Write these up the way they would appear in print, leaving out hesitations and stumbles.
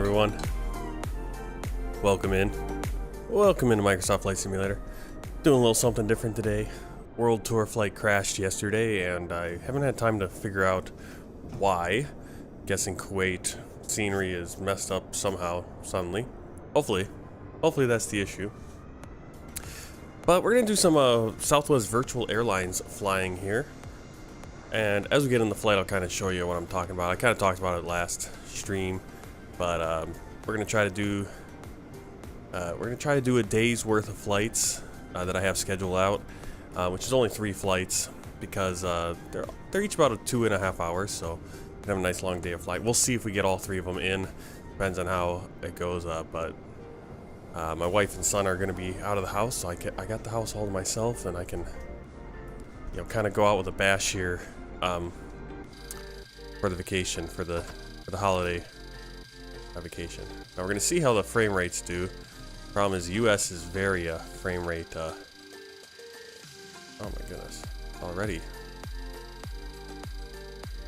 everyone. Welcome in. Welcome into Microsoft Flight Simulator. Doing a little something different today. World Tour flight crashed yesterday, and I haven't had time to figure out why. Guessing Kuwait scenery is messed up somehow, suddenly. Hopefully that's the issue. But we're gonna do some Southwest Virtual Airlines flying here. And as we get in the flight, I'll kind of show you what I'm talking about. I kind of talked about it last stream, but we're gonna try to do a day's worth of flights that I have scheduled out, which is only 3 flights because they're each about 2.5 hours, so we have a nice long day of flight. We'll see if we get all 3 of them in. Depends on how it goes, but my wife and son are gonna be out of the house, so I got the house all to myself, and I can, you know, kind of go out with a bash here for the vacation, for the holiday vacation. Now we're gonna see how the frame rates do. Problem is, US is very frame rate. Oh my goodness! Already,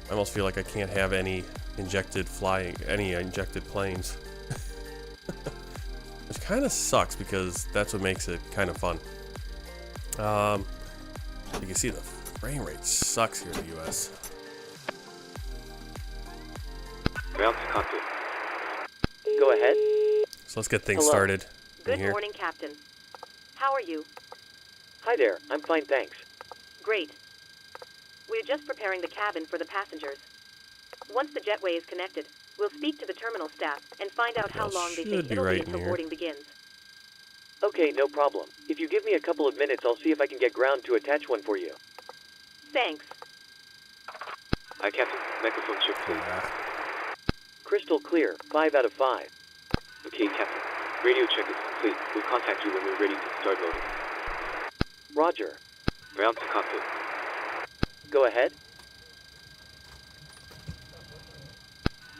I almost feel like I can't have any injected planes, which kind of sucks because that's what makes it kind of fun. You can see the frame rate sucks here in the US. Go ahead. So let's get things started. Good morning, Captain. How are you? Hi there. I'm fine, thanks. Great. We're just preparing the cabin for the passengers. Once the jetway is connected, we'll speak to the terminal staff and find out how long they think it'll be until boarding begins. Okay, no problem. If you give me a couple of minutes, I'll see if I can get ground to attach one for you. Thanks. Hi, Captain. Microphone check, please. Crystal clear. 5 out of 5. Okay, Captain. Radio check is complete. We'll contact you when we're ready to start loading. Roger. Ground to cockpit. Go ahead.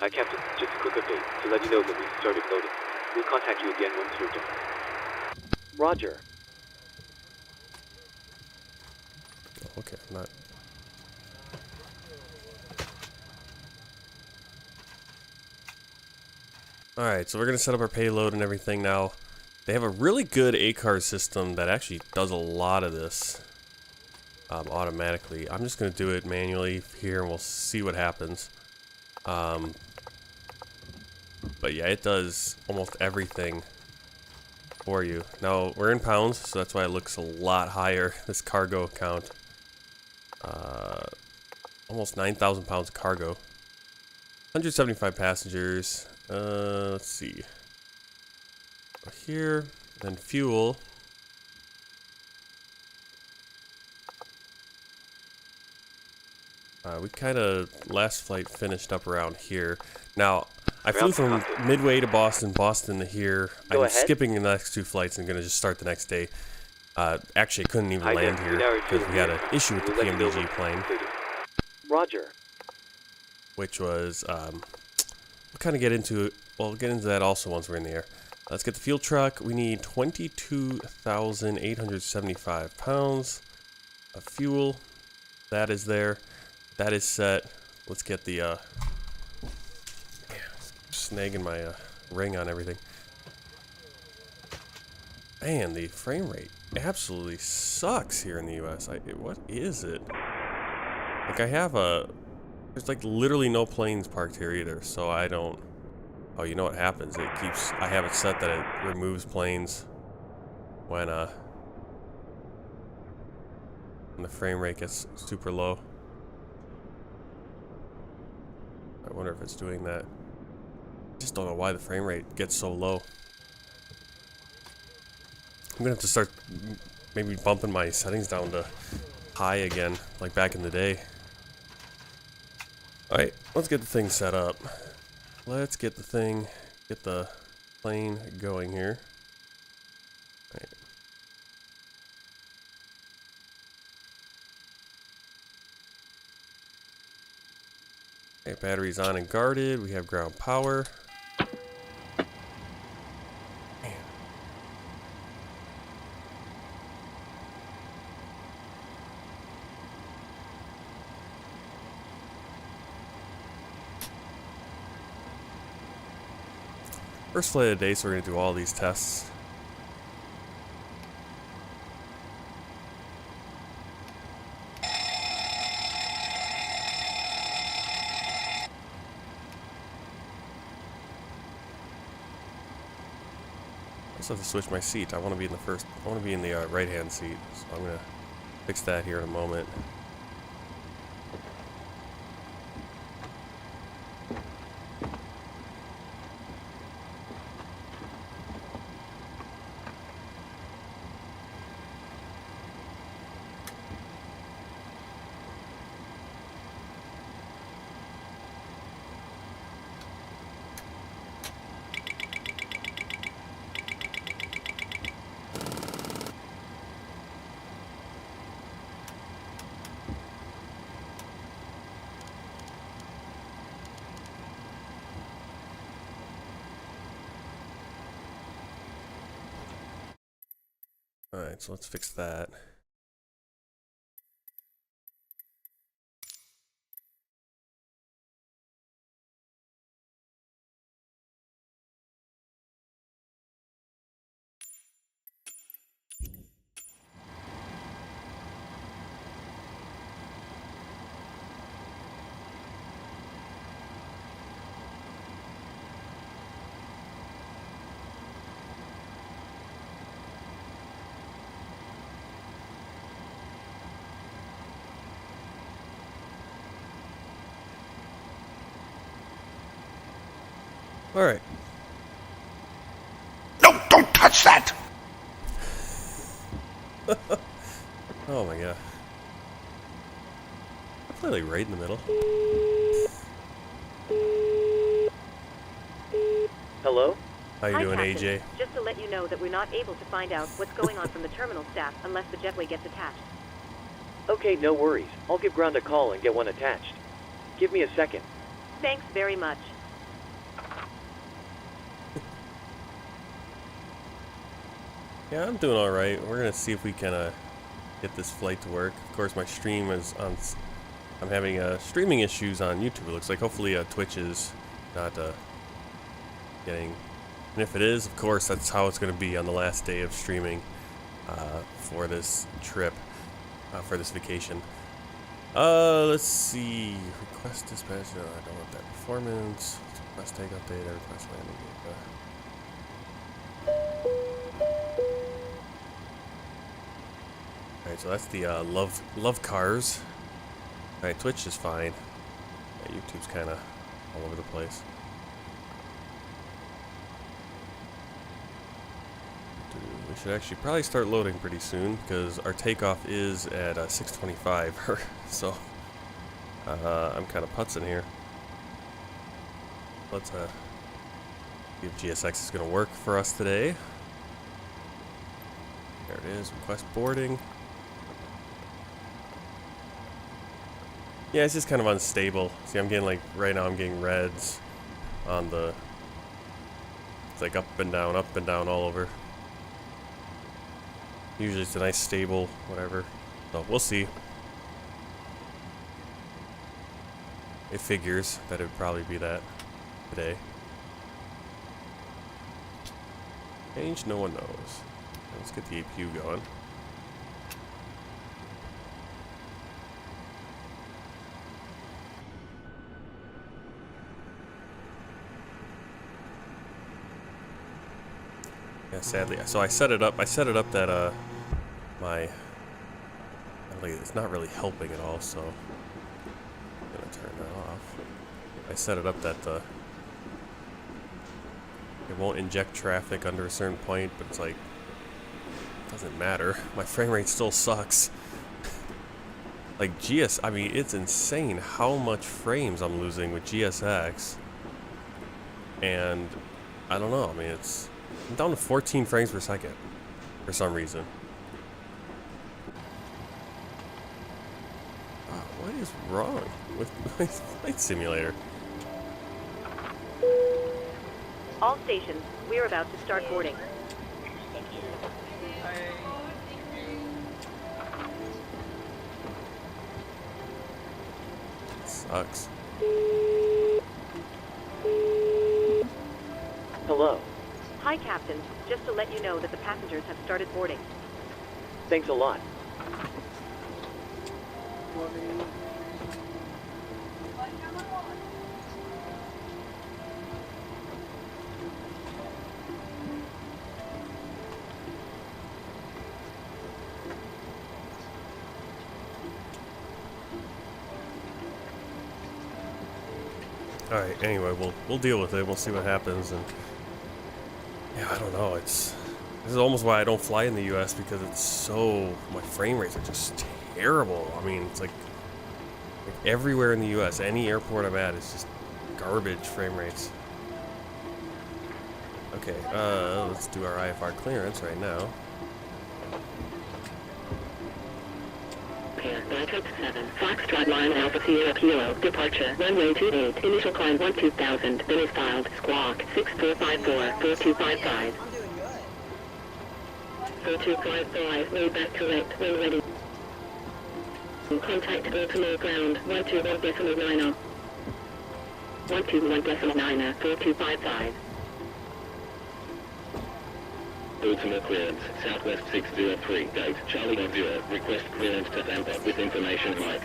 Hi, Captain. Just a quick update to let you know when we've started loading. We'll contact you again once we're done. Roger. Okay, I'm not. Alright, so we're going to set up our payload and everything now. They have a really good ACARS system that actually does a lot of this automatically. I'm just going to do it manually here and we'll see what happens. But yeah, it does almost everything for you. Now, we're in pounds, so that's why it looks a lot higher, this cargo count. Almost 9,000 pounds of cargo. 175 passengers. Let's see. Here, then fuel. We kind of last flight finished up around here. Now, I flew from Midway to Boston, Boston to here. I'm skipping the next 2 flights and going to just start the next day. Actually, I couldn't even land here because we had an issue with the pmdg plane. Roger. Which was, we'll kind of get into it. We'll get into that also once we're in the air. Let's get the fuel truck. We need 22,875 pounds of fuel. That is there. That is set. Let's get the, snagging my ring on everything. Man, the frame rate absolutely sucks here in the US. What is it? Like, I have there's like literally no planes parked here either, so I don't. Oh, you know what happens? I have it set that it removes planes when the frame rate gets super low. I wonder if it's doing that. I just don't know why the frame rate gets so low. I'm gonna have to start maybe bumping my settings down to high again, like back in the day. Alright, let's get the thing set up. Let's get the plane going here. Alright. Okay, batteries on and guarded. We have ground power. Man. First flight of the day, so we're going to do all these tests. I also have to switch my seat. I want to be in the right-hand seat, so I'm going to fix that here in a moment. Alright, so let's fix that. Alright. No, don't touch that! Oh my god. I play like right in the middle. Hello? How you Hi, doing, Captain. AJ? Just to let you know that we're not able to find out what's going on from the terminal staff unless the jetway gets attached. Okay, no worries. I'll give ground a call and get one attached. Give me a second. Thanks very much. Yeah, I'm doing alright. We're gonna see if we can get this flight to work. Of course, my stream is on. I'm having streaming issues on YouTube. It looks like hopefully Twitch is not getting. And if it is, of course, that's how it's gonna be on the last day of streaming for this trip, for this vacation. Let's see. Request dispatch. No, I don't want that. Performance. Request take update. Request landing. Alright, so that's the love cars. Alright, Twitch is fine. Yeah, YouTube's kind of all over the place. We should actually probably start loading pretty soon because our takeoff is at 6:25. So I'm kind of putzing here. Let's see if GSX is going to work for us today. There it is. Request boarding. Yeah, it's just kind of unstable. See, I'm getting like, right now I'm getting reds on the, it's like up and down all over. Usually it's a nice stable, whatever. So we'll see. It figures that it would probably be that today. Change, no one knows. Let's get the APU going. Yeah, sadly. So I set it up that it's not really helping at all, so I'm gonna turn that off. I set it up that it won't inject traffic under a certain point, but it's like, it doesn't matter. My frame rate still sucks. Like I mean, it's insane how much frames I'm losing with GSX. And I don't know, I mean, I'm down to 14 frames per second for some reason. Wow, what is wrong with my flight simulator? All stations, we're about to start boarding. Sucks. Hello. Hi, Captain. Just to let you know that the passengers have started boarding. Thanks a lot. Alright, anyway, we'll deal with it. We'll see what happens. And yeah, I don't know. This is almost why I don't fly in the US, because it's so, my frame rates are just terrible. I mean, it's like everywhere in the US, any airport I'm at, it's just garbage frame rates. Okay, let's do our IFR clearance right now. Delta 7, Foxtrot line Alpha Sierra Kilo, departure, runway 28, initial climb 12,000, then is filed, squawk, 6454-4255. 4255, way back correct, when ready. Contact Baltimore ground, 121.90. 121.90, 4255. Baltimore clearance, Southwest 603, gate, Charlie 10, request clearance to Tampa with information mic.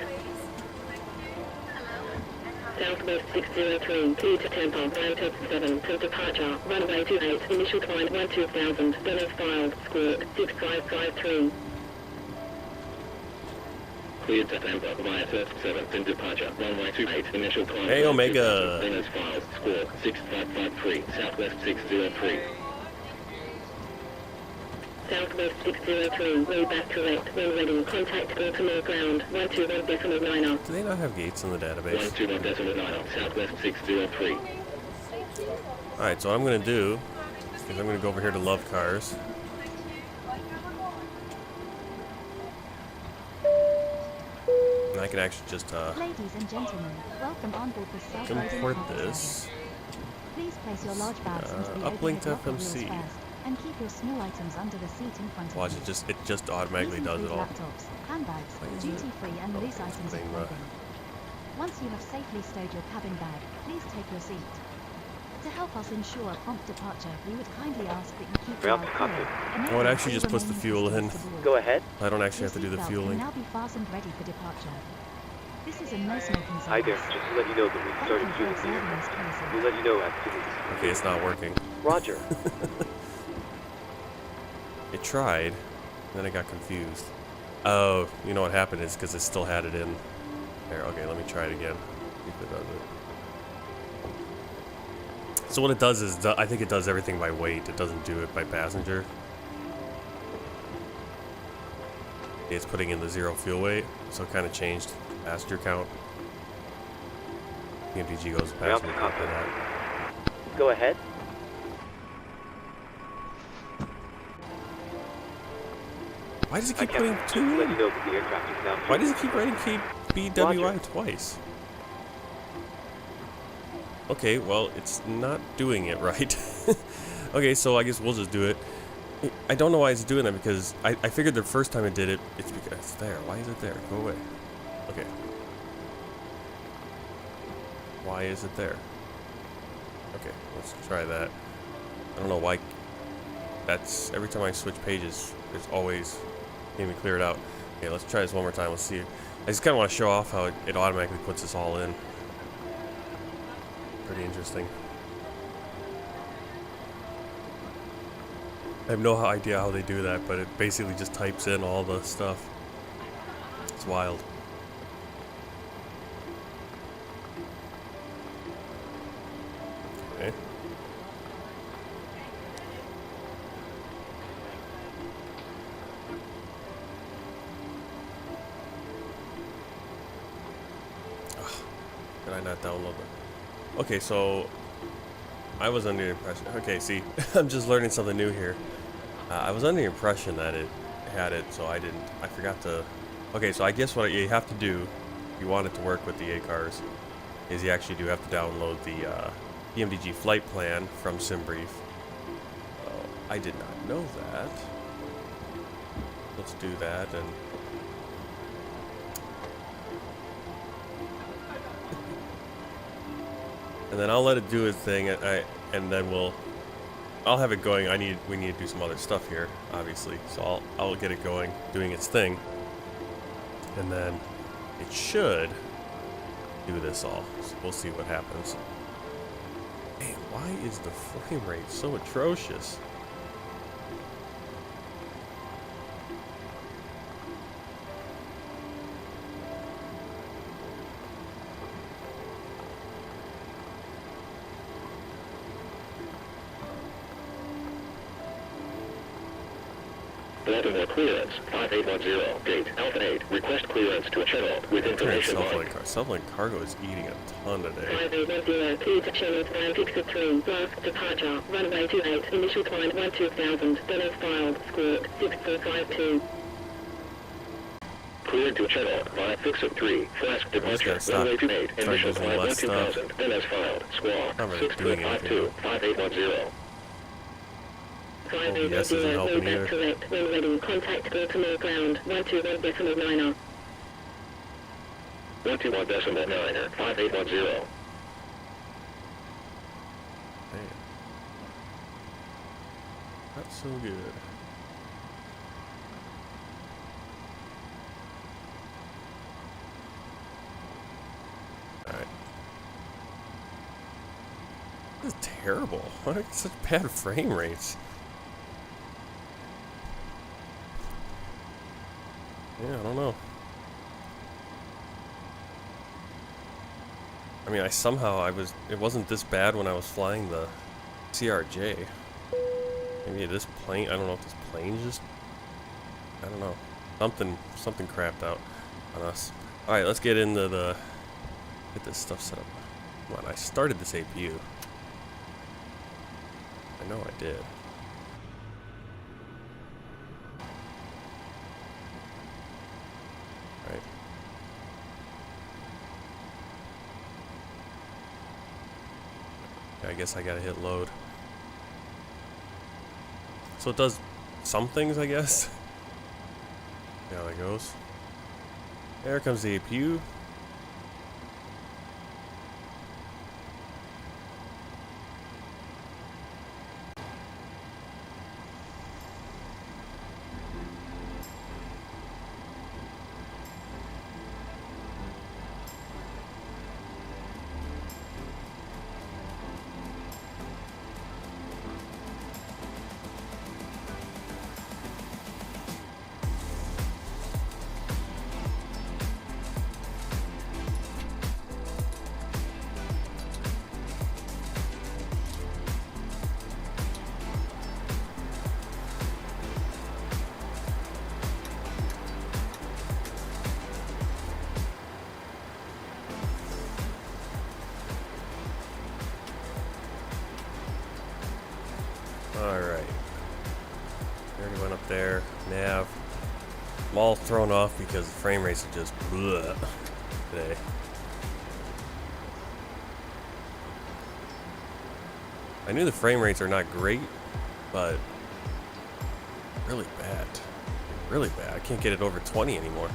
Southwest 603, clear to Tampa, Delta 7, to departure, runway 28, initial climb 12,000, then is filed, squawk, 6553. Cleared to Tampa via Surf 7, then departure, runway 28, initial climb. Hey, Omega! Then is filed, squawk, 6553, Southwest 603. Southwest 603, way back correct, when ready, contact Baltimore ground, 121.90. Do they not have gates in the database? 121.90, Southwest 603. Alright, so what I'm going to do is I'm going to go over here to Love Cars. And I can actually just Ladies and gentlemen, welcome on board the self-loading import cargo this. service. Please place your large bags into the uplink to overhead locker wheels FMC. first, and keep your small items under the seat in front of Watch you. it just automatically These does it include all. laptops, handbags, Why is it- duty-free and loose items of thing, clothing. Once you have safely stowed your cabin bag, please take your seat. To help us ensure a prompt departure, we would kindly ask that you keep your Route eye copy. clear. Oh, it actually just puts the fuel in. Go ahead. I don't actually have to do the Your seatbelt fueling. can now be fastened ready for departure. This is a no-smoking zone. Hi there. Just to let you know that we started fueling the aircraft. We'll let you know as soon as. Okay, it's not working. Roger. It tried, then I got confused. Oh, you know what happened is because it still had it in there. Okay, let me try it again. See if it does it. So what it does is, I think it does everything by weight. It doesn't do it by passenger. It's putting in the 0 fuel weight, so it kind of changed passenger count. PMDG goes to passenger count for that. Go ahead. Why does it keep I putting can't two just let in? you know that the aircraft is now. Why does it keep writing BWI Roger. twice? Okay, well, it's not doing it right. Okay, so I guess we'll just do it. I don't know why it's doing that, because I figured the first time it did it, it's because it's there. Why is it there? Go away. Okay. Why is it there? Okay, let's try that. I don't know why. That's every time I switch pages, it's always getting me cleared out. Okay, let's try this one more time. Let's see. I just kind of want to show off how it automatically puts this all in. Pretty interesting. I have no idea how they do that, but it basically just types in all the stuff. It's wild. Okay. Did I not download it? Okay, so I was under the impression. Okay, see, I'm just learning something new here. I was under the impression that it had it, so I didn't. I forgot to. Okay, so I guess what you have to do if you want it to work with the A cars is you actually do have to download the pmdg flight plan from SimBrief. I did not know that. Let's do that and. And then I'll let it do its thing, and then we'll I'll have it going. We need to do some other stuff here, obviously. So I'll get it going, doing its thing, and then it should do this all. So we'll see what happens. Man, why is the frame rate so atrocious? Baltimore clearance, 5810, gate, Alpha 8, request clearance to a channel with information on. Self-link cargo is eating a ton today. 5810, key to channel time fixed 3, last departure, runway 28, initial climb 12,000, Dennis filed, squawk, 6452. Cleared to a channel, via fix of 3, flask departure, runway 28, initial climb 12,000, Dennis filed, squawk, 6452, 5810. OBS isn't helping either. Correct. When ready, contact Baltimore ground 121.9er. 121.9er, 5810. Man. Not so good. Alright. This is terrible. Why are there such bad frame rates? Yeah, I don't know. I mean, it wasn't this bad when I was flying the CRJ. Maybe this plane, I don't know if this plane just, I don't know. Something crapped out on us. Alright, let's get into get this stuff set up. Come on, I started this APU. I know I did. I guess I gotta hit load. So it does some things, I guess. Yeah, there it goes. There comes the APU. Alright. Already went up there. Nav. I'm all thrown off because the frame rates are just bleh today. I knew the frame rates are not great, but really bad. Really bad. I can't get it over 20 anymore.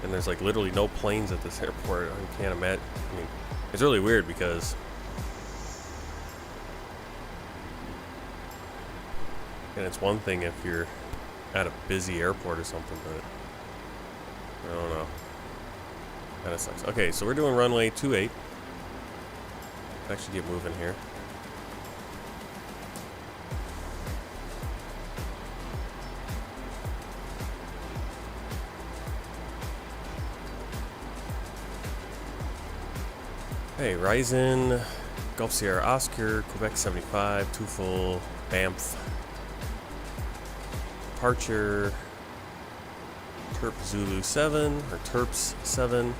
And there's like literally no planes at this airport. I can't imagine. I mean, it's really weird because and it's one thing if you're at a busy airport or something, but I don't know. Kinda sucks. Okay, so we're doing runway 28. Let's actually get moving here. Hey, Ryzen, Gulf Sierra Oscar, Quebec 75, 2 full, Banff. Departure, Terp Zulu 7, or Terps 7,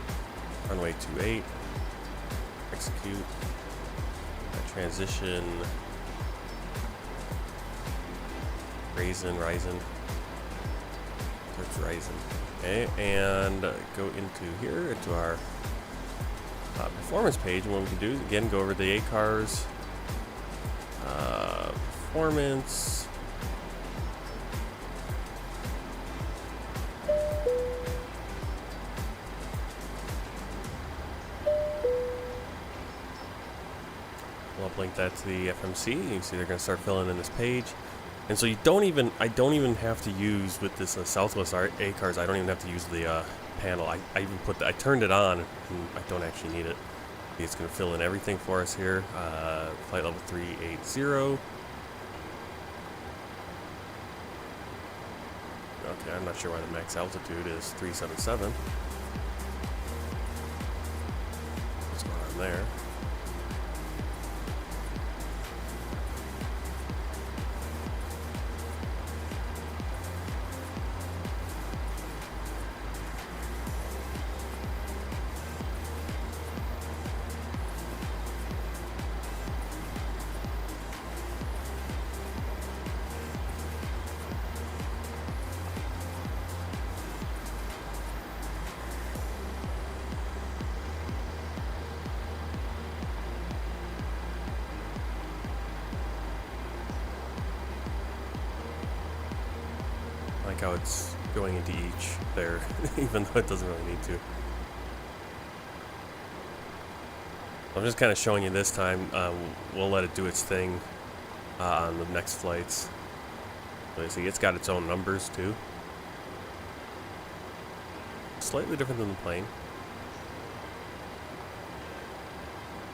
runway 28, execute, transition, Ryzen, Terps Ryzen, okay, and go into here, into our performance page, and what we can do is, again, go over the ACARS, performance, that to the FMC. You can see they're going to start filling in this page. And so I don't even have to use, with this Southwest A-Cars, I don't even have to use the panel. I even I turned it on, and I don't actually need it. It's going to fill in everything for us here. Flight level 380. Okay, I'm not sure why the max altitude is 377. What's going on there? Like how it's going into each there, even though it doesn't really need to. I'm just kind of showing you this time. We'll let it do its thing on the next flights. So you see, it's got its own numbers too. Slightly different than the plane.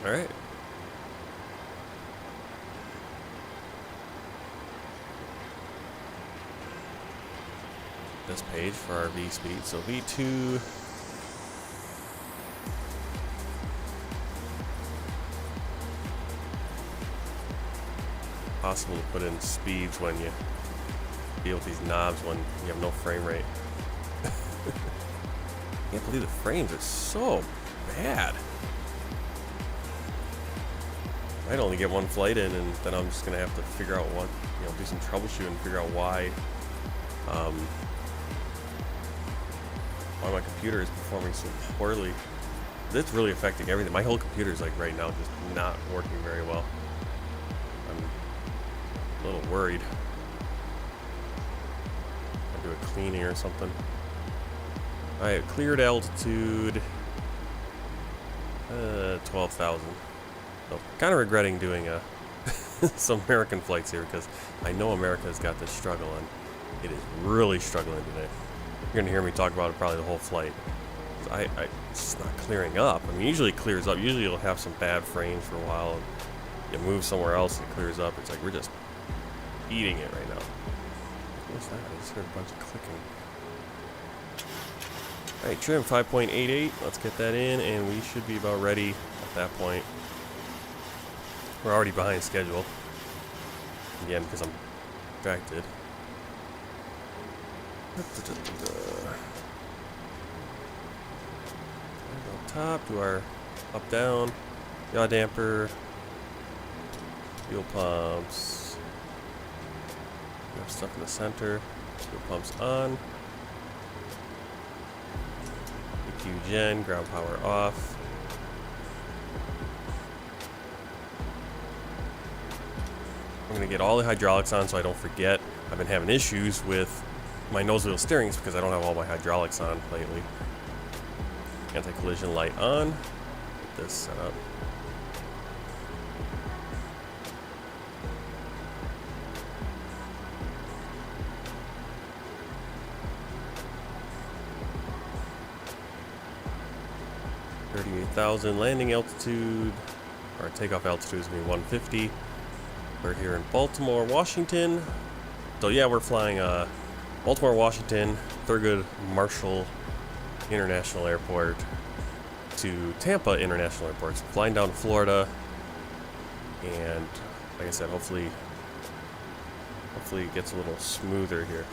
All right. This page for our V speed. So V2. Possible to put in speeds when you deal with these knobs when you have no frame rate. Can't believe the frames are so bad. I'd only get one flight in, and then I'm just gonna have to figure out what, do some troubleshooting and figure out why my computer is performing so poorly. It's really affecting everything. My whole computer is like right now just not working very well. I'm a little worried. I'll do a cleaning or something. Alright, cleared altitude 12,000. So kind of regretting doing some American flights here, because I know America's got this struggle, and it is really struggling today. You're gonna hear me talk about it probably the whole flight. It's just not clearing up. I mean, usually it clears up. Usually you'll have some bad frames for a while, and you move somewhere else and it clears up. It's like we're just eating it right now. What's that? I just heard a bunch of clicking. Alright, trim 5.88. Let's get that in, and we should be about ready at that point. We're already behind schedule. Again, because I'm distracted. On top, do our up down, yaw damper, fuel pumps. We have stuff in the center. Fuel pumps on. EQ gen, ground power off. I'm gonna get all the hydraulics on so I don't forget. I've been having issues with my nose wheel steerings because I don't have all my hydraulics on lately. Anti-collision light on. Get this set up. .38,000 landing altitude. Our takeoff altitude is going to be 150. We're here in Baltimore, Washington. So yeah, we're flying Baltimore, Washington, Thurgood Marshall International Airport to Tampa International Airport. So flying down to Florida, and like I said, hopefully it gets a little smoother here.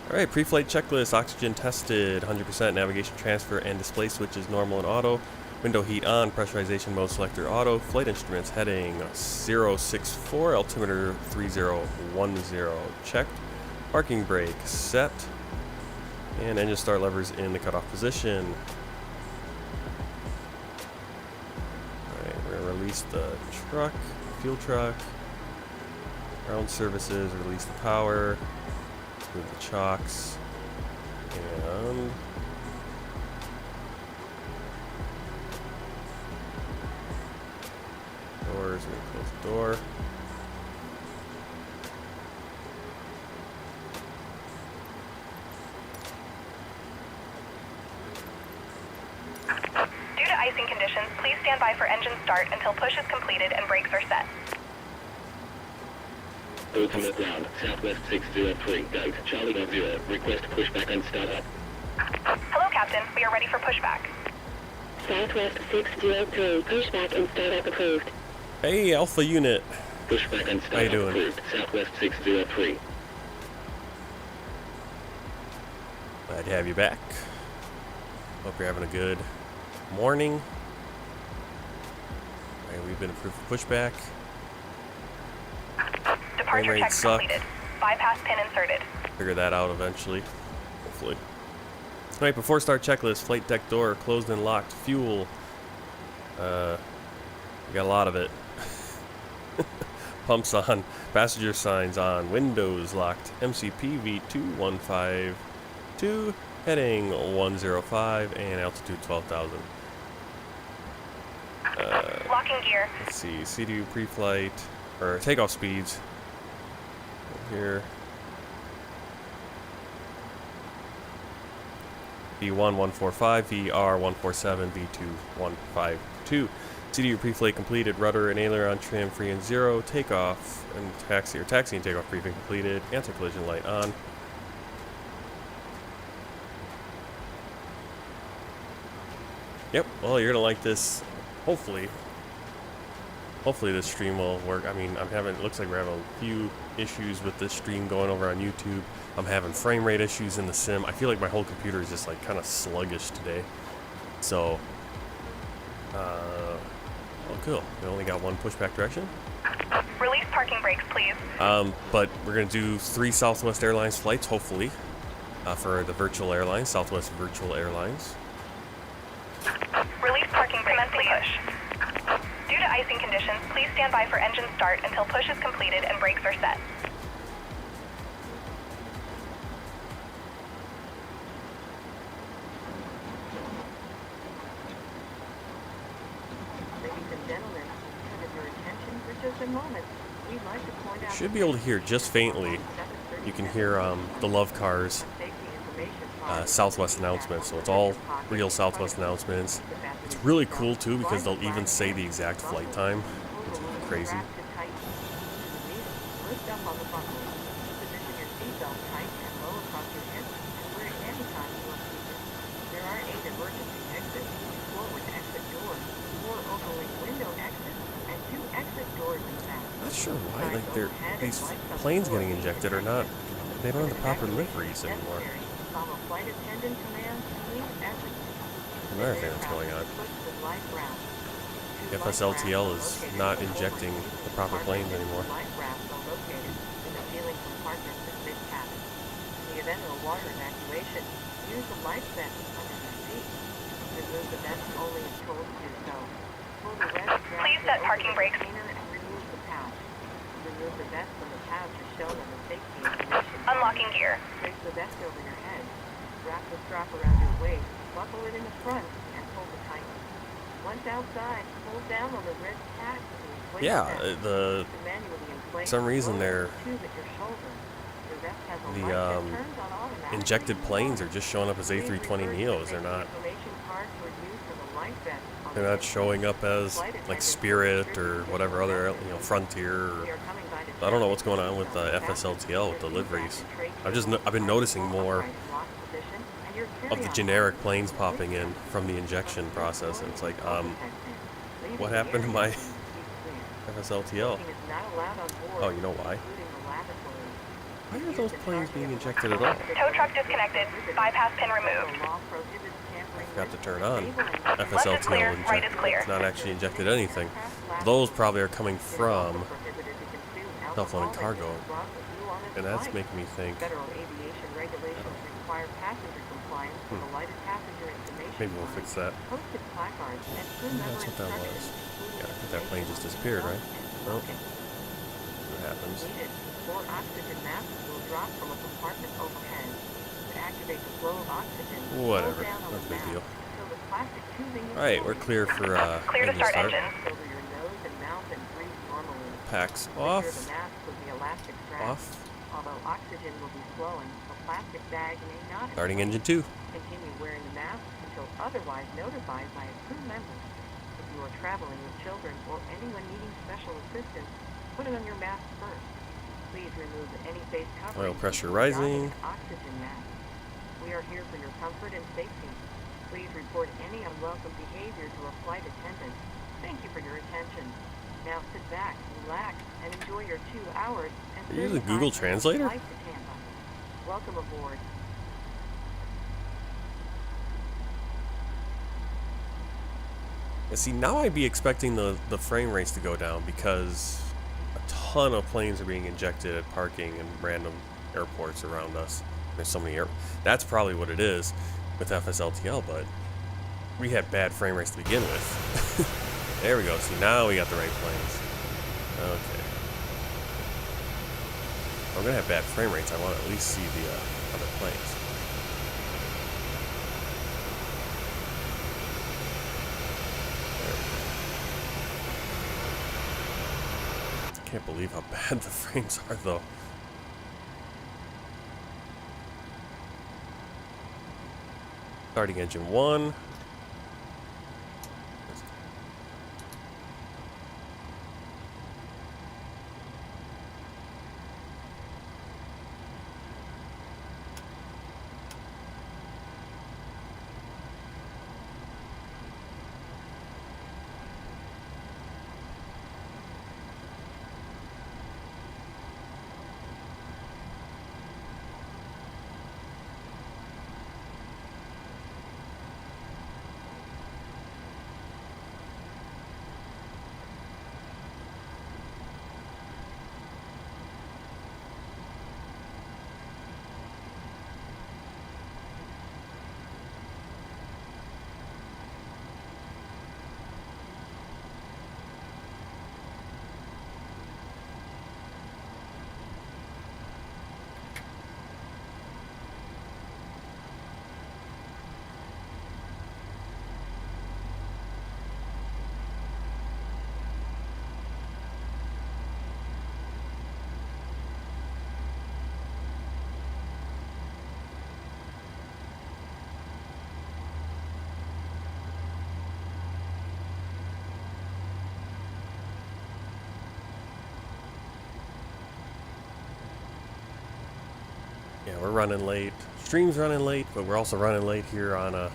Alright, pre-flight checklist, oxygen tested, 100%, navigation transfer and display switches normal and auto, window heat on, pressurization mode selector auto, flight instruments heading 064, altimeter 3010 checked, parking brake set, and engine start levers in the cutoff position. Alright, we're going to release the truck, fuel truck, ground services, release the power, move the chocks, and doors. We're gonna close the door. Due to icing conditions, please stand by for engine start until push is completed and brakes are set. Ultimate ground, Southwest 603, gate, Charlie 0, request pushback and start up. Hello, Captain. We are ready for pushback. Southwest 603, pushback and start up approved. Hey, Alpha Unit. Pushback and How start you up doing? approved. Southwest 603. Glad to have you back. Hope you're having a good morning. Alright, we've been approved for pushback. Departure Frame check rates suck. completed. Bypass pin inserted. Figure that out eventually. Hopefully. Alright, before start checklist, flight deck door closed and locked. Fuel. We got a lot of it. Pumps on. Passenger signs on. Windows locked. MCP V2152. Heading 105 and altitude 12,000. Locking gear. Let's see. CDU pre-flight or takeoff speeds. Here. V1145, VR147, V2152. CDU pre-flight completed. Rudder and aileron trim free and 0. Takeoff and taxi and takeoff briefing completed. Anti-collision light on. Yep. Well, you're gonna like this. Hopefully this stream will work. I mean, it looks like we're having a few issues with this stream going over on YouTube. I'm having frame rate issues in the sim. I feel like my whole computer is just like kind of sluggish today. So, oh cool. We only got one pushback direction. Release parking brakes, please. But we're gonna do 3 Southwest Airlines flights, hopefully, for the virtual airlines, Southwest Virtual Airlines. Release parking brakes, push. Due to icing conditions, please stand by for engine start until push is completed and brakes are set. Ladies and gentlemen, have your attention for just a moment. We'd like to point out Should be able to hear just faintly. You can hear the Love Cars Southwest announcements, so it's all real Southwest announcements. It's really cool too because they'll even say the exact flight time. It's crazy. Lift up on the buckle. Position your seatbelt tight and low across your hips and wear it anytime you want to use it. There are 8 emergency exits, forward exit doors, 4 overwing window exits, and 2 exit doors in the back. Not sure why these planes getting injected are not. They don't have the proper liveries anymore. Follow flight attendant commands to leave everything. Another thing that's going on. The FSLTL is not injecting the proper planes anymore. Life rafts are located in the ceiling compartments and mid-cabin. In the event of a water evacuation, use the life vest under your seat. Remove the vest only if told to do so. Pull the red strap Please set parking brakes. and remove the pouch. Remove the vest from the pouch as shown on the safety information. Unlocking gear. Place the vest over your head. Wrap the strap around your waist, buckle it in the front, and pull the tighten. Once outside, pull down on the red tab to inflate Yeah, the vest. To manually inflate for some reason the they're tube at your shoulder. The vest has a the light that turns on automatically. injected planes are just showing up as Please A320 refer to Neos. the They're not. information card for use for the life vest on They're the not showing up as like Spirit or whatever other, Frontier. We are coming by to I don't know what's going on with FSLTL with the liveries. I've been noticing more of the generic planes popping in from the injection process, and it's like, what happened to my FSLTL? Oh, you know why? Why are those planes being injected at all? Tow truck disconnected. Bypass pin removed. I forgot to turn on FSLTL right is inject. clear. It's not actually injected anything. Those probably are coming from self-loading cargo, and that's making me think Federal aviation regulations require passenger compliance with the lighted passenger information. maybe we'll fix that. Posted placards and crew Maybe member that's what that was. instructions, Yeah, I think that plane just disappeared, right? Nope. What happens? Needed. 4 oxygen masks will drop from a compartment overhead. To activate the flow of oxygen, Whatever. pull down on Not a the big mask deal. until the plastic tubing is Alright, we're closed. clear for Clear to engine start start. engine. Over your nose and mouth and Packs Secure off. the mask with the elastic strap. Off. Although oxygen will be flowing, the plastic bag may not. Starting engine 2. Continue wearing the mask until otherwise notified by a crew member. If you are traveling with children or anyone needing special assistance, put on your mask first. Please remove any face covering. Oil pressure before rising. donning an oxygen mask. We are here for your comfort and safety. Please report any unwelcome behavior to a flight attendant. Thank you for your attention. Now sit back, relax, and enjoy your 2 hours and Are you using 35 Google minutes Translator? flight to Tampa. Welcome aboard. And see, now I'd be expecting the frame rates to go down because a ton of planes are being injected at parking and random airports around us. There's so many That's probably what it is with FSLTL, but we had bad frame rates to begin with. There we go. See, now we got the right planes. Okay. If I'm gonna have bad frame rates, I want to at least see the other planes. I can't believe how bad the frames are, though. Starting engine 1. Yeah, we're running late. Stream's running late, but we're also running late here on the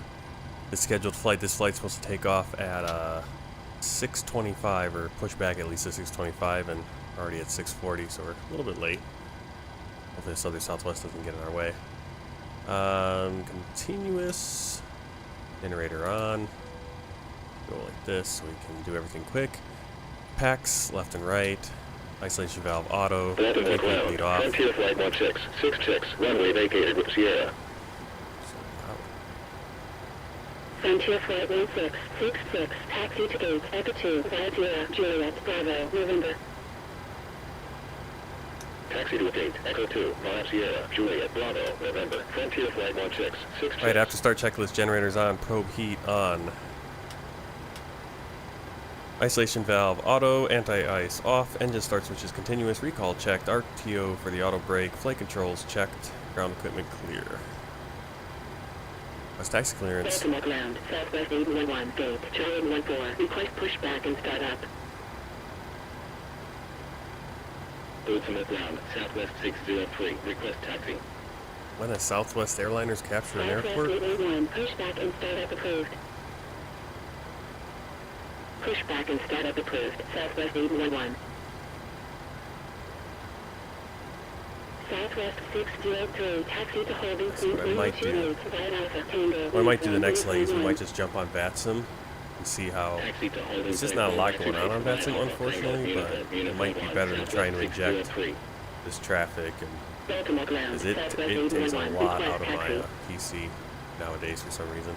scheduled flight. This flight's supposed to take off at 6:25, or push back at least to 6:25, and we're already at 6:40, so we're a little bit late. Hopefully this other Southwest doesn't get in our way. Continuous. Generator on. Go like this so we can do everything quick. Packs left and right. Isolation valve auto. Lead off. Frontier flight 1666, runway vacated with Sierra. Frontier flight 1666, taxi to gate, Echo 2, via Sierra, Juliet, Bravo, November. Taxi to gate, Echo 2, via Sierra, Juliet, Bravo, November. Frontier flight 1666. Right, after start checklist, generators on, probe heat on. Isolation valve auto, anti-ice off, engine start switches continuous, recall checked, RTO for the auto brake, flight controls checked, ground equipment clear. West taxi clearance. Baltimore ground, Southwest 811, gate, Charlie 14, request pushback and start up. Baltimore ground, Southwest 603, request taxi. When has Southwest Airliners captured an airport? Southwest 811, pushback and start up approved. Pushback and startup approved. Southwest 811. Southwest 603. Taxi to holding. That's what I might do. What I might do the next leg is we might just jump on VATSIM and see how. There's just not a lot going on VATSIM, unfortunately, but it might be better than trying to inject this traffic, and because it takes a lot out of my PC nowadays for some reason.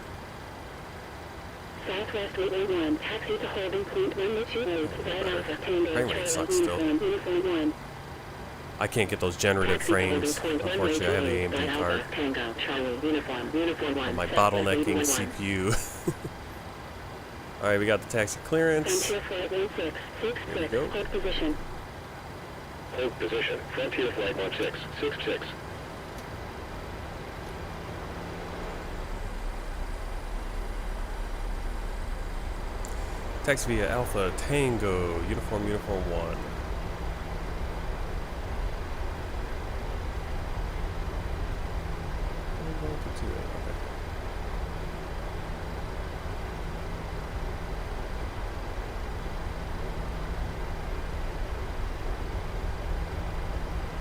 Southwest 811, taxi to holding point 128, Frame rate sucks still. I can't get those generative frames. Unfortunately, I have the AMD card. On my bottlenecking CPU. Alright, we got the taxi clearance. There we go. Hold position. Frontier flight 1666. Taxi via Alpha Tango, Uniform 1.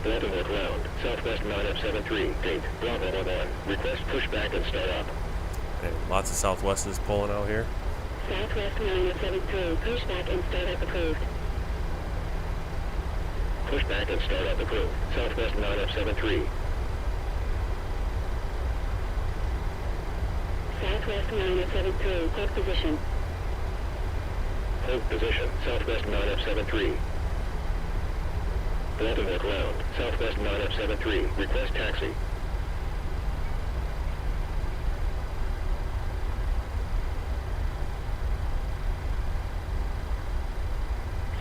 Baltimore ground, Southwest 9F73, date, Bravo 11. Request pushback and start up. Okay, lots of Southwest's pulling out here. Southwest 9F73, pushback and start up approved. Pushback and start up approved. Southwest 9F73. Southwest 9F73, hold position. Hold position, Southwest 9F73. Baltimore ground, Southwest 9F73, request taxi.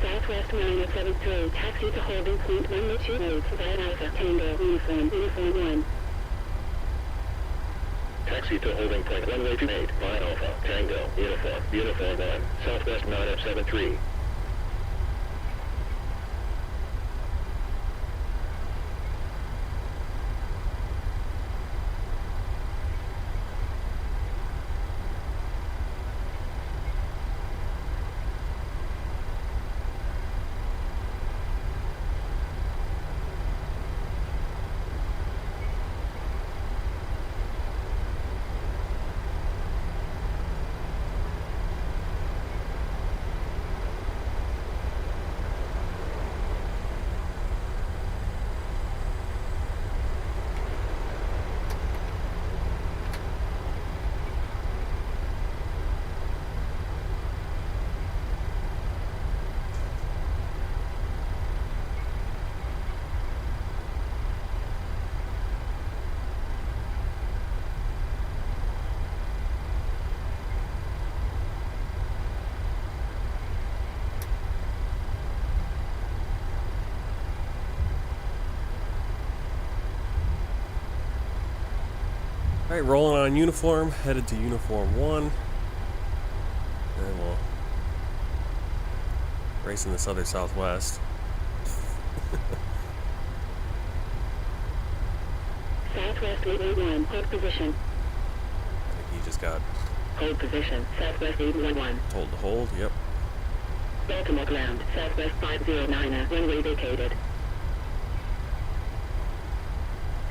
Southwest 9F73, taxi to holding point 128 via Alpha Tango, Uniform 1. Taxi to holding point 128 via Alpha Tango, Uniform 1, Southwest 9F73. Alright, rolling on uniform, headed to Uniform 1. And we'll race in this other Southwest. Southwest 811, hold position. I think he just got Hold position, Southwest 811. told to hold, yep. Baltimore ground, Southwest 509, runway vacated.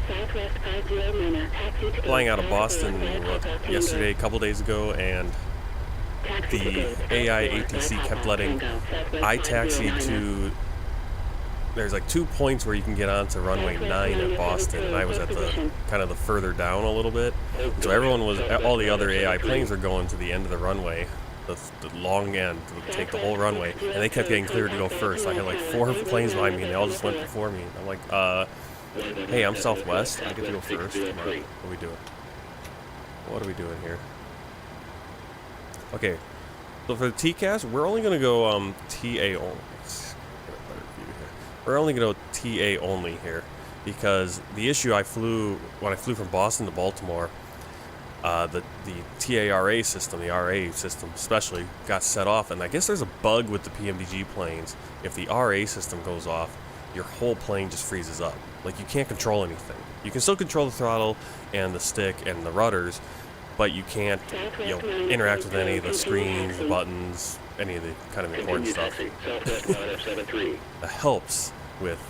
Southwest 509, taxi to Flying out of Boston yesterday, a couple days ago, and the AI ATC kept letting iTaxi to. There's like 2 points where you can get onto runway 9 in Boston, and I was at the kind of the further down a little bit. So everyone was, all the other AI planes were going to the end of the runway, the long end, to take the whole runway, and they kept getting cleared to go first. I had like 4 planes behind me, and they all just went before me. I'm like, hey, I'm Southwest. I get to go first. Come on. What are we doing? What are we doing here? Okay, so for the TCAS, we're only going to go TA only. We're only going to go TA only here, because the issue when I flew from Boston to Baltimore, the TARA system, the RA system especially, got set off, and I guess there's a bug with the PMDG planes. If the RA system goes off, your whole plane just freezes up. Like, you can't control anything. You can still control the throttle and the stick and the rudders, but you can't, interact with any of the screens, the buttons, any of the kind of important stuff. That helps with,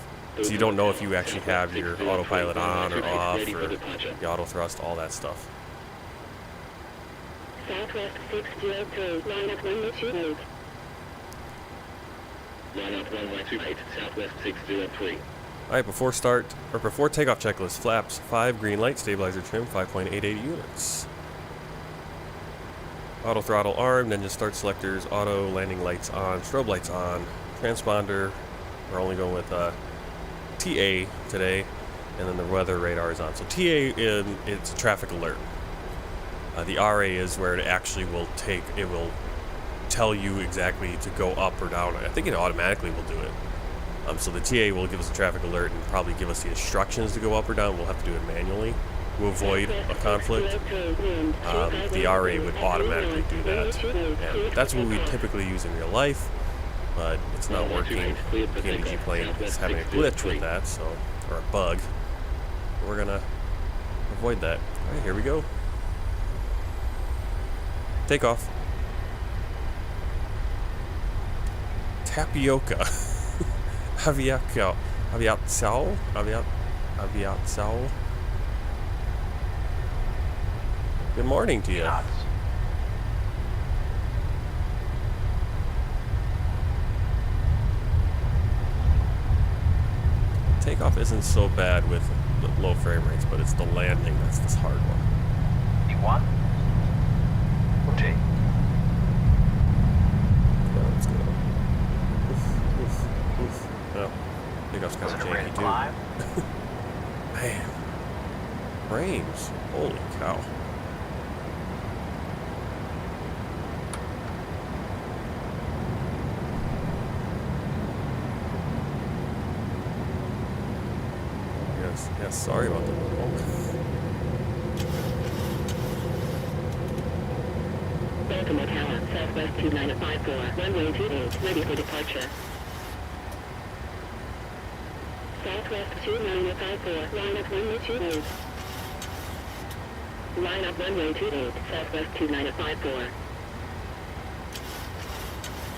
so you don't know if you actually have your autopilot on or off, or the auto thrust, all that stuff. Southwest 603, line up 128. Line up 1128, Southwest 603. Alright, before takeoff checklist, flaps 5, green light, stabilizer trim 5.88 units. Auto throttle armed, engine start selectors, auto landing lights on, strobe lights on, transponder, we're only going with TA today, and then the weather radar is on. So TA, it's a traffic alert. The RA is where it actually will tell you exactly to go up or down. I think it automatically will do it. So the TA will give us a traffic alert and probably give us the instructions to go up or down. We'll have to do it manually to avoid a conflict. The RA would automatically do that. And that's what we typically use in real life, but it's not working. PMDG plane is having a glitch with that, so, or a bug. We're gonna avoid that. All right, here we go. Take off. Tapioca. Aviaciao. Good morning to you. Takeoff isn't so bad with low frame rates, but it's the landing that's this hard one. T1. Rotate. Let's go. Oof. Oh, takeoff's kind of janky too. Man, frames. Holy cow. Yes, sorry about that. Baltimore Tower, Southwest 2954, runway 28, ready for departure. Southwest 2954, line up runway 28. Line up runway 28, Southwest 2954.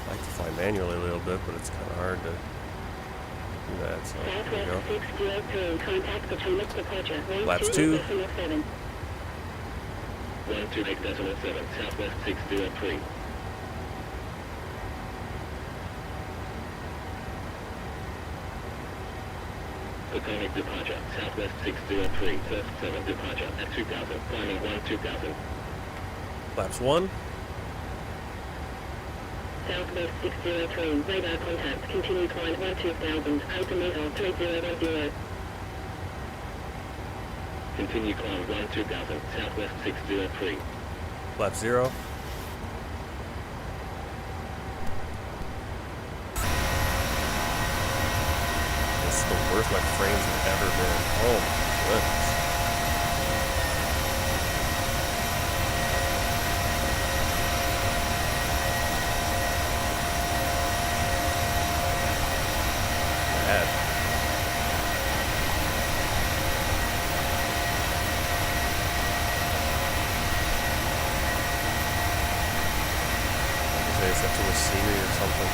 I like to fly manually a little bit, but it's kind of hard to do that, so there we go. Southwest 603, contact Potomac departure. Flaps 2. 128.7. 128.7, Southwest 603. Potomac departure, Southwest 603, first 7 departure at 2000, climbing 2000. Flaps 1. Southwest 603, radar contact, continue climb 2000, altimeter 3010. Continue climb 2000, Southwest 603. Flap 0. This is the worst my frames have ever been. Oh my goodness. Bad. Is that too much scenery or something?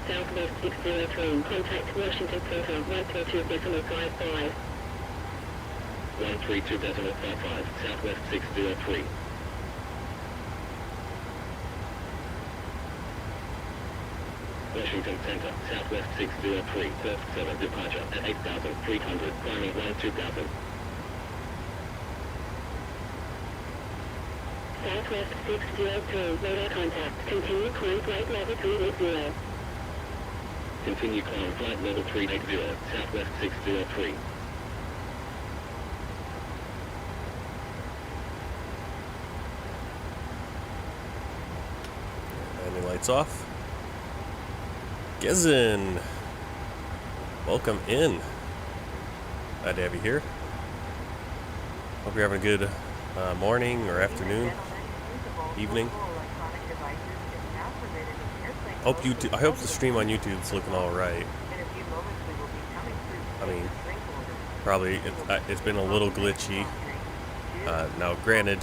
Southwest 603, contact Washington Center 132.55. 132.55, Southwest 603. Washington Center, Southwest 603, first 7 departure at 8,300, climbing 2000. Southwest 603, radar contact, continue climb flight level 380. Continue climb flight level 380, Southwest 603. Landing lights off. Kyrgyzstan. Welcome in. Glad to have you here. Hope you're having a good morning or afternoon, evening. I hope the stream on YouTube's looking all right. In a few moments, we will be coming through I mean, drink order. probably it's been a little glitchy. Now, granted,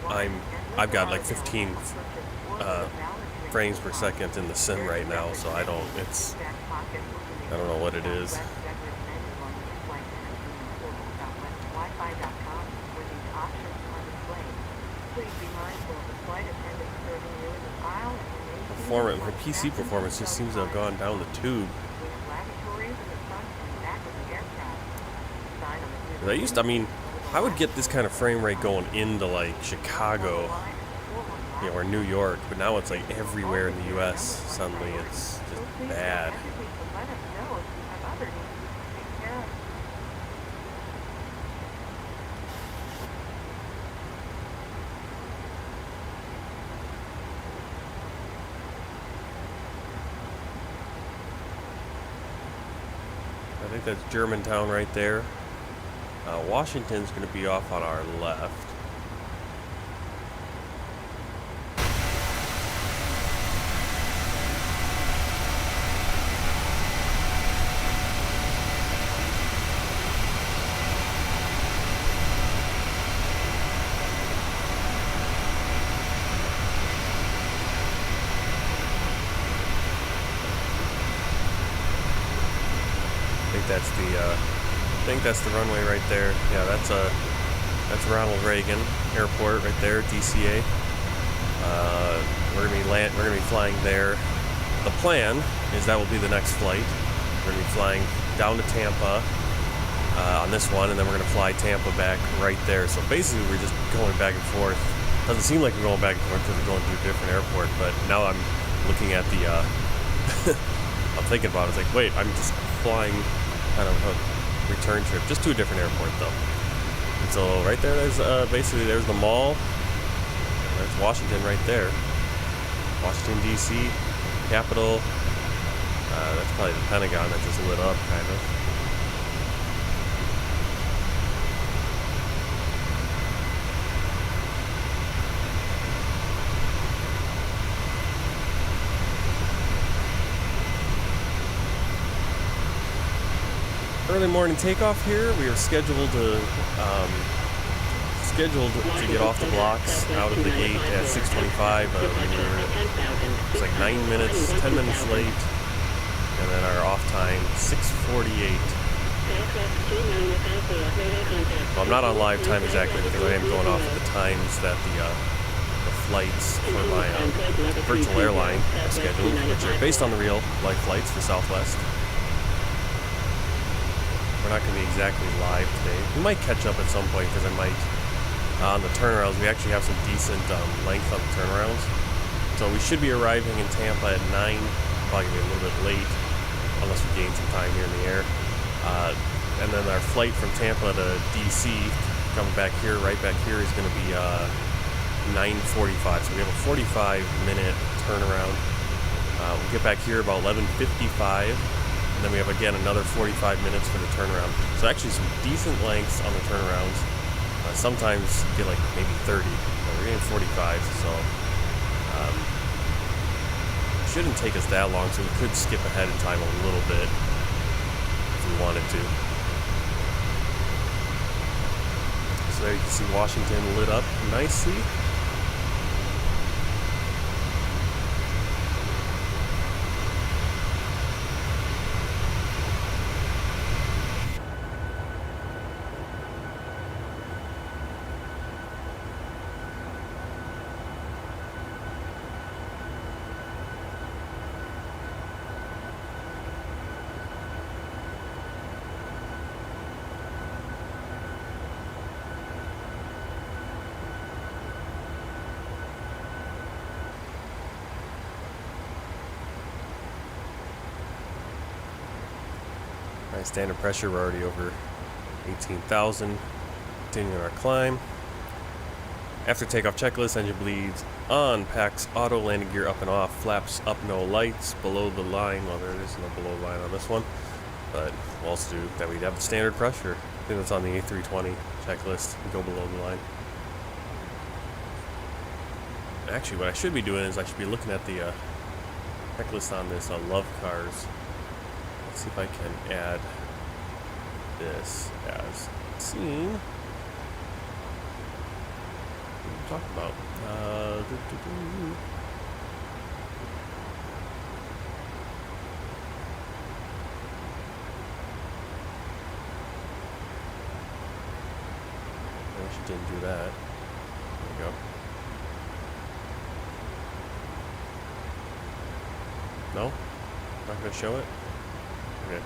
I've got like 15 frames per second in the sim right now, so I don't know what it is. Her PC performance just seems to have gone down the tube. I mean, I would get this kind of frame rate going into like Chicago, you know, or New York, but now it's like everywhere in the U.S. Suddenly it's just bad. I think that's Germantown right there. Washington's going to be off on our left. I think that's the runway right there. Yeah, that's Ronald Reagan Airport right there, DCA. We're gonna be flying there. The plan is that will be the next flight. We're gonna be flying down to Tampa on this one, and then we're gonna fly Tampa back right there. So basically, we're just going back and forth. Doesn't seem like we're going back and forth because we're going to a different airport. But now I'm looking at the. I'm thinking about it. It's like, wait, I'm just flying kind of a return trip, just to a different airport though. And so right there, there's basically there's the mall. There's Washington right there. Washington D.C. Capitol. That's probably the Pentagon that just lit up, kind of. Early morning takeoff here. We are scheduled to get off the blocks out of the gate at 6:25. It's like 10 minutes late, and then our off time 6:48. Well, I'm not on live time exactly because I am going off of the times that the flights for my virtual airline are scheduled, which are based on the real live flights for Southwest. We're not going to be exactly live today. We might catch up at some point because I might, on the turnarounds, we actually have some decent length on the turnarounds. So we should be arriving in Tampa at 9, probably going to be a little bit late, unless we gain some time here in the air. And then our flight from Tampa to DC, coming back here, right back here, is going to be 9:45. So we have a 45-minute turnaround. We'll get back here about 11:55. And then we have, again, another 45 minutes for the turnaround. So actually some decent lengths on the turnarounds. Sometimes get like maybe 30. But we're getting 45, so it shouldn't take us that long. So we could skip ahead in time a little bit if we wanted to. So there you can see Washington lit up nicely. Standard pressure, we're already over 18,000. Continuing our climb. After takeoff checklist, engine bleeds on, packs auto, landing gear up and off, flaps up, no lights, below the line. Well, there is no below line on this one, but we'll also do that. We'd have the standard pressure. I think that's on the A320 checklist. We go below the line. Actually, what I should be doing is I should be looking at the checklist on this on Love Cars. Let's see if I can add this as seen. What are we talking about? I wish it didn't do that. There we go. No? Not gonna show it? Okay.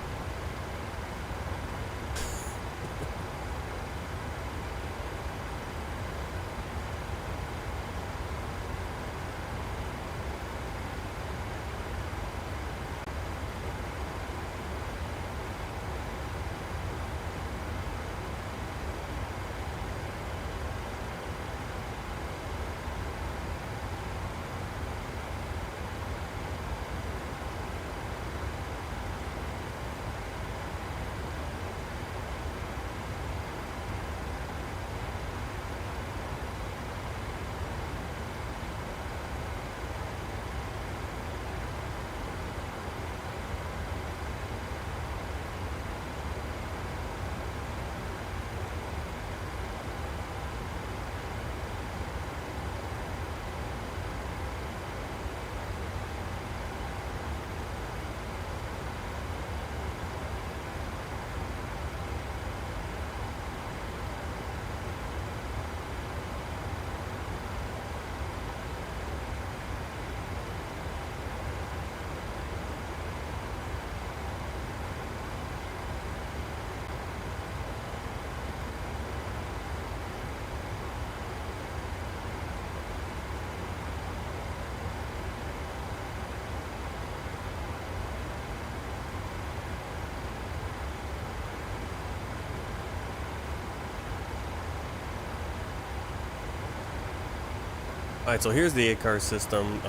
Alright, so here's the 8-car system.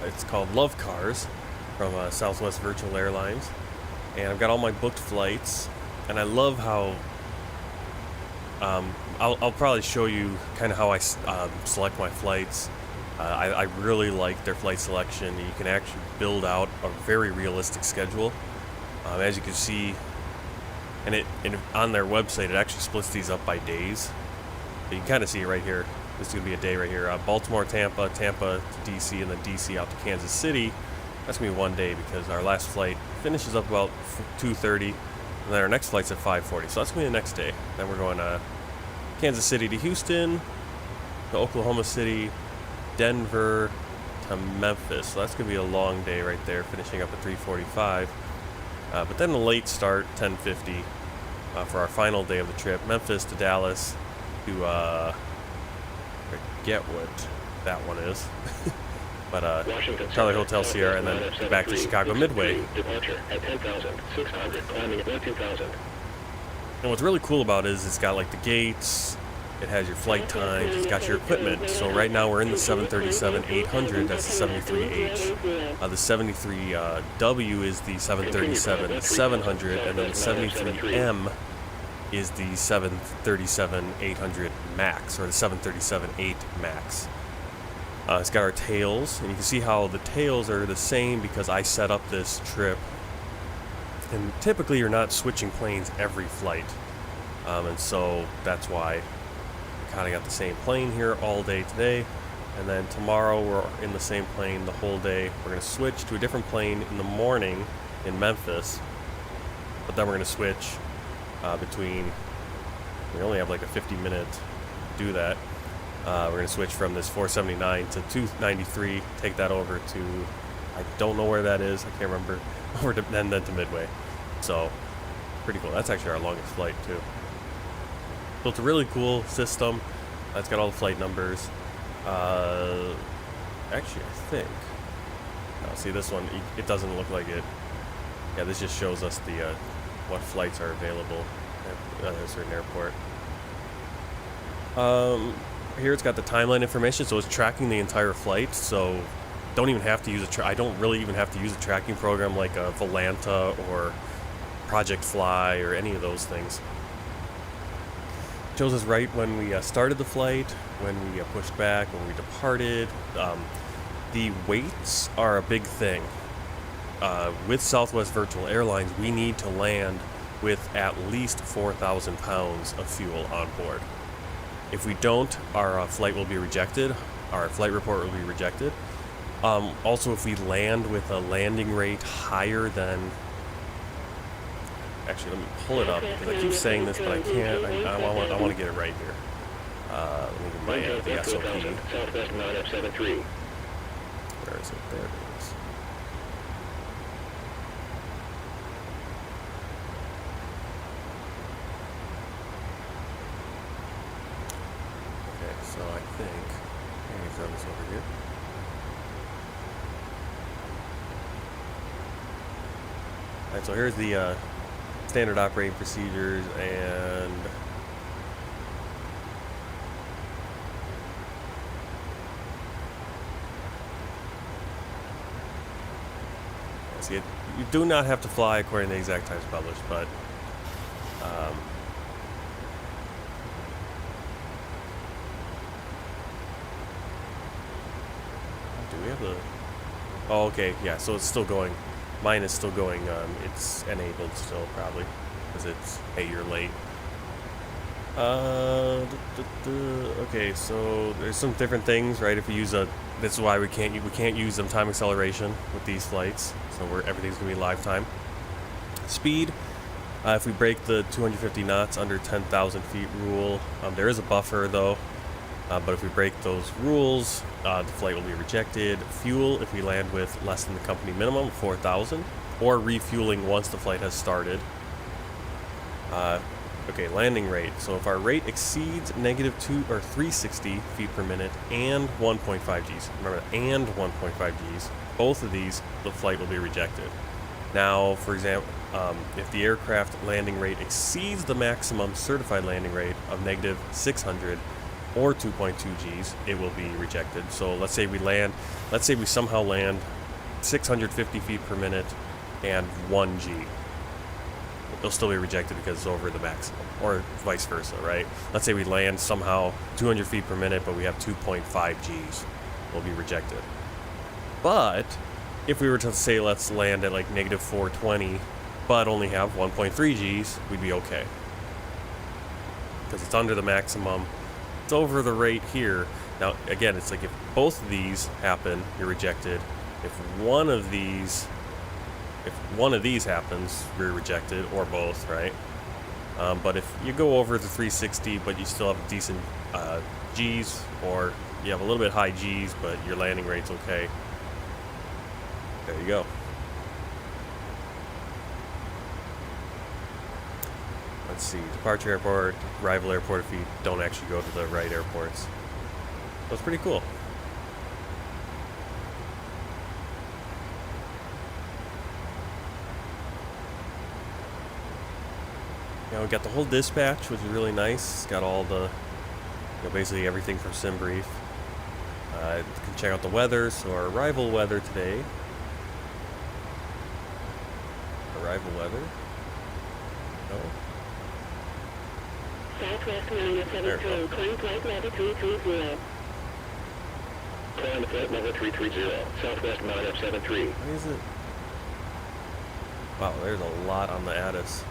It's called Love Cars from Southwest Virtual Airlines. And I've got all my booked flights. And I love how... I'll probably show you kind of how I select my flights. I really like their flight selection. You can actually build out a very realistic schedule. As you can see, and on their website, it actually splits these up by days. You can kind of see it right here. This is going to be a day right here. Baltimore, Tampa, Tampa to DC, and then DC out to Kansas City. That's going to be one day because our last flight finishes up about 2:30, and then our next flight's at 5:40. So that's going to be the next day. Then we're going Kansas City to Houston, to Oklahoma City, Denver to Memphis. So that's going to be a long day right there, finishing up at 3:45. But then a late start, 10:50, for our final day of the trip. Memphis to Dallas to... forget what that one is. But Charlie Hotel Sierra, and then back to Chicago Midway. Departure at 10,600, climbing at 12,000. And what's really cool about it is it's got like the gates, it has your flight times, it's got your equipment. So right now we're in the 737-800, that's the 73H. The 73W is the 737-700, and then the 73M is the 737-800 Max, or the 737-8 Max. It's got our tails, and you can see how the tails are the same because I set up this trip. And typically you're not switching planes every flight. And so that's why we kind of got the same plane here all day today. And then tomorrow we're in the same plane the whole day. We're going to switch to a different plane in the morning in Memphis. But then we're going to switch between, we only have like a 50-minute to do that. We're going to switch from this 479 to 293, take that over to, I don't know where that is, I can't remember, over to, and then to Midway. So, pretty cool. That's actually our longest flight, too. So it's a really cool system. It's got all the flight numbers. Actually, I think, see this one, it doesn't look like it. Yeah, this just shows us the what flights are available at a certain airport. Here it's got the timeline information, so it's tracking the entire flight. So don't even have to use I don't really even have to use a tracking program like a Volanta or Project Fly or any of those things. It shows us right when we started the flight, when we pushed back, when we departed. The weights are a big thing. with Southwest Virtual Airlines, we need to land with at least 4,000 pounds of fuel on board. If we don't, our flight will be rejected. Our flight report will be rejected. Also, if we land with a landing rate higher than... Actually, let me pull it up, because I keep saying this, but I can't. I want to get it right here. Let me get my the SOP. Southwest 9F73. Where is it? There it is. Okay, so I think... Let me throw this over here. Alright, so here's the standard operating procedures, and see, you do not have to fly according to the exact times published, but do we have the... Oh, okay, yeah, so it's still going. Mine is still going, it's enabled still, probably, because it's, hey, you're late. Okay, so there's some different things, right? If we use a... This is why we can't use time acceleration with these flights, so everything's going to be live time. Speed, if we break the 250 knots under 10,000 feet rule, there is a buffer, though. But if we break those rules, the flight will be rejected. Fuel, if we land with less than the company minimum, 4,000, or refueling once the flight has started. Okay, landing rate. So if our rate exceeds -2 or 360 feet per minute and 1.5 Gs, remember, and 1.5 Gs, both of these, the flight will be rejected. Now, for example, if the aircraft landing rate exceeds the maximum certified landing rate of -600 or 2.2 Gs, it will be rejected. So let's say we somehow land 650 feet per minute and 1 G. It'll still be rejected because it's over the maximum, or vice versa, right? Let's say we land somehow 200 feet per minute, but we have 2.5 Gs, will be rejected. But if we were to say, let's land at like -420, but only have 1.3 Gs, we'd be okay. Because it's under the maximum, it's over the rate here. Now, again, it's like if both of these happen, you're rejected. If one of these happens, you're rejected, or both, right? But if you go over the 360, but you still have decent Gs, or you have a little bit high Gs, but your landing rate's okay, there you go. Let's see, departure airport, arrival airport if you don't actually go to the right airports. That's pretty cool. Now we got the whole dispatch, which is really nice. It's got all the, basically everything from SimBrief. You can check out the weather. So our arrival weather today. Arrival weather. No. Southwest 973, climb flight level 330. Climb flight level 330, Southwest 9F73. Why is it? Wow, there's a lot on the ATIS.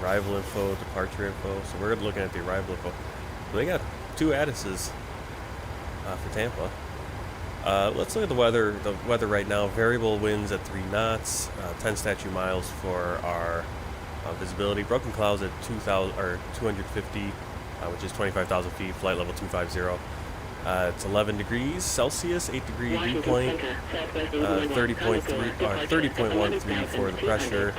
Arrival info, departure info. So we're looking at the arrival info. So they got 2 ATISes for Tampa. Let's look at the weather. The weather right now: variable winds at 3 knots, 10 statute miles for our visibility. Broken clouds at 250, which is 25,000 feet. Flight level 250. It's 11 degrees Celsius, 8 degree dew point, 30.13 for the pressure.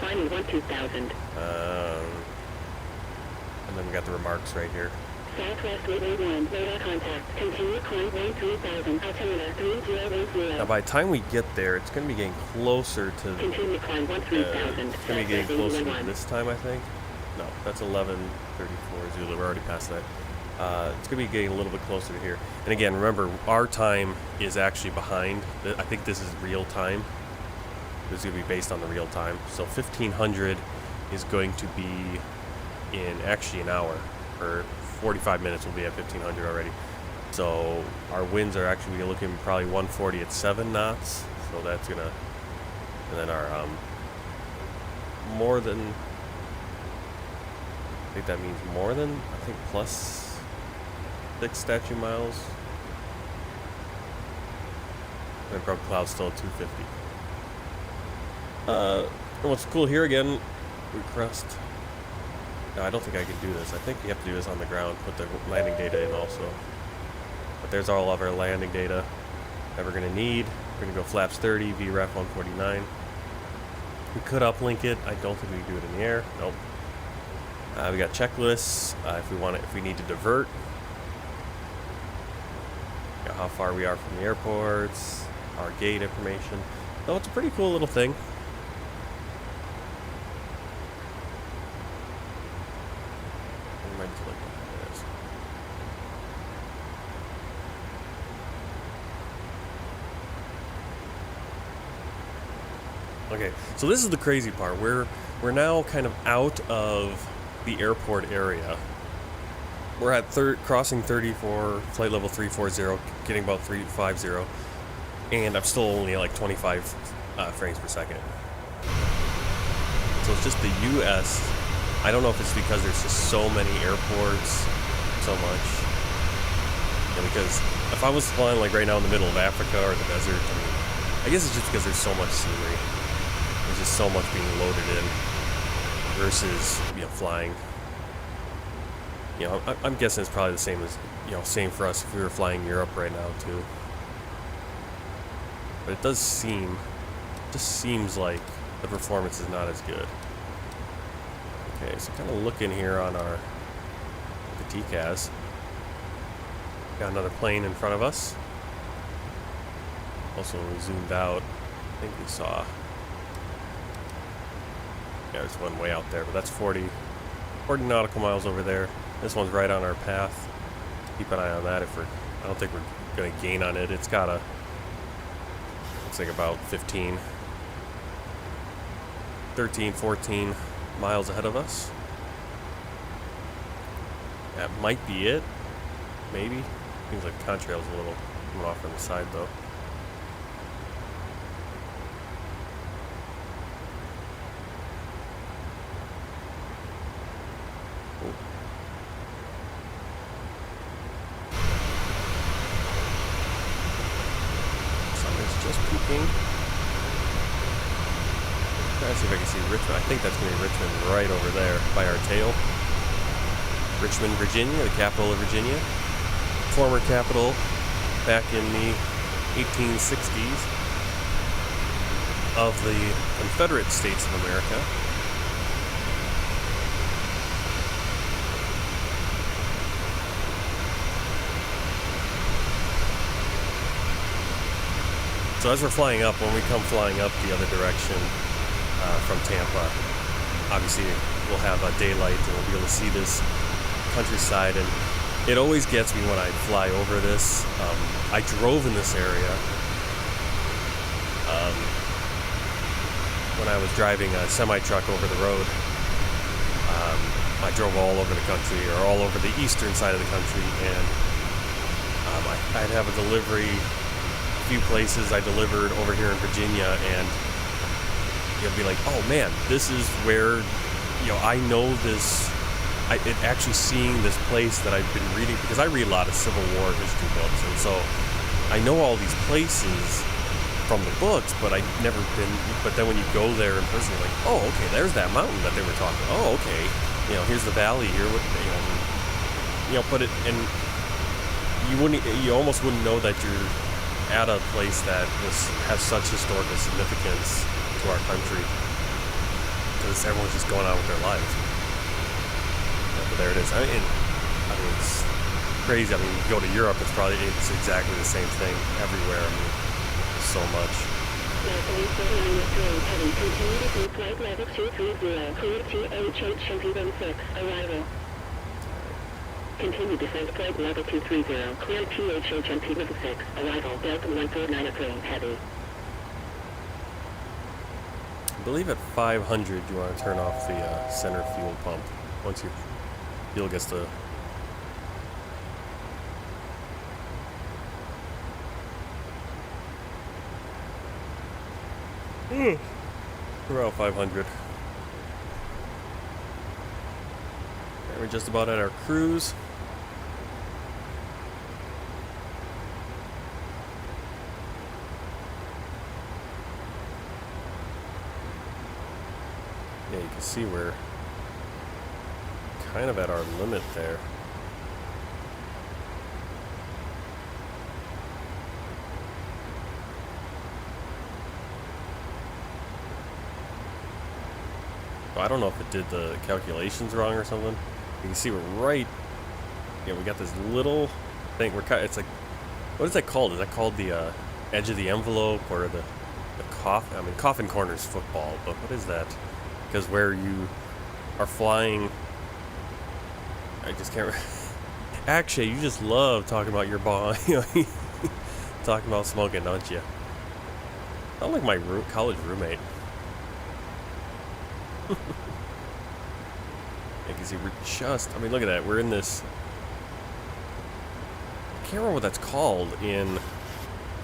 And then we got the remarks right here. Southwest 881, radar contact. Continue climb 13,000, altimeter 3080. Now by the time we get there, it's going to be getting closer to... Continue climb 13,000. It's going to be getting closer to this time, I think. No, that's 11:34 Zulu. We're already past that. It's going to be getting a little bit closer to here. And again, remember, our time is actually behind. I think this is real time. This is going to be based on the real time. So 1500 is going to be in actually an hour. For 45 minutes, we'll be at 1500 already. So our winds are actually looking probably 140 at 7 knots. So that's going to And then our more than, I think that means more than, I think plus 6 statute miles. And Broke Cloud's still at 250. And what's cool here again, we crossed. No, I don't think I can do this. I think you have to do this on the ground, put the landing data in also. But there's all of our landing data that we're going to need. We're going to go flaps 30, VREF 149. We could uplink it. I don't think we can do it in the air. Nope. We got checklists if we need to divert. Got how far we are from the airports, our gate information. So it's a pretty cool little thing. Okay, so this is the crazy part. We're now kind of out of the airport area. We're at crossing 34, flight level 340, getting about 350, and I'm still only at like 25 frames per second. So it's just the U.S. I don't know if it's because there's just so many airports, so much. Yeah, because if I was flying like right now in the middle of Africa or the desert, I guess it's just because there's so much scenery. There's just so much being loaded in versus, flying. I'm guessing it's probably the same as, same for us if we were flying Europe right now too. But it just seems like the performance is not as good. Okay, so kind of looking here on the TCAS. Got another plane in front of us. Also, when we zoomed out, I think we saw. Yeah, there's one way out there, but that's 40 nautical miles over there. This one's right on our path. Keep an eye on that. I don't think we're gonna gain on it. It's got looks like about 13, 14 miles ahead of us. That might be it. Maybe. Seems like the contrail's a little coming off on the side though. Just peeking. Trying to see if I can see Richmond. I think that's going to be Richmond right over there by our tail. Richmond, Virginia, the capital of Virginia. Former capital back in the 1860s of the Confederate States of America. So as we're flying up, when we come flying up the other direction from Tampa, obviously we'll have daylight and we'll be able to see this countryside. And it always gets me when I fly over this. I drove in this area when I was driving a semi-truck over the road. I drove all over the country, or all over the eastern side of the country, and I'd have a delivery. Few places I delivered over here in Virginia, and you'll be like, oh man, this is where, I know this. It actually seeing this place that I've been reading, because I read a lot of Civil War history books, and so I know all these places from the books, but I've never been. But then when you go there in person, you're like, oh, okay, there's that mountain that they were talking about. Oh, okay, here's the valley here. But you almost wouldn't know that you're at a place that has such historical significance to our country, because everyone's just going on with their lives. But there it is. I mean, it's crazy. I mean, you go to Europe, it's exactly the same thing everywhere. I mean, so much. Continue descent flight level 230, clear THHMP level 6, arrival Delta 1493, heavy. I believe at 500 you want to turn off the center fuel pump once your fuel gets to. We're about 500. And we're just about at our cruise. Yeah, you can see we're kind of at our limit there. I don't know if it did the calculations wrong or something. You can see we're right. Yeah, we got this little thing. We're kind. It's like, what is that called? Is that called the edge of the envelope or the coffin? I mean, coffin corners football. But what is that? Because where you are flying, I just can't. Actually, you just love talking about your bomb. You know, talking about smoking, don't you? Not like my college roommate. You can see we're just, I mean, look at that. We're in this, I can't remember what that's called in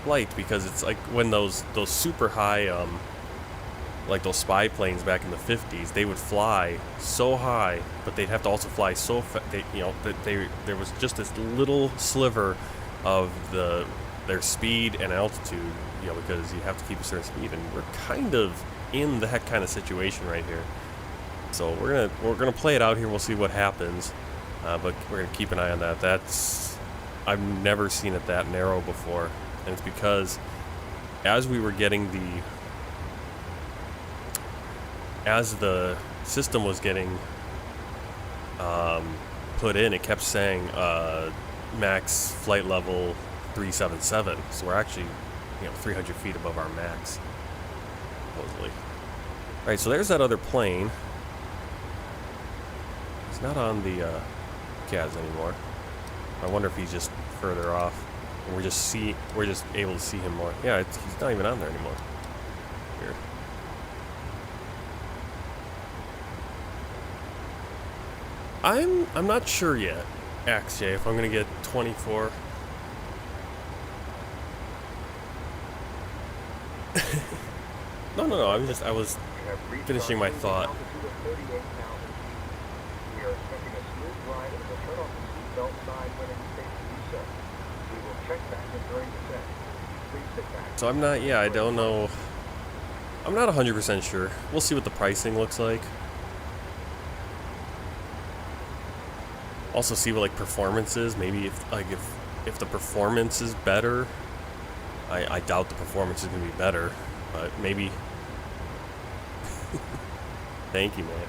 flight, because it's like when those super high, like those spy planes back in the 50s, they would fly so high, but they'd have to also fly so fast, you know, that there was just this little sliver of their speed and altitude, you know, because you have to keep a certain speed, and we're kind of in that kind of situation right here. So we're gonna play it out here. We'll see what happens, but we're gonna keep an eye on that. I've never seen it that narrow before, and it's because as we were getting as the system was getting put in, it kept saying max flight level 377. So we're actually, you know, 300 feet above our max, supposedly. All right, so there's that other plane. He's not on the CAS anymore. I wonder if he's just further off, and we're just able to see him more. Yeah, he's not even on there anymore. Weird. I'm not sure yet, XJ, if I'm gonna get 24. No. I was finishing my thought. We are expecting a smooth ride and will turn off the seatbelt sign when it's safe to do so. We will check back during descent. Please sit back. So I'm not, I don't know. I'm not 100% sure. We'll see what the pricing looks like. Also see what like performance is. Maybe if the performance is better. I doubt the performance is gonna be better, but maybe. Thank you, man.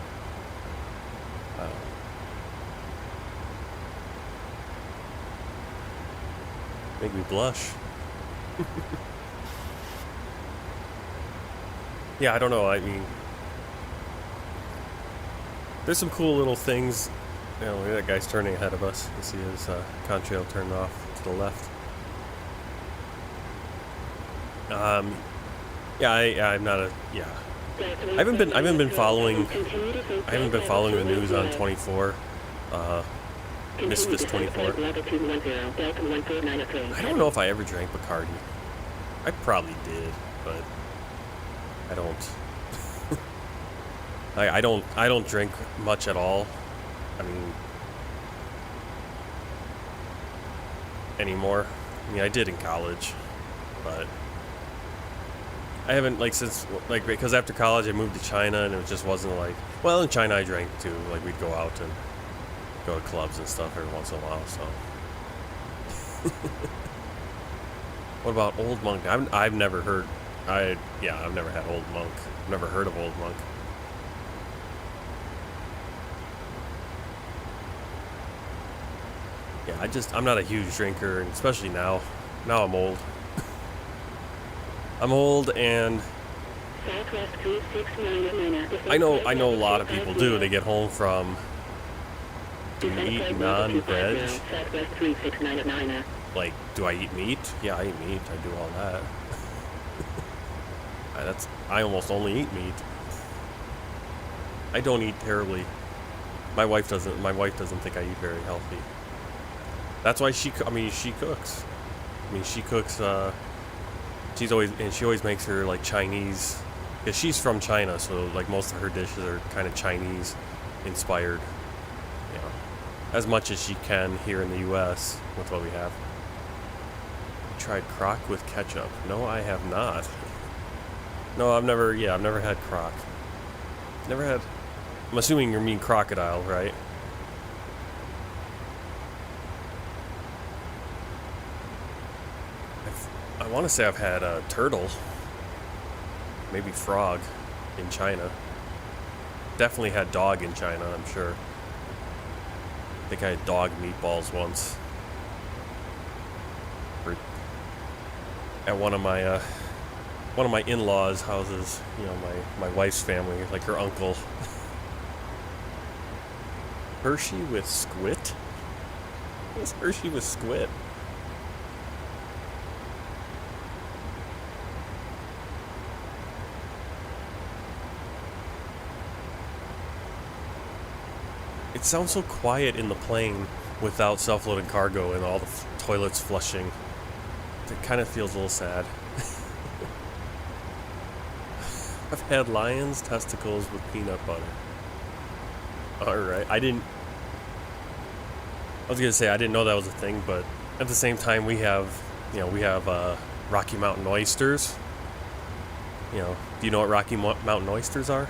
Make me blush. Yeah, I don't know. I mean, there's some cool little things. You know, look at that guy's turning ahead of us. You see his contrail turned off to the left. Yeah, I'm not a, yeah. I haven't been following the news on 24. MSFS 24. I don't know if I ever drank Bacardi. I probably did, but I don't. I don't drink much at all. I mean, anymore. I mean, I did in college, but I haven't, like, since, like, because after college I moved to China, and it just wasn't like, well, in China I drank too. Like, we'd go out and go to clubs and stuff every once in a while, so. What about Old Monk? I've never heard, I've never had Old Monk. I've never heard of Old Monk. Yeah, I'm not a huge drinker, and especially now. Now I'm old. I'm old, and I know a lot of people do. They get home from, do you eat non-veg? Like, do I eat meat? Yeah, I eat meat. I do all that. I almost only eat meat. I don't eat terribly. My wife doesn't think I eat very healthy. That's why she cooks. I mean, she cooks. She always makes her like Chinese because she's from China, so like most of her dishes are kind of Chinese inspired, you know, as much as she can here in the U.S. with what we have. You tried crock with ketchup? No, I have not. No, I've never had crock. Never had. I'm assuming you mean crocodile, right? I want to say I've had a turtle, maybe frog in China. Definitely had dog in China, I'm sure. I think I had dog meatballs once. At one of my in-laws' houses, you know, my wife's family, like her uncle. Hershey with squid? What's Hershey with squid? It sounds so quiet in the plane without self-loading cargo and all the toilets flushing. It kind of feels a little sad. I've had lion's testicles with peanut butter. Alright, I was gonna say I didn't know that was a thing, but at the same time we have Rocky Mountain oysters. You know, do you know what Rocky Mountain oysters are?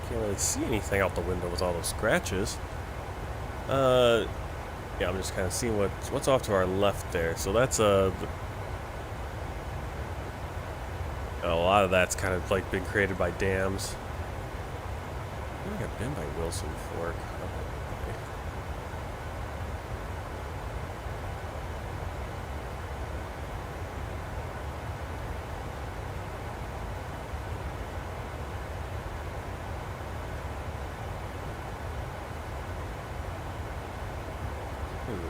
Can't really see anything out the window with all those scratches. Yeah, I'm just kind of seeing what's off to our left there. So that's a lot of that's kind of like been created by dams. I think I've been by Wilson Fork.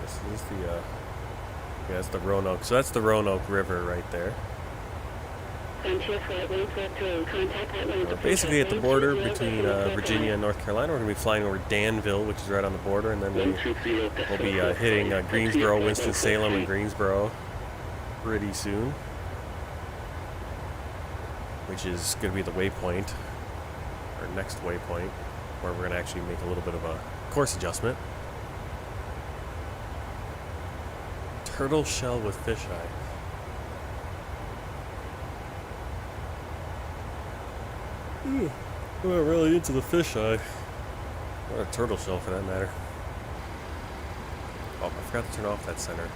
This is the that's the Roanoke. So that's the Roanoke River right there. Basically at the border between Virginia and North Carolina. We're going to be flying over Danville, which is right on the border, and then we'll be hitting Greensboro, Winston-Salem, and Greensboro pretty soon, which is going to be the waypoint, or next waypoint, where we're going to actually make a little bit of a course adjustment. Turtle shell with fisheye. I'm not really into the fisheye. Or a turtle shell for that matter. Oh, I forgot to turn off that center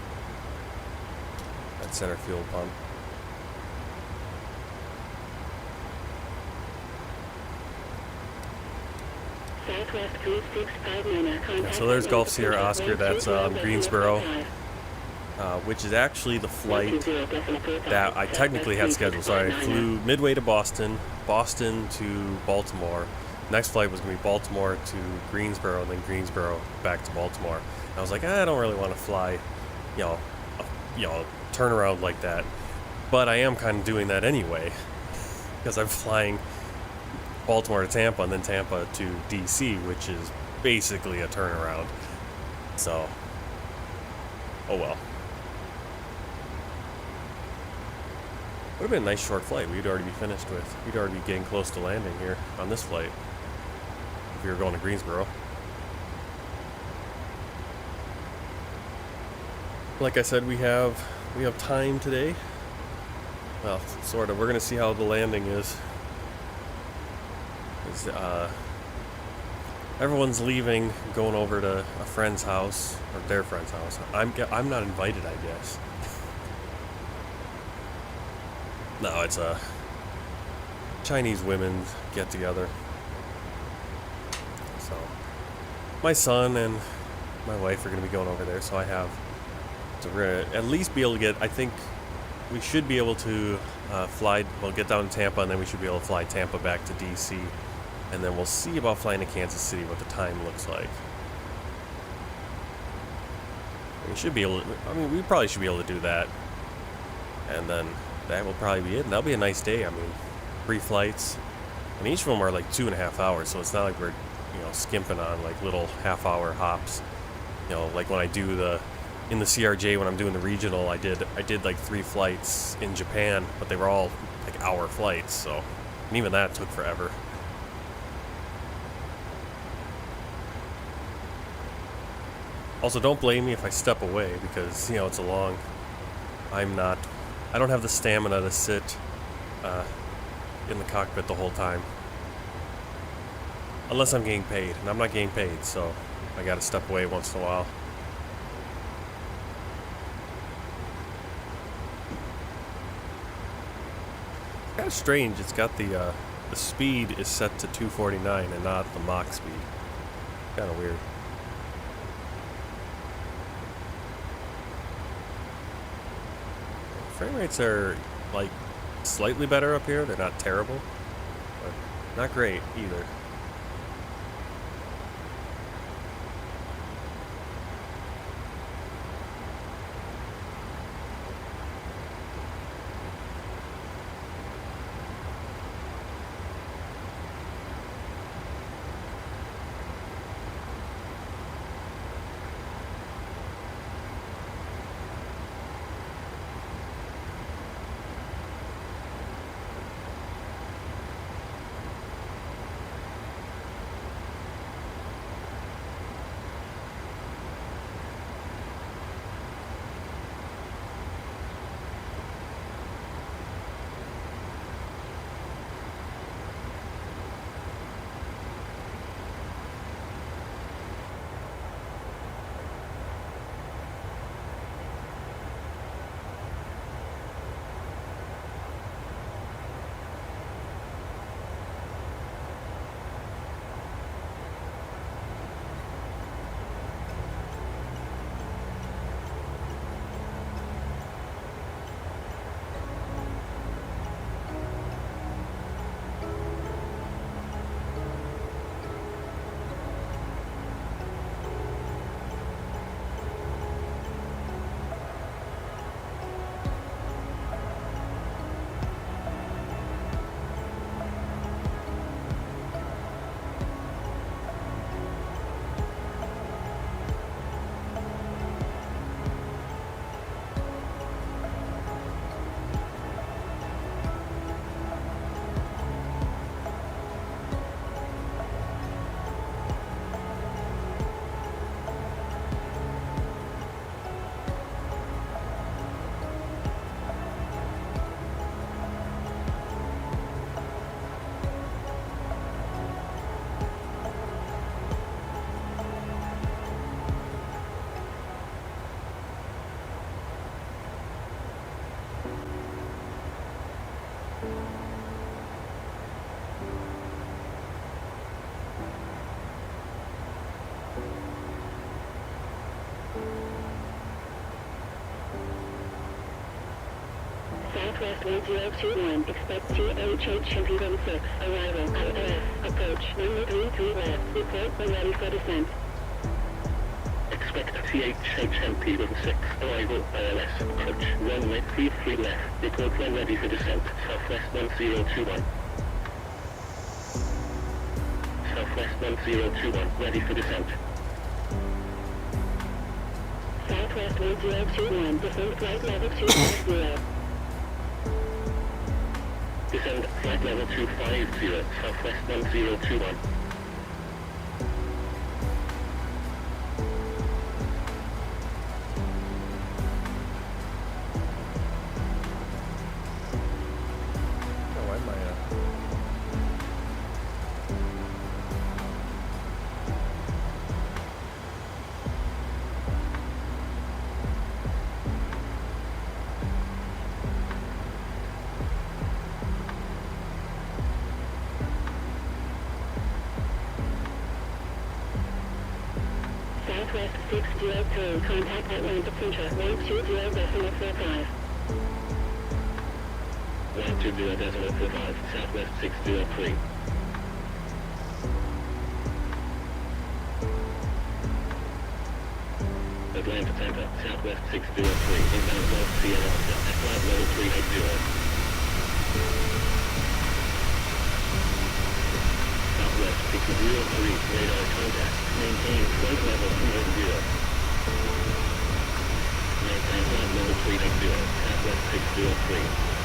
fuel pump. Yeah, so there's Gulf Sierra Oscar, that's Greensboro. Which is actually the flight that I technically had scheduled. So I flew midway to Boston to Baltimore. Next flight was going to be Baltimore to Greensboro, and then Greensboro back to Baltimore. And I was like, I don't really want to fly, turnaround like that. But I am kind of doing that anyway, because I'm flying Baltimore to Tampa and then Tampa to DC, which is basically a turnaround. So, oh well. Would have been a nice short flight. We'd already be finished with. We'd already be getting close to landing here on this flight if we were going to Greensboro. Like I said, we have time today. Well, sort of. We're going to see how the landing is. Everyone's leaving, going over to a friend's house or their friend's house. I'm not invited, I guess. No, it's a Chinese women get together. So my son and my wife are going to be going over there, so I have to at least be able to get, I think we should be able to we'll get down to Tampa, and then we should be able to fly Tampa back to DC, and then we'll see about flying to Kansas City, what the time looks like. We should be able to, I mean, we probably should be able to do that, and then that will probably be it, and that'll be a nice day. I mean, 3 flights, and each of them are like 2.5 hours, so it's not like we're, you know, skimping on like little half-hour hops. You know, like when I do in the CRJ, when I'm doing the regional, I did like 3 flights in Japan, but they were all like hour flights, so, and even that took forever. Also, don't blame me if I step away, because, you know, it's a long, I don't have the stamina to sit in the cockpit the whole time. Unless I'm getting paid, and I'm not getting paid, so I gotta step away once in a while. Kind of strange, it's got the speed is set to 249 and not the Mach speed. Kind of weird. Frame rates are like slightly better up here. They're not terrible, but not great either. Southwest 1021, expect THH impedance 6, arrival, ILS, approach, runway 33 left, report when ready for descent. Expect THH impedance 6, arrival, ILS, approach, runway 33 left, report when ready for descent, Southwest 1021. Southwest 1021, ready for descent. Southwest 1021, descend flight level 250. Descend flight level 250, Southwest 1021. Southwest 603, contact Atlanta Center, 120.45. 20.45, Southwest 603. Atlanta Center, Southwest 603, inbound North Sierra, at flight level 380. Southwest 603, radar contact, maintain flight level 380. Maintain flight level 380, Southwest 603.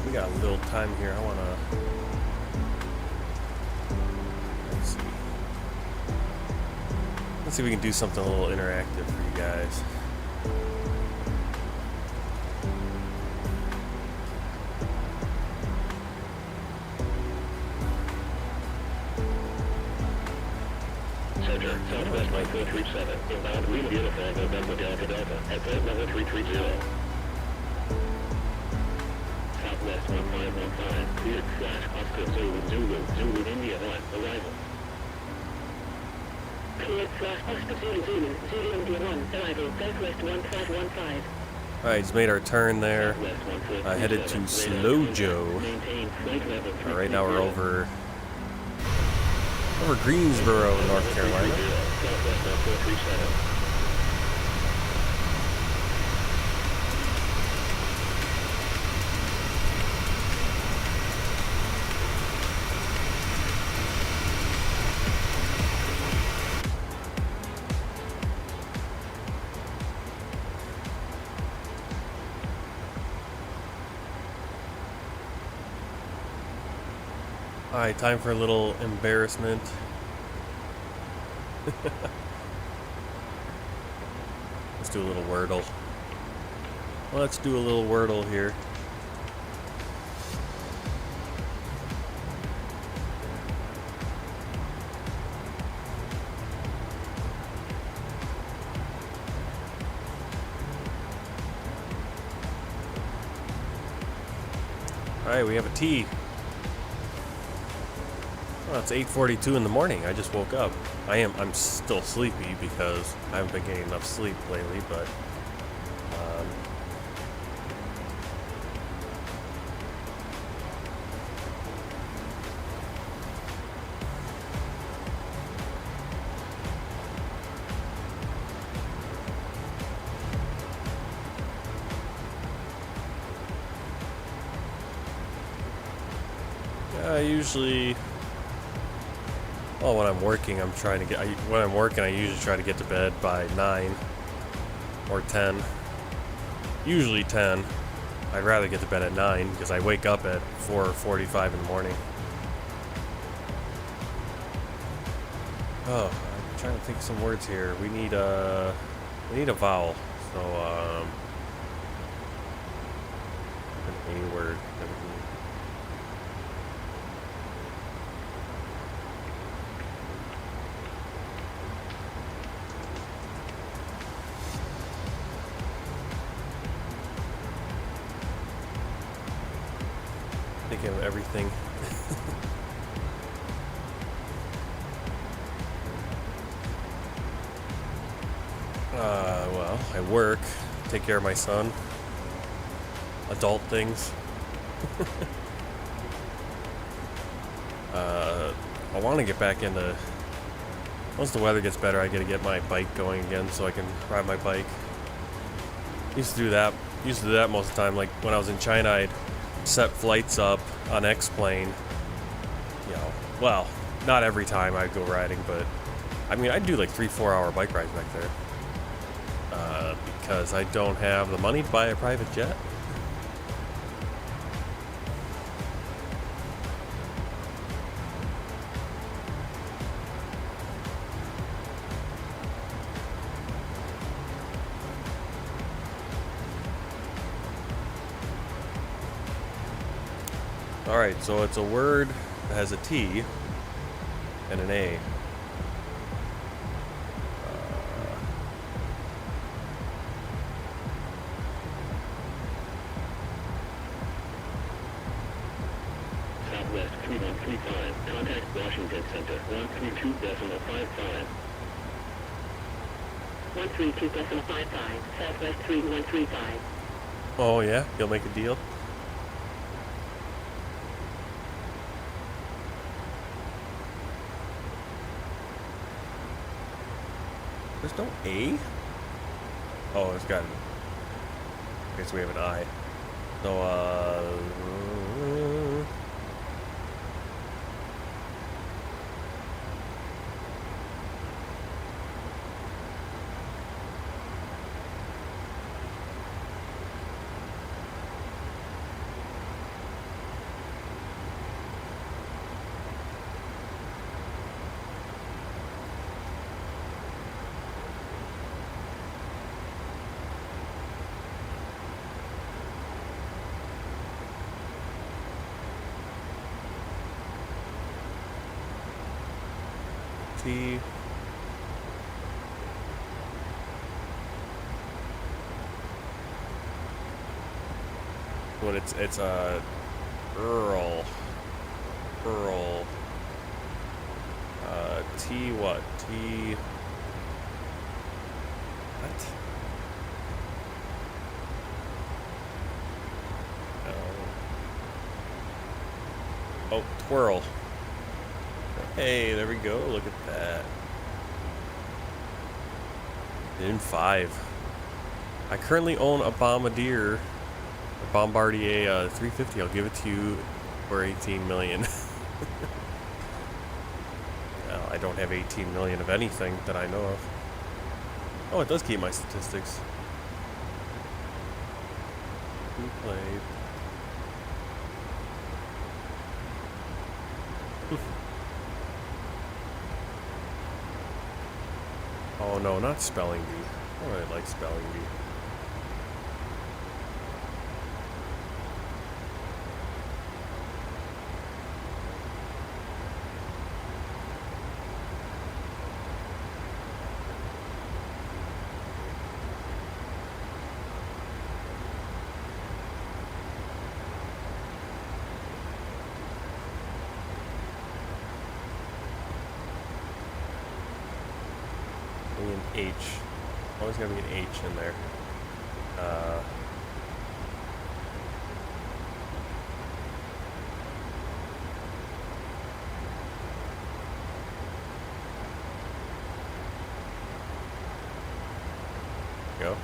We got a little time here. I want to... Let's see if we can do something a little interactive for you guys. Southwest 9437, inbound Lima Uniform November Delta Delta, at flight level 330. Southwest 1515, cleared / Oscar Zulu, India 1, arrival. Cleared / Oscar Zulu, India 1, arrival, Southwest 1515. Alright, just made our turn there. Headed to Slojo. Right now we're over Greensboro, North Carolina. Alright, time for a little embarrassment. Let's do a little Wordle. Let's do a little Wordle here. Alright, we have a T. Well, it's 8:42 in the morning. I just woke up. I'm still sleepy because I haven't been getting enough sleep lately, but I usually... Well, when I'm working, when I'm working, I usually try to get to bed by 9 or 10. Usually 10. I'd rather get to bed at 9 because I wake up at 4:45 in the morning. Oh, I'm trying to think of some words here. We need a vowel. So any word. Thinking of everything. Well, I work, take care of my son, adult things. I want to get back into, once the weather gets better, I gotta get my bike going again so I can ride my bike. Used to do that most of the time. Like when I was in China, I'd set flights up on X-Plane, you know, well, not every time I'd go riding, but I mean, I'd do like 3-4 hour bike rides back there, because I don't have the money to buy a private jet. Alright, so it's a word that has a T and an A. Southwest 3135, contact Washington Center, 132.55. 132.55, Southwest 3135. Oh yeah? You'll make a deal? There's no A? Oh, it's got... I guess we have an I. So, T. Well, it's a Earl. T what? T. What? Oh, twirl. Hey, there we go. Look at that. In 5. I currently own a Bombardier 350. I'll give it to you for 18 million. Well, I don't have 18 million of anything that I know of. Oh, it does keep my statistics. Who played? Oh no, not spelling bee. I don't really like spelling bee. An H. Always gotta be an H in there. Go.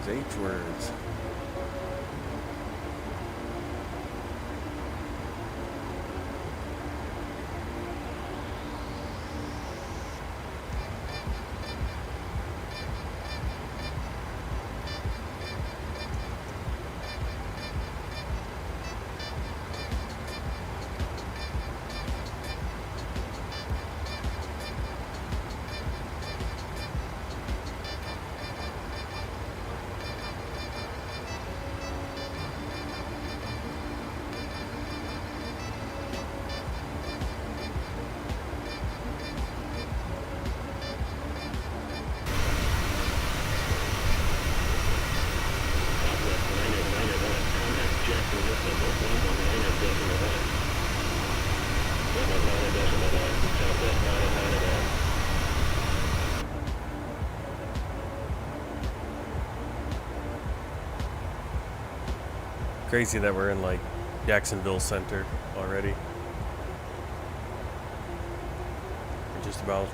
H words. Crazy that we're in like Jacksonville Center already. We're just about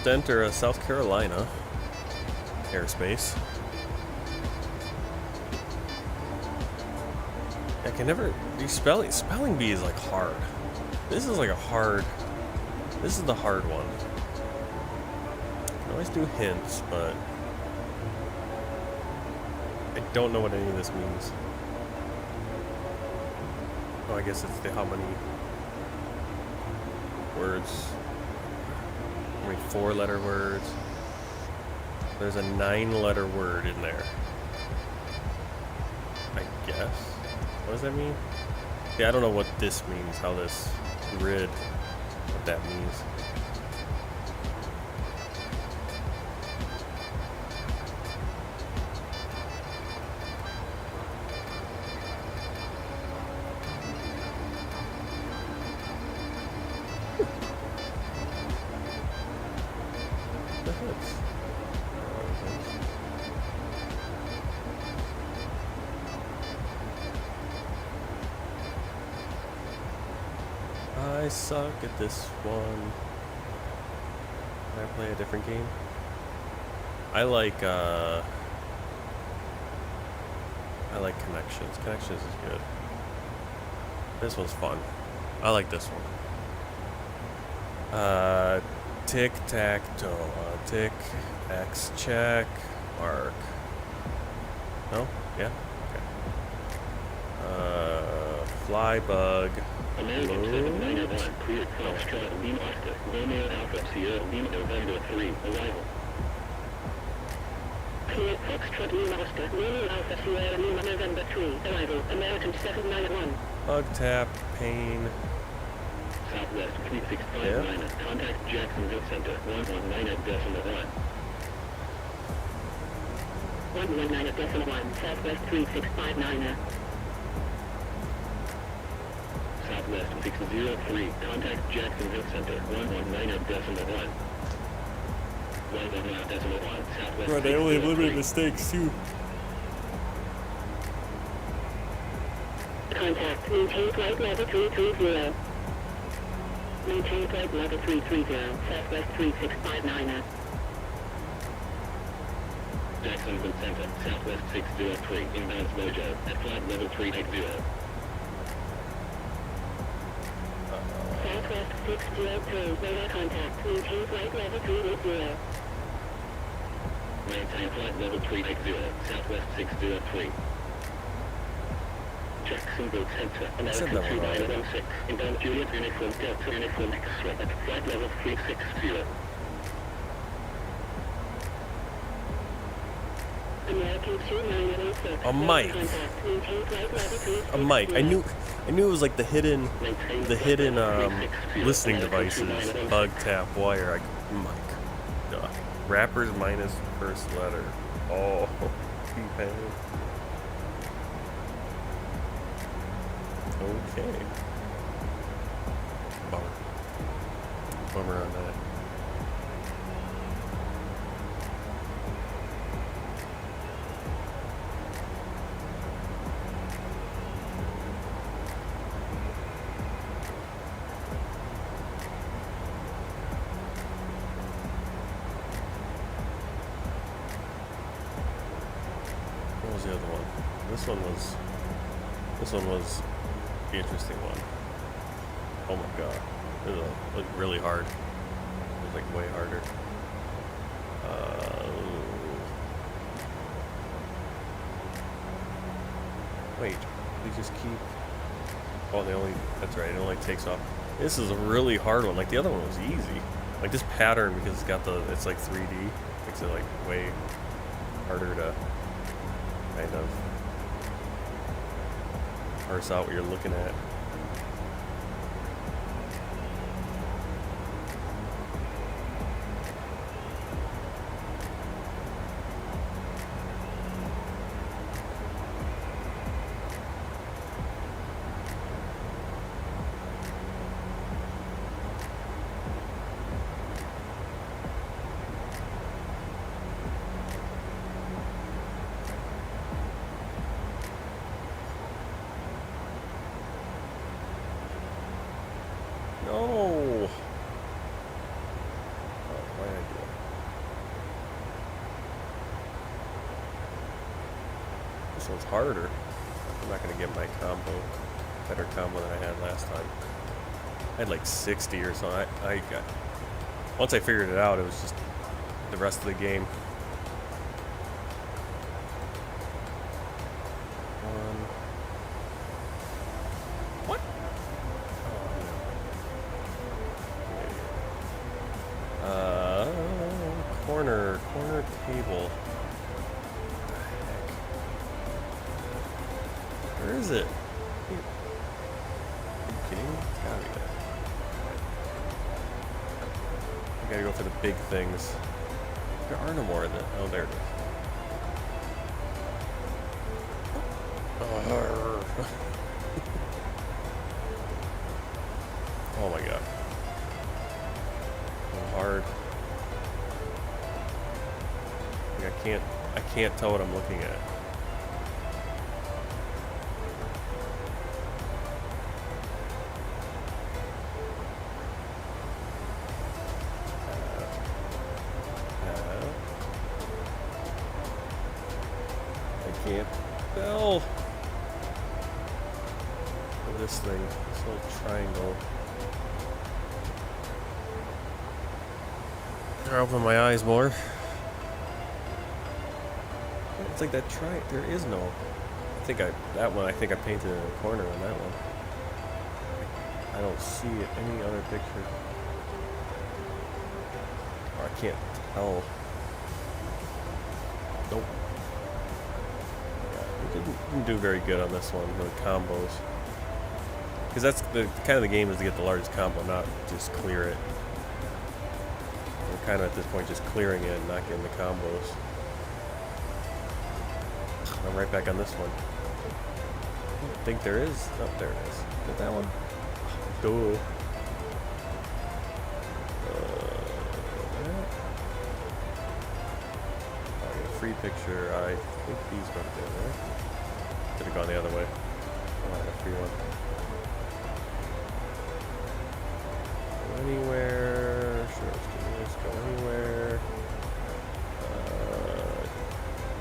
to enter South Carolina airspace. I can never. These spelling bee is like hard. This is like a hard. This is the hard one. I can always do hints, but I don't know what any of this means. Oh, I guess it's the how many words. How many 4-letter words? There's a 9-letter word in there. I guess. What does that mean? Yeah, I don't know what this means, how this grid, what that means. The hoods. I suck at this one. Can I play a different game? I like Connections. Connections is good. This one's fun. I like this one. Tic-tac-toe. Tick, X, check, mark. No? Yeah? Okay. Fly bug. American 791, clear Foxtrot, Lima Oscar, Romeo Alpha, Sierra, Lima November 3, arrival. Clear Foxtrot, Lima Oscar, Romeo Alpha, Sierra, Lima November 3, arrival, American 791. Bug tap, pain. Southwest 3659, contact Jacksonville Center, 119.1. 119.1, Southwest 3659. Southwest 603, contact Jacksonville Center, 119.1. 119.1, Southwest. Right, they only have limited mistakes too. Contact, maintain flight level 330. Maintain flight level 330, Southwest 3659. Jacksonville Center, Southwest 603, inbound Mojo, at flight level 380. Southwest 603, radar contact, maintain flight level 380. Maintain flight level 380, Southwest 603. Jacksonville Center, American 2916, inbound Juliet Uniform Delta Uniform X-ray at flight level 360. American 2916. A mic. A mic. I knew it was like the hidden listening devices. Bug tap wire. Mic. Duh. Rappers minus first letter. Oh, T-Pain. Okay. Bummer on that. What was the other one? This one was the interesting one. Oh my god. This is like really hard. It's like way harder. Wait, they just keep. Oh, that's right, it only takes off. This is a really hard one. Like the other one was easy. Like this pattern, because it's like 3D, makes it like way harder to kind of parse out what you're looking at. This one's harder. I'm not gonna get my combo, better combo than I had last time. I had like 60 or something. I got, once I figured it out, it was just the rest of the game. What? Corner table. Where is it? Are you kidding me? It's gotta be there. I gotta go for the big things. There are no more of it. Oh, there it is. Oh, oh my god. So hard. Like I can't tell what I'm looking at. I can't tell. This thing, this little triangle. I'll open my eyes more. It's like that there is no. I think I painted in a corner on that one. I don't see any other picture. Or I can't tell. Nope. Yeah, we didn't do very good on this one with combos. Because that's the kind of the game is to get the largest combo, not just clear it. We're kind of at this point just clearing it and not getting the combos. I'm right back on this one. I don't think there is. Oh, there it is. Is it that one? Duh. Free picture. I think these went there, right? Could have gone the other way. Oh, I had a free one. Anywhere. Sure, let's do this. Go anywhere.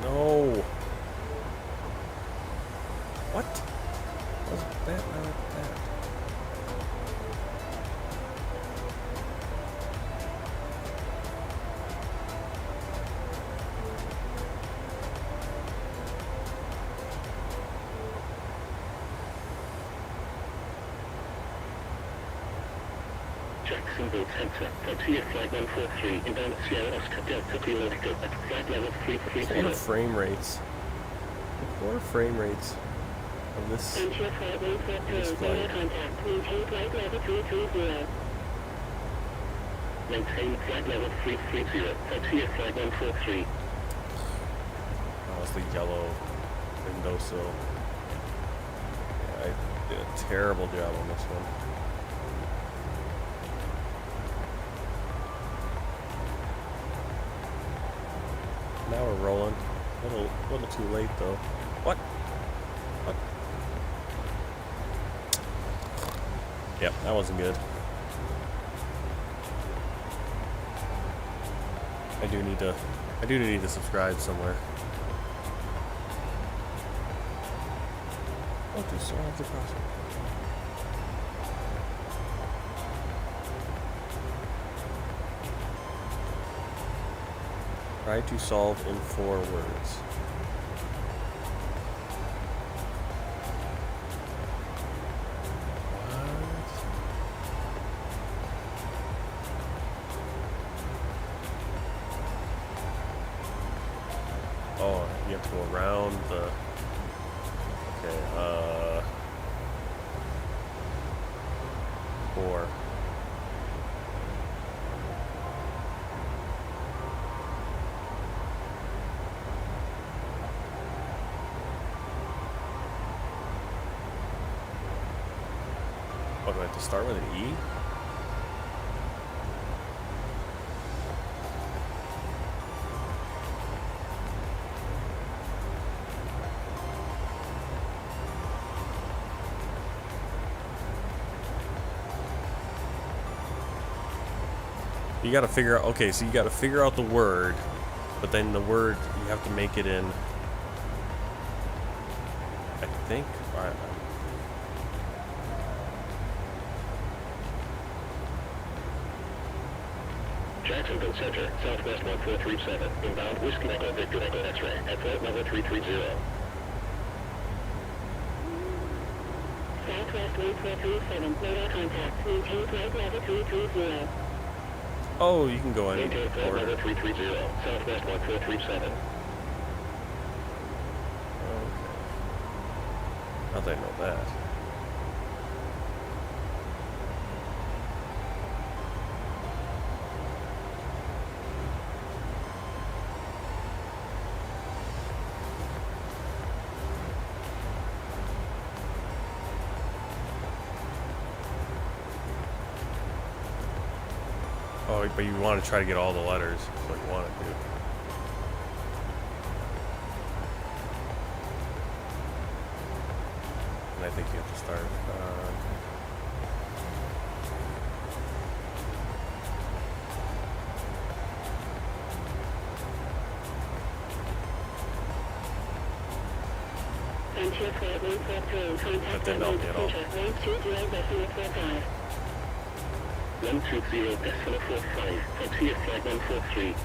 No. What? Was that not that? Jackson Boat Center, Frontier Flight 143, inbound Sierra Oscar Delta Pilotico at flight level 330. What are frame rates? What are frame rates of this? Frontier Flight 143, zero contact. Maintain flight level 330. Maintain flight level 330, Frontier Flight 143. Oh, it's the yellow windowsill. Yeah, I did a terrible job on this one. Now we're rolling. A little too late though. What? What? Yep, that wasn't good. I do need to subscribe somewhere. Oh, to solve the crossword. Try to solve in 4 words. Oh, you have to go around the... Okay, 4. Oh, do I have to start with an E? You gotta figure out, okay, so you gotta figure out the word, but then the word, you have to make it in I think. Jacksonville Center, Southwest 1437, inbound Whiskey Echo Victor Echo X-ray, at flight level 330. Southwest 1437, radar contact, maintain flight level 330. Oh, you can go in. Maintain flight level 330, Southwest 1437. Okay. Now that I know that. Oh, but you want to try to get all the letters. That's what you want to do. And I think you have to start. Frontier flight 143, contact That didn't help me at all. 120.45. 120.45, Frontier flight 143.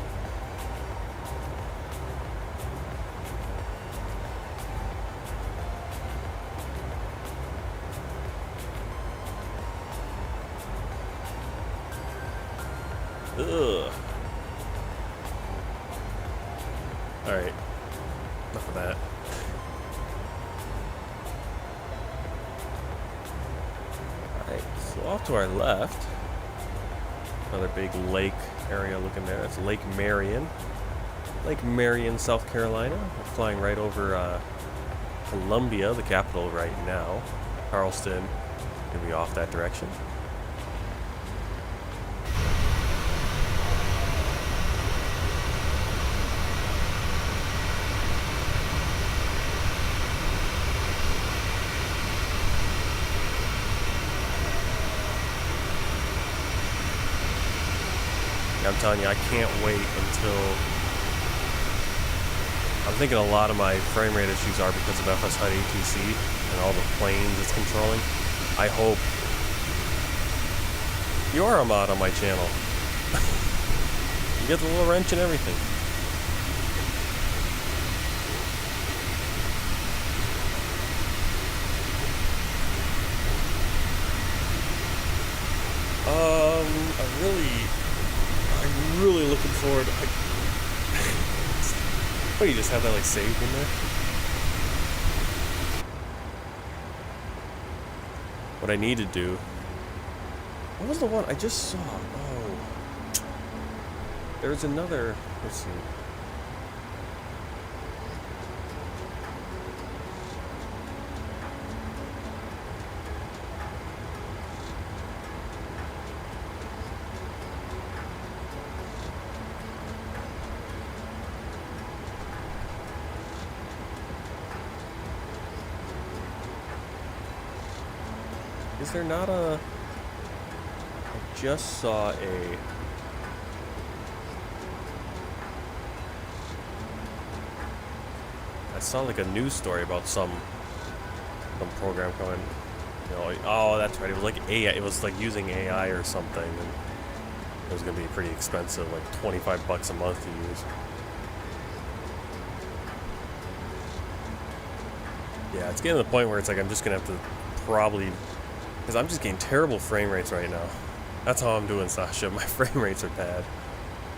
Ugh. Alright. Enough of that. Alright, so off to our left. Another big lake area looking there. That's Lake Marion. Lake Marion, South Carolina. We're flying right over Columbia, the capital right now. Charleston, gonna be off that direction. I'm telling you, I can't wait until... I'm thinking a lot of my frame rate issues are because of FS HUD ATC and all the planes it's controlling. I hope you are a mod on my channel. You get the little wrench and everything. I'm really looking forward. Oh, you just have that like saved in there? What I need to do. What was the one I just saw? Oh. There's another. Let's see. Is there not a... I just saw a... I saw like a news story about some program coming. You know, oh, that's right. It was like AI. It was like using AI or something, and it was gonna be pretty expensive, like $25 a month to use. Yeah, it's getting to the point where it's like I'm just gonna have to probably... Because I'm just getting terrible frame rates right now. That's how I'm doing, Sasha. My frame rates are bad.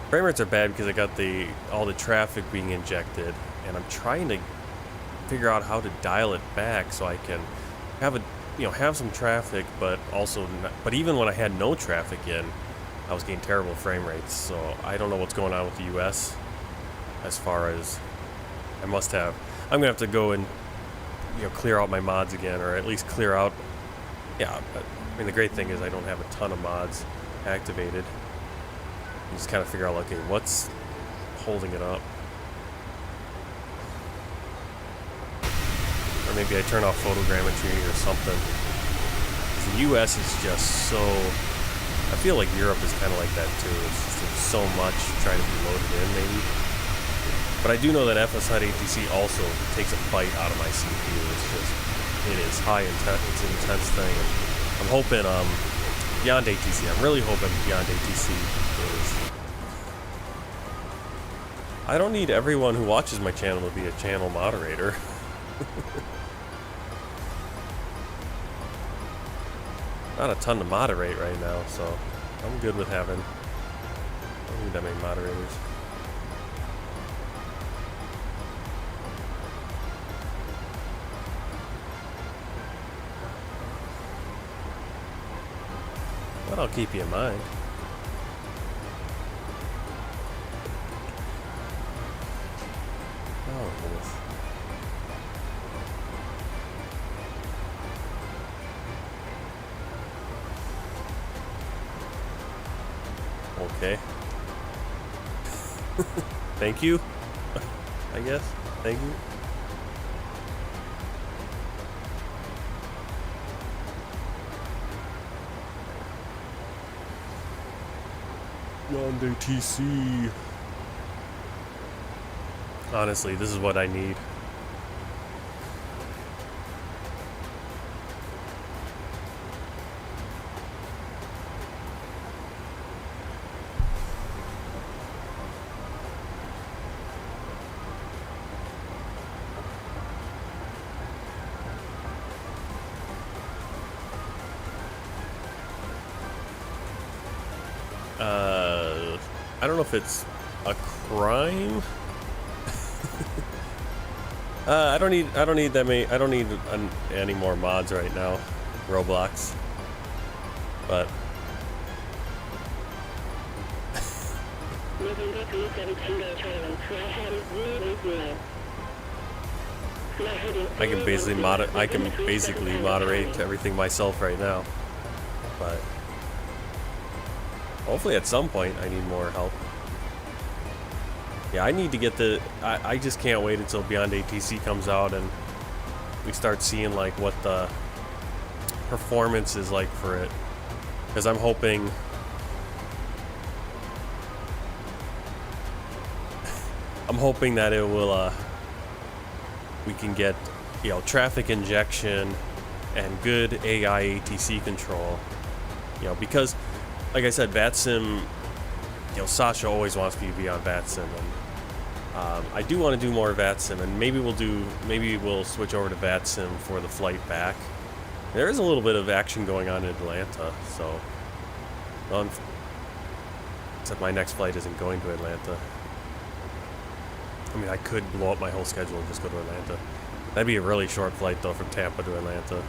Frame rates are bad because I got all the traffic being injected, and I'm trying to figure out how to dial it back so I can have some traffic, but also but even when I had no traffic in, I was getting terrible frame rates. So I don't know what's going on with the US as far as I'm gonna have to go and clear out my mods again, or at least clear out. Yeah, but I mean the great thing is I don't have a ton of mods activated. You just kind of figure out, okay, what's holding it up. Or maybe I turn off photogrammetry or something. The US is just so... I feel like Europe is kind of like that too. It's just there's so much trying to be loaded in, maybe. But I do know that FSHUD ATC also takes a bite out of my CPU. It's just, it is high intense, it's an intense thing. And I'm hoping, beyond ATC, I'm really hoping beyond ATC is... I don't need everyone who watches my channel to be a channel moderator. Not a ton to moderate right now, so I'm good with having... I don't need that many moderators. But I'll keep you in mind. Oh, goodness. Okay. Thank you, I guess. Thank you. Beyond ATC. Honestly, this is what I need. I don't know if it's a crime. I don't need that many. I don't need any more mods right now. Roblox, but I can basically moderate everything myself right now. But hopefully at some point I need more help. Yeah, I need to get the... I just can't wait until Beyond ATC comes out and we start seeing like what the performance is like for it. Because I'm hoping... I'm hoping that it will... we can get, you know, traffic injection and good AI ATC control. You know, because... like I said, VATSIM, you know, Sasha always wants me to be on VATSIM, and I do want to do more VATSIM, and maybe we'll switch over to VATSIM for the flight back. There is a little bit of action going on in Atlanta, so, except my next flight isn't going to Atlanta. I mean, I could blow up my whole schedule and just go to Atlanta. That'd be a really short flight, though, from Tampa to Atlanta.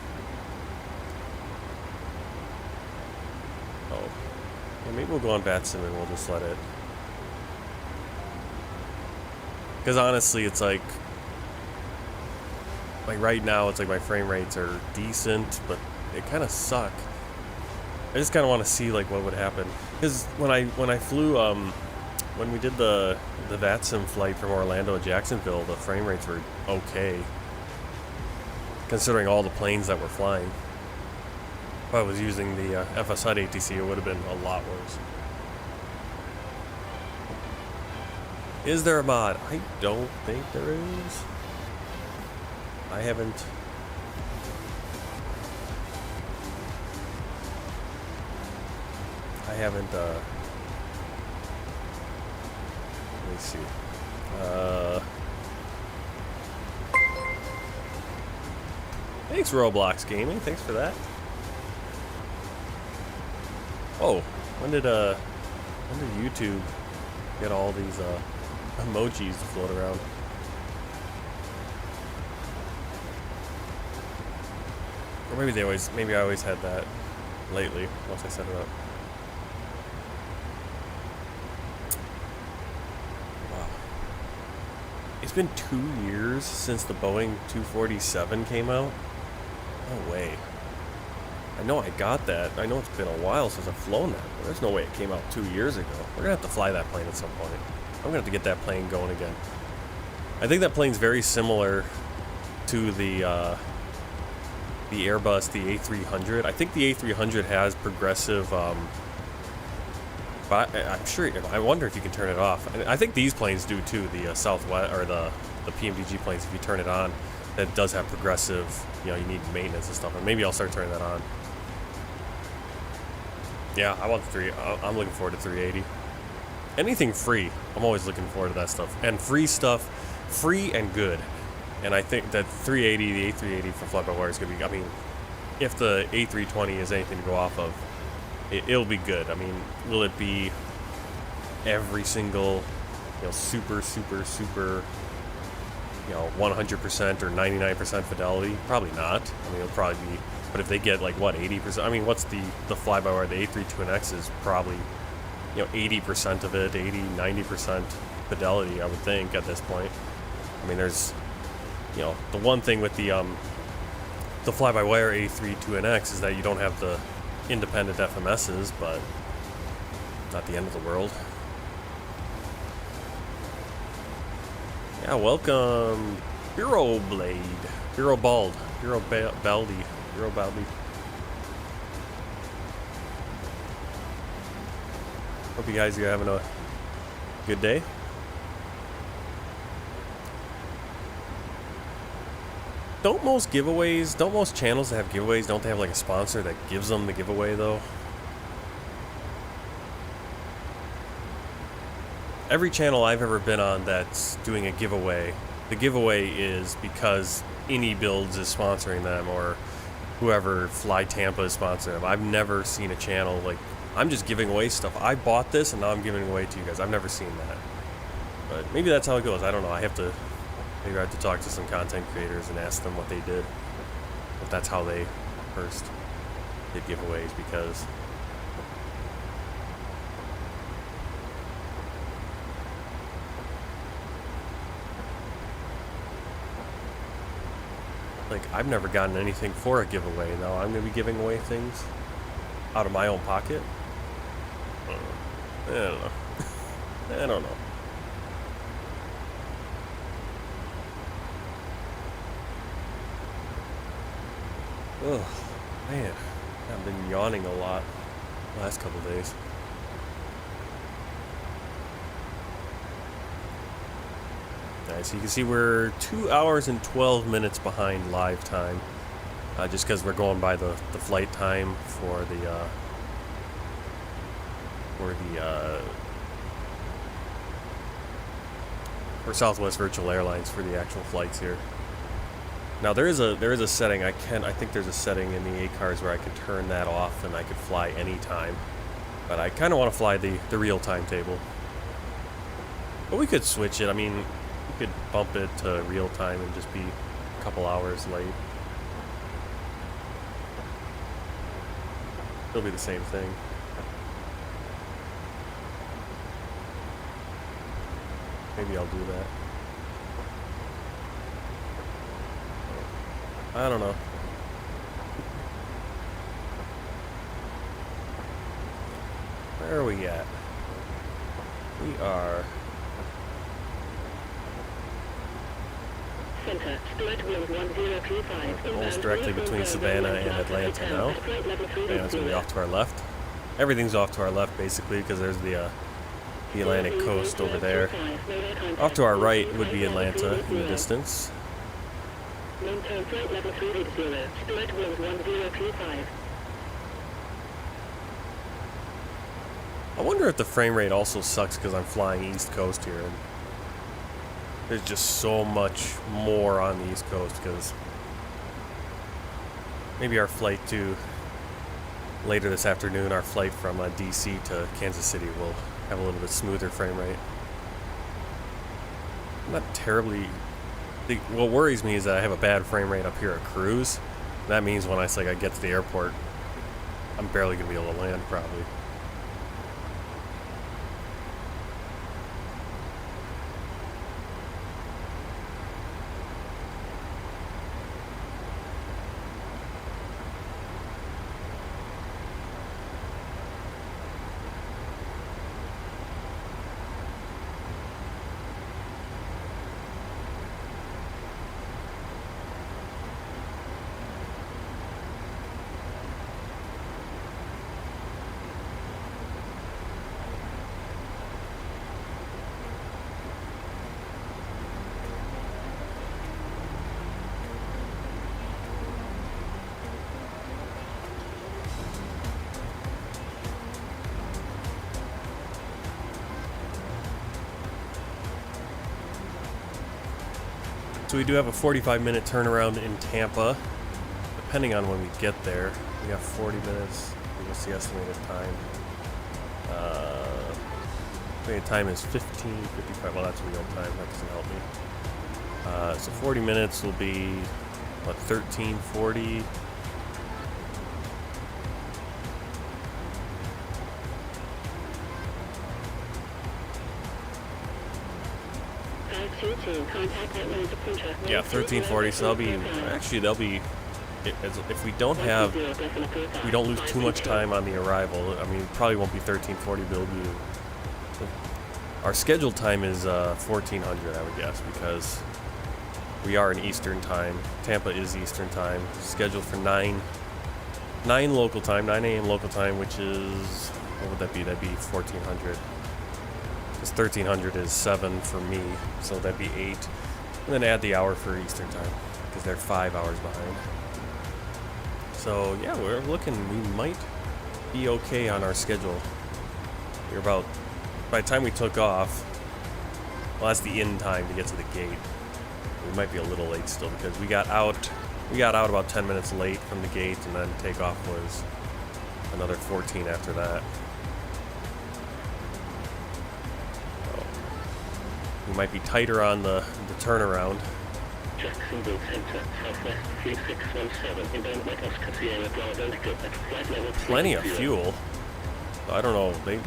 Oh. Yeah, maybe we'll go on VATSIM and we'll just let it. Because honestly, it's like right now, it's like my frame rates are decent, but they kind of suck. I just kind of want to see like what would happen. Because when I flew, when we did the VATSIM flight from Orlando to Jacksonville, the frame rates were okay, considering all the planes that were flying. If I was using the FSHUD ATC, it would have been a lot worse. Is there a mod? I don't think there is. I haven't... let me see. Thanks, Roblox Gaming. Thanks for that. Oh, when did YouTube get all these emojis to float around? Or maybe I always had that lately once I set it up. Wow. It's been 2 years since the Boeing 247 came out? No way. I know I got that. I know it's been a while since I've flown that, but there's no way it came out 2 years ago. We're gonna have to fly that plane at some point. I'm gonna have to get that plane going again. I think that plane's very similar to the Airbus, the A300. I think the A300 has progressive But I'm sure. I wonder if you can turn it off. I think these planes do too. The Southwest or the pmdg planes. If you turn it on, that does have progressive. You need maintenance and stuff. And maybe I'll start turning that on. Yeah, I want the 3. I'm looking forward to 380. Anything free, I'm always looking forward to that stuff. And free stuff, free and good. And I think that 380, the A380 for Fly-By-Wire is going to be, I mean, if the A320 is anything to go off of, it'll be good. I mean, will it be every single, super, 100% or 99% fidelity? Probably not. I mean, it'll probably be, but if they get like, what, 80%? I mean, what's the Fly-By-Wire? The A320X is probably, 80% of it, 80, 90% fidelity, I would think, at this point. I mean, there's, the one thing with the Fly-By-Wire A32NX is that you don't have the independent FMSs, but not the end of the world. Yeah, welcome, Hero Blade, Hero Bald, Hero Baldy, Hero Baldy. Hope you guys are having a good day. Don't most channels that have giveaways, don't they have like a sponsor that gives them the giveaway though? Every channel I've ever been on that's doing a giveaway, the giveaway is because Any Builds is sponsoring them or whoever, Fly Tampa is sponsoring them. I've never seen a channel like, I'm just giving away stuff. I bought this and now I'm giving it away to you guys. I've never seen that. But maybe that's how it goes. I don't know. Maybe I have to talk to some content creators and ask them what they did. If that's how they first did giveaways, because like I've never gotten anything for a giveaway. Now I'm going to be giving away things out of my own pocket. I don't know. I don't know. Oh, man. I've been yawning a lot the last couple days. Alright, so you can see we're 2 hours and 12 minutes behind live time. Just because we're going by the flight time for Southwest Virtual Airlines for the actual flights here. Now there is a setting I think there's a setting in the ACARS where I can turn that off and I could fly anytime. But I kind of want to fly the real timetable. But we could switch it. I mean, we could bump it to real time and just be a couple hours late. It'll be the same thing. Maybe I'll do that. I don't know. Where are we at? We are... Center, split wind 1025. Almost directly between Savannah and Atlanta now. Savannah's going to be off to our left. Everything's off to our left, basically, because there's the Atlantic coast over there. Off to our right would be Atlanta in the distance. Maintain flight level 380, split wind 1025. I wonder if the frame rate also sucks because I'm flying East Coast here. And there's just so much more on the East Coast because maybe our flight to later this afternoon, our flight from DC to Kansas City will have a little bit smoother frame rate. Not terribly. What worries me is that I have a bad frame rate up here at cruise. That means when I get to the airport, I'm barely going to be able to land probably. So we do have a 45-minute turnaround in Tampa, depending on when we get there. We got 40 minutes. What's the estimated time? Estimated time is 15:55. Well, that's real time. That doesn't help me. So 40 minutes will be, what, 13:40? Yeah, 13:40. So they'll be, actually, they'll be, if we don't lose too much time on the arrival. I mean, it probably won't be 13:40, but it'll be. Our scheduled time is 1400, I would guess, because we are in Eastern time. Tampa is Eastern time. Scheduled for 9 local time, 9 a.m. local time, which is, what would that be? That'd be 1400. Because 1300 is 7 for me, so that'd be 8. And then add the hour for Eastern time, because they're 5 hours behind. So yeah, we're looking, we might be okay on our schedule. We're about, by the time we took off, well, that's the in time to get to the gate. We might be a little late still, because we got out about 10 minutes late from the gate, and then takeoff was another 14 after that. So we might be tighter on the turnaround. Jacksonville Center, Southwest 3617, inbound Microsoft Sierra Bravo, at flight level. Plenty of fuel. I don't know, they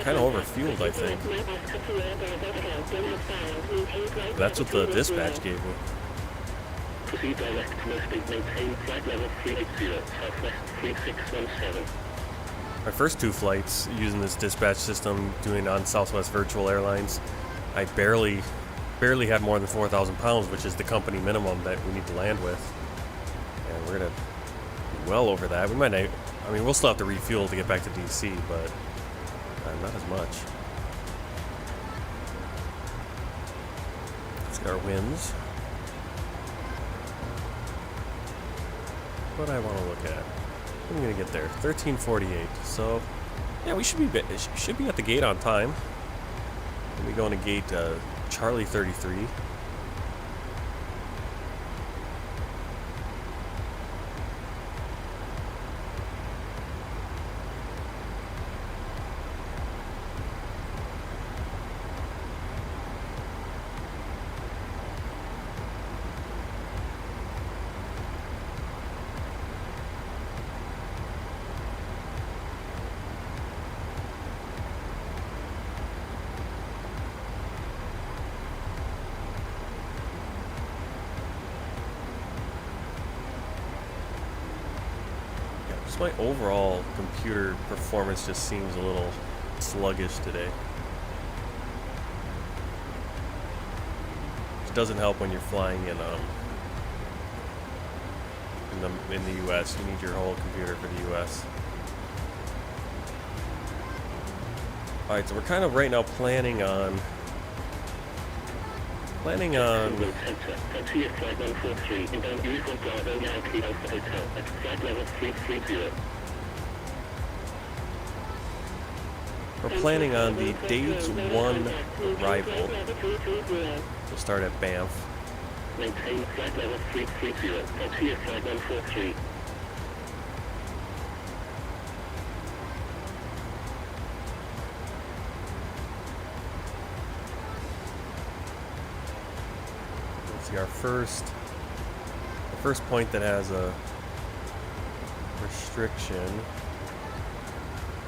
kind of over fueled, I think. That's what the dispatch gave me. Proceed direct to maintain flight level 380, Southwest 3617. My first 2 flights using this dispatch system, doing on Southwest Virtual Airlines, I barely had more than 4,000 pounds, which is the company minimum that we need to land with. And we're gonna be well over that. We might not, I mean, we'll still have to refuel to get back to DC, but not as much. Let's get our wins. What I want to look at. I'm gonna get there. 13:48. So, yeah, we should be at the gate on time. We go into gate Charlie 33. My overall computer performance just seems a little sluggish today. Which doesn't help when you're flying in the US. You need your whole computer for the US. Alright, so we're kind of right now planning on Flight 143, inbound Uniform Bravo Yankee Alpha Hotel at flight level 330. We're planning on the Days 1 arrival. We'll start at Banff. Maintain flight level 330. Taxi at flight 143. Our first point that has a restriction.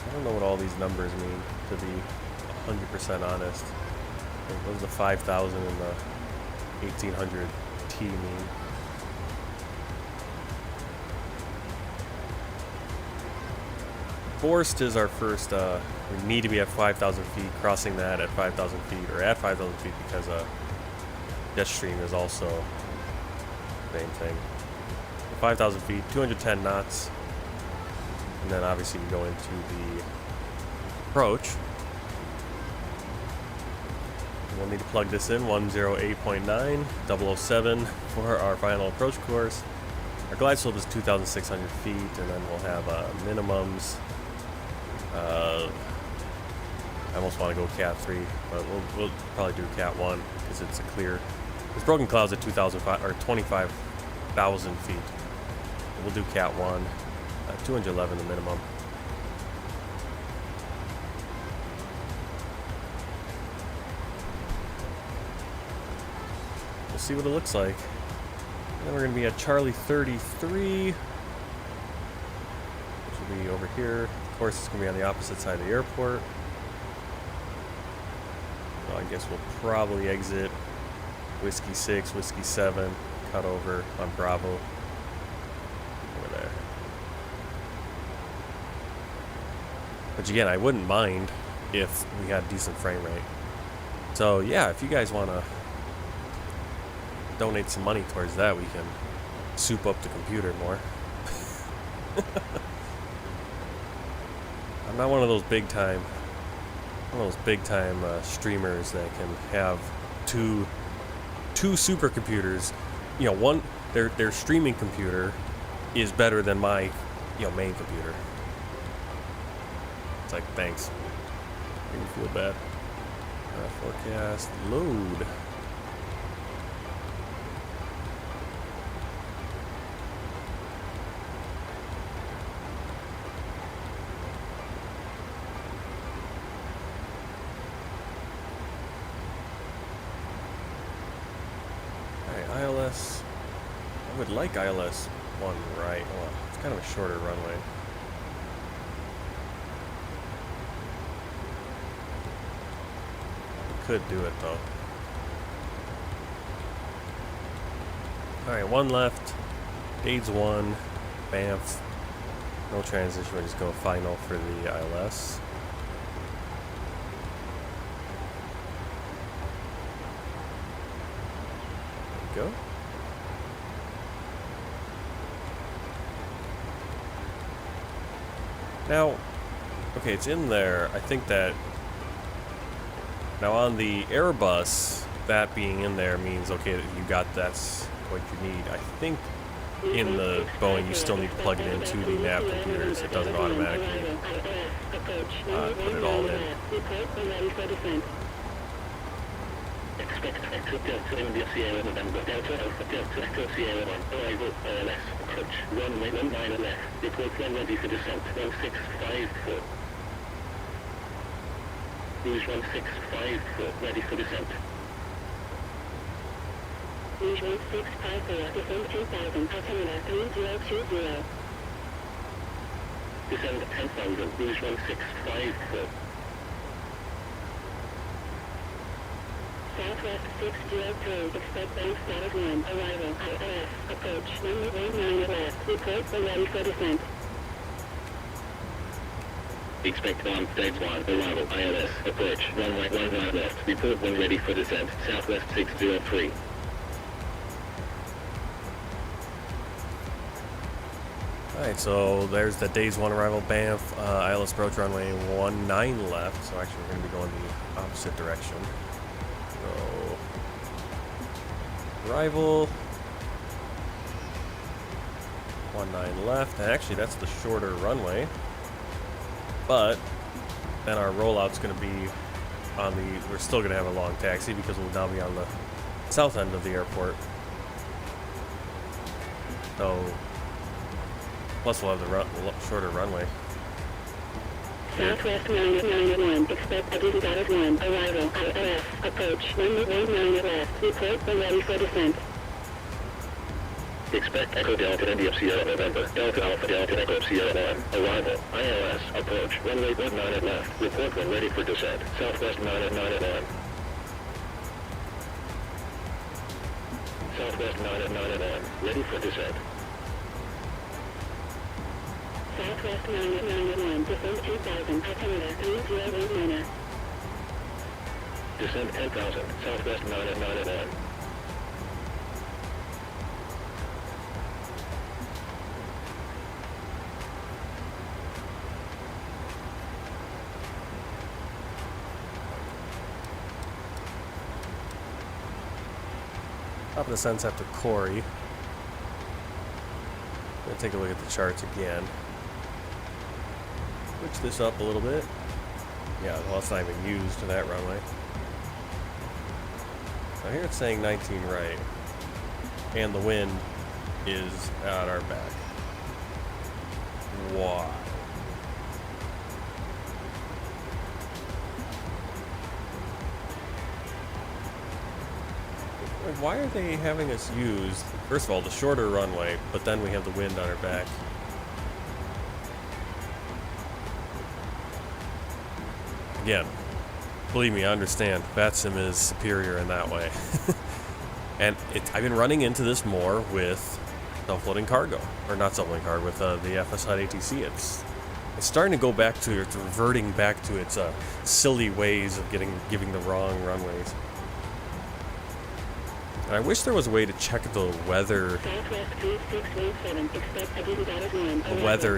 I don't know what all these numbers mean, to be 100% honest. What does the 5,000 and the 1800 T mean? Forced is our first, we need to be at 5,000 feet, crossing that at 5,000 feet, or at 5,000 feet, because jet stream is also the same thing. 5,000 feet, 210 knots, and then obviously we go into the approach. We'll need to plug this in, 108.9, 007 for our final approach course. Our glide slope is 2,600 feet, and then we'll have minimums of almost want to go Cat 3, but we'll probably do Cat 1 because it's a clear. There's broken clouds at 25,000 feet. We'll do Cat 1, 211 the minimum. We'll see what it looks like. And then we're going to be at Charlie 33, which will be over here. Of course, it's going to be on the opposite side of the airport. So I guess we'll probably exit Whiskey 6, Whiskey 7, cut over on Bravo. Over there. Which again, I wouldn't mind if we had decent frame rate. So yeah, if you guys want to donate some money towards that, we can soup up the computer more. I'm not one of those big time streamers that can have two supercomputers. You know, one their streaming computer is better than my main computer. It's like, thanks. Make me feel bad. Forecast load. ILS, I would like ILS 1 right. Well, it's kind of a shorter runway. Could do it though. Alright, 1 left. Aids 1. Banff. No transition, we're just going final for the ILS. Go. Now, okay, it's in there. I think that now on the Airbus, that being in there means okay that you got that's what you need. I think in the Boeing you still need to plug it into the nav computers. It doesn't automatically put it all in. Expect exit Delta India Sierra November Delta Alpha Delta Echo Sierra 1 arrival ILS approach runway 19 left report when ready for descent 1654 Rouge 1654 ready for descent. Rouge 1654 descend 10,000 altimeter 3020 descend 10,000 Rouge 1654 Southwest 603, expect bank status 1, arrival, ILS, approach, runway 19 left, report when ready for descent. Expect bomb stage 1, arrival, ILS, approach, runway 19 left, report when ready for descent, Southwest 603. Alright, so there's the Days 1 arrival, Banff, ILS approach, runway 19 left, so actually we're going to be going the opposite direction. So, arrival, 19 left, and actually that's the shorter runway, but then our rollout's going to be on the, we're still going to have a long taxi because we'll now be on the south end of the airport, so, plus we'll have the shorter runway. Southwest 991, expect identity status 1, arrival, ILS, approach, runway 19 left, report when ready for descent. Expect Echo Delta India Sierra November, Delta Alpha Delta Echo Sierra 1, arrival, ILS, approach, runway 19 left, report when ready for descent, Southwest 991. Southwest 991, ready for descent. Southwest 991, descend 10,000, altimeter 3019. Descend 10,000, Southwest 991. Top of the sense after Corey. Gonna take a look at the charts again. Switch this up a little bit. Yeah, well, it's not even used to that runway. Now here it's saying 19 right. And the wind is at our back. Why? Why are they having us use, first of all, the shorter runway, but then we have the wind on our back? Again, believe me, I understand. VATSIM is superior in that way. And I've been running into this more with self-loading cargo. Or not self-loading cargo, with the FS HUD ATC. It's starting to go back to, it's reverting back to its silly ways of giving the wrong runways. And I wish there was a way to check the weather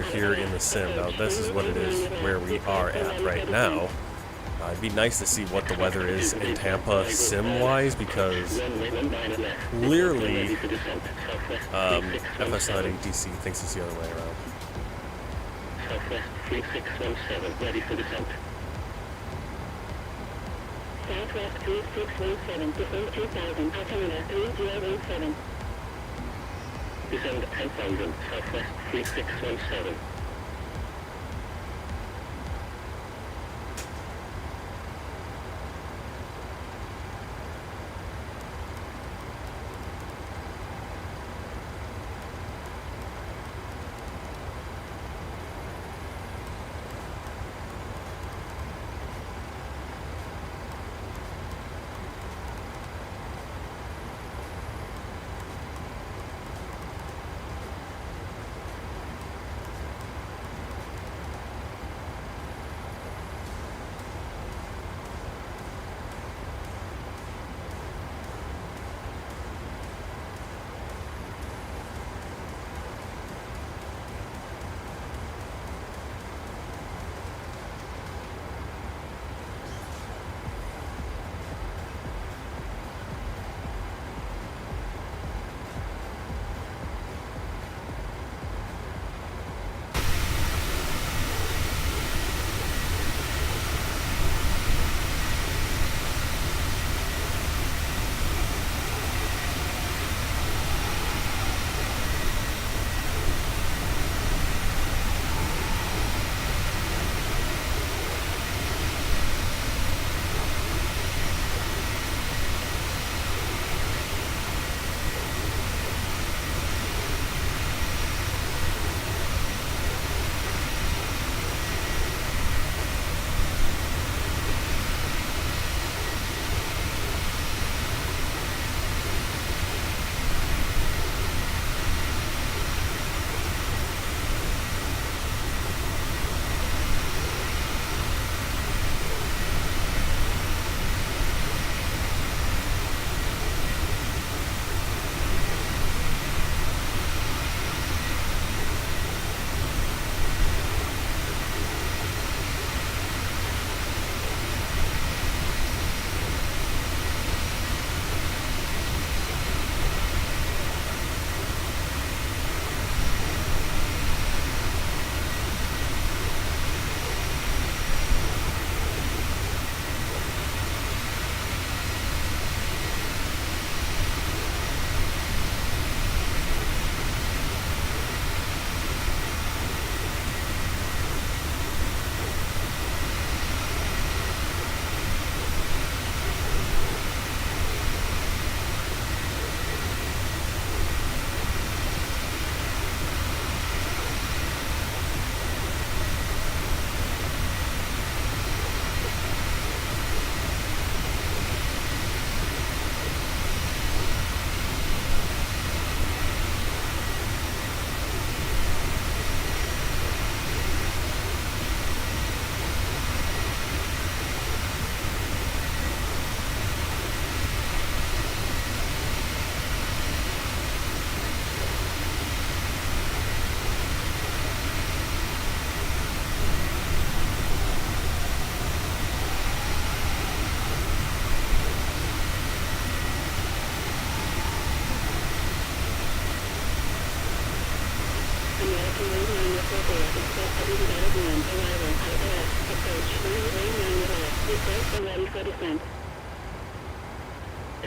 here in the sim. Now, this is what it is where we are at right now. It'd be nice to see what the weather is in Tampa sim-wise, because clearly FS HUD ATC thinks it's the other way around. Southwest 3617, ready for descent. Southwest 3617, descend 2000, altimeter 3017. Descend 10,000, Southwest 3617.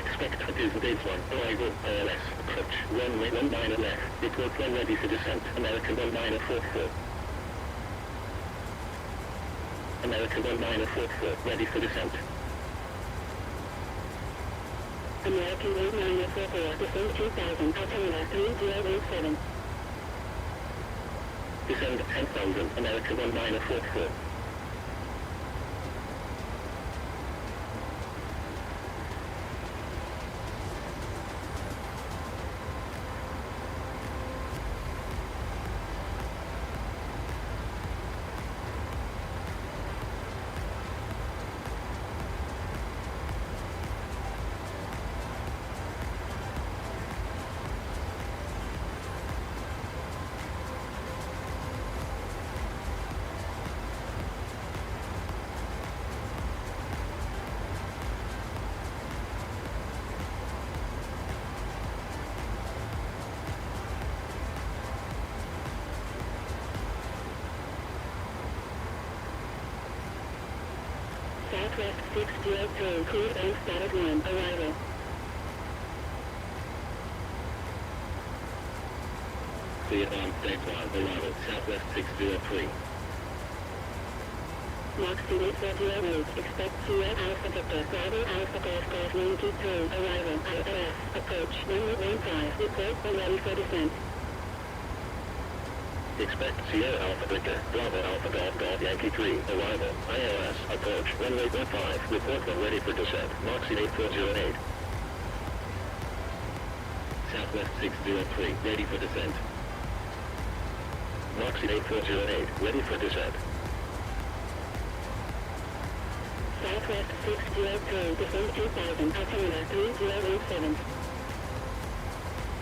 Expect 2081, arrival, ILS, approach, runway 19 left, report when ready for descent, American 1944. American 1944, ready for descent. American 1944, descend 2000, altimeter 3017. Descend 10,000, American 1944. Southwest 603, cruise and status 1, arrival. Vietnam, stage 1, arrival, Southwest 603. Mark C8408, expect Sierra Alpha Victor, Bravo Alpha Golf Golf 92, arrival, ILS, approach, runway 15, report when ready for descent. Expect Sierra Alpha Victor, Bravo Alpha Golf Golf Yankee 3, arrival, ILS, approach, runway 15, report when ready for descent, Moxie 8408. Southwest 603, ready for descent. Moxie 8408, ready for descent. Southwest 603, descend 2000, altimeter 3017.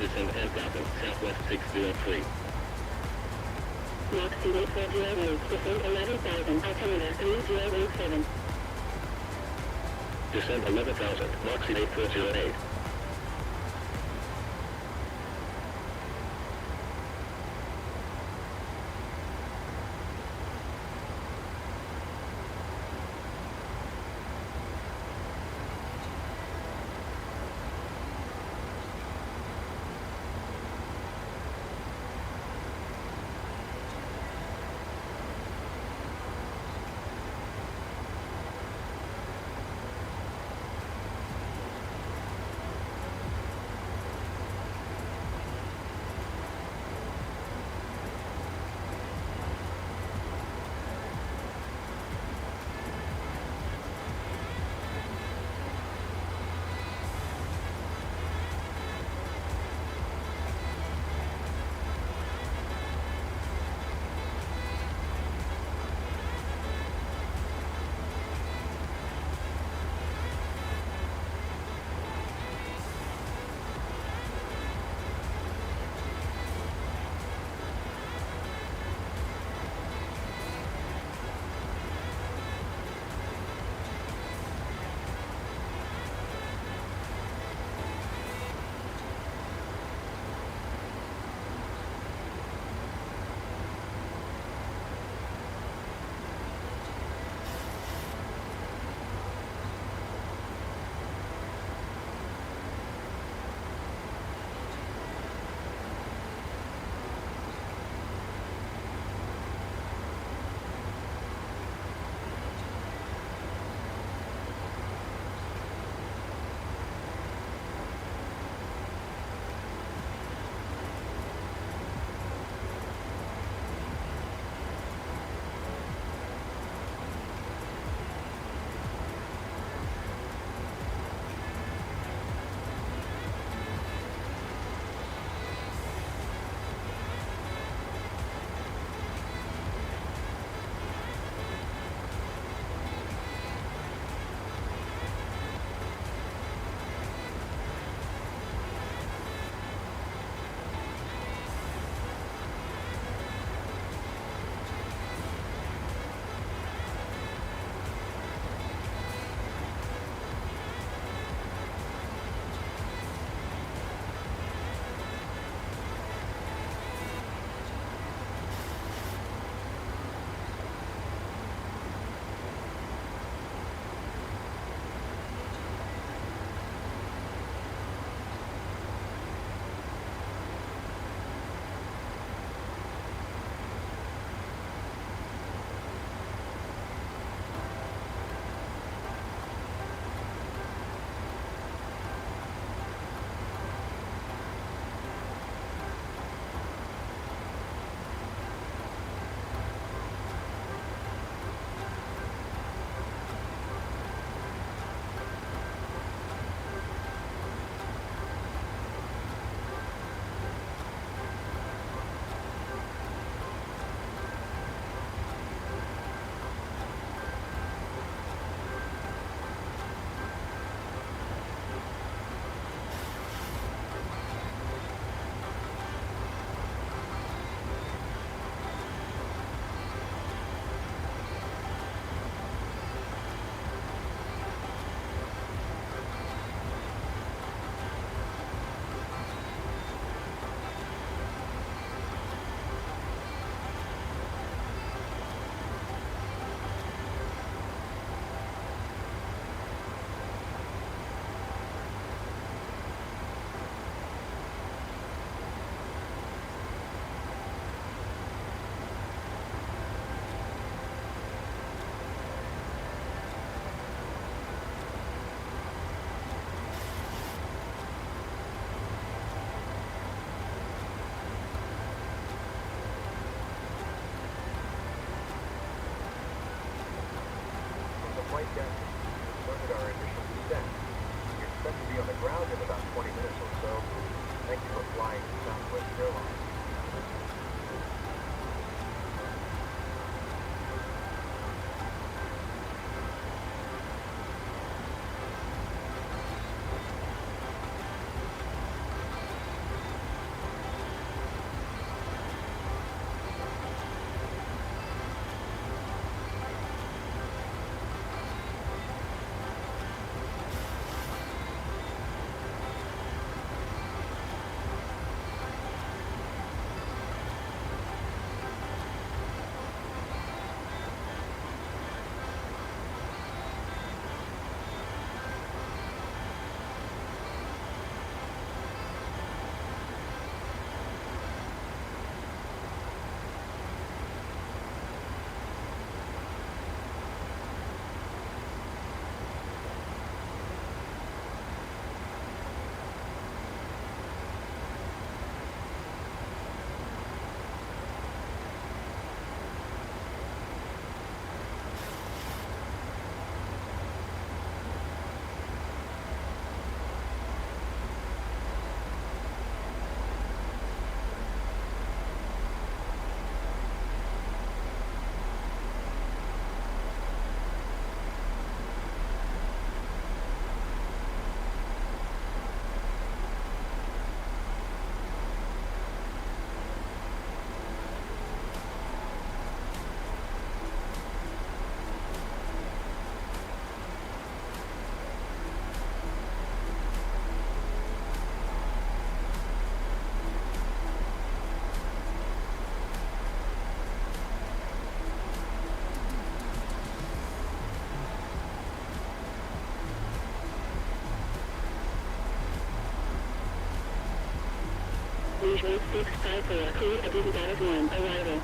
Descend 10,000, Southwest 603. Mark C8408, descend 11,000, altimeter 3017. Descend 11,000, Moxie 8408. Rouge 1654, clear to Disney Dallas 1, arrival.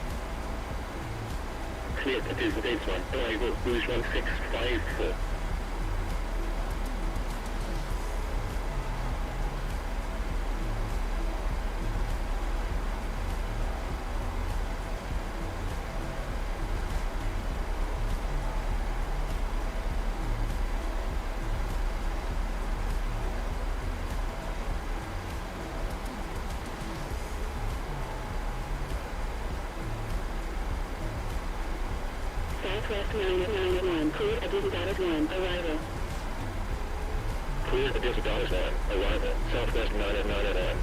Clear to Disney Dallas 1, arrival, Rouge 1654. Southwest 991, clear to Disney Dallas 1, arrival. Clear to Disney Dallas 1, arrival, Southwest 991.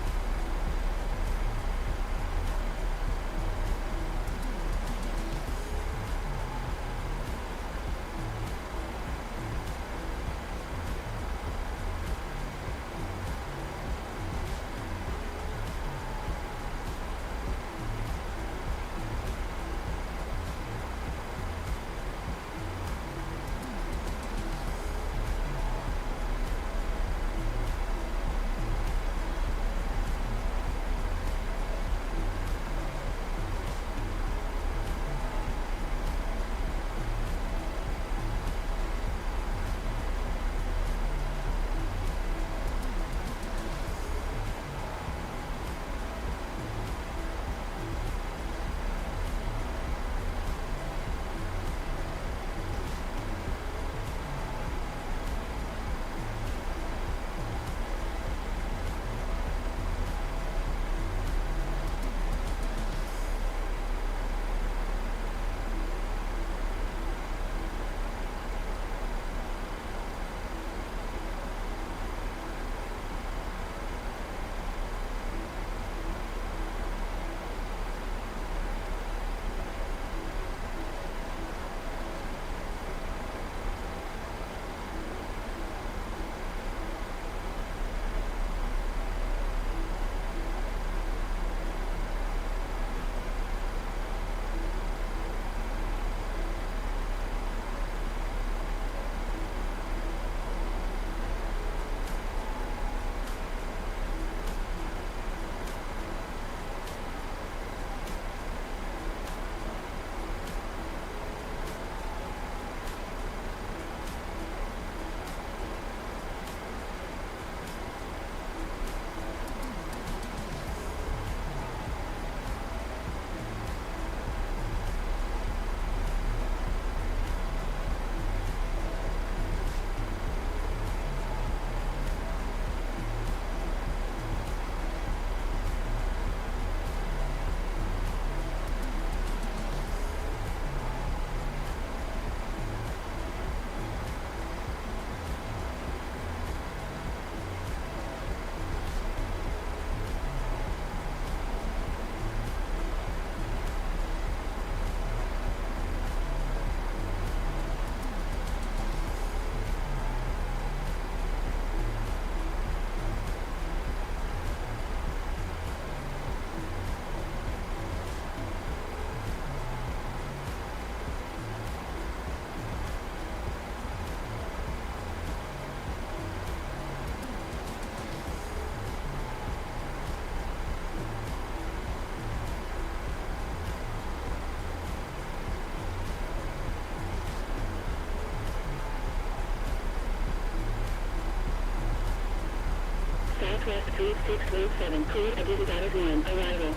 Southwest 3617, clear to Disney Dallas 1, arrival.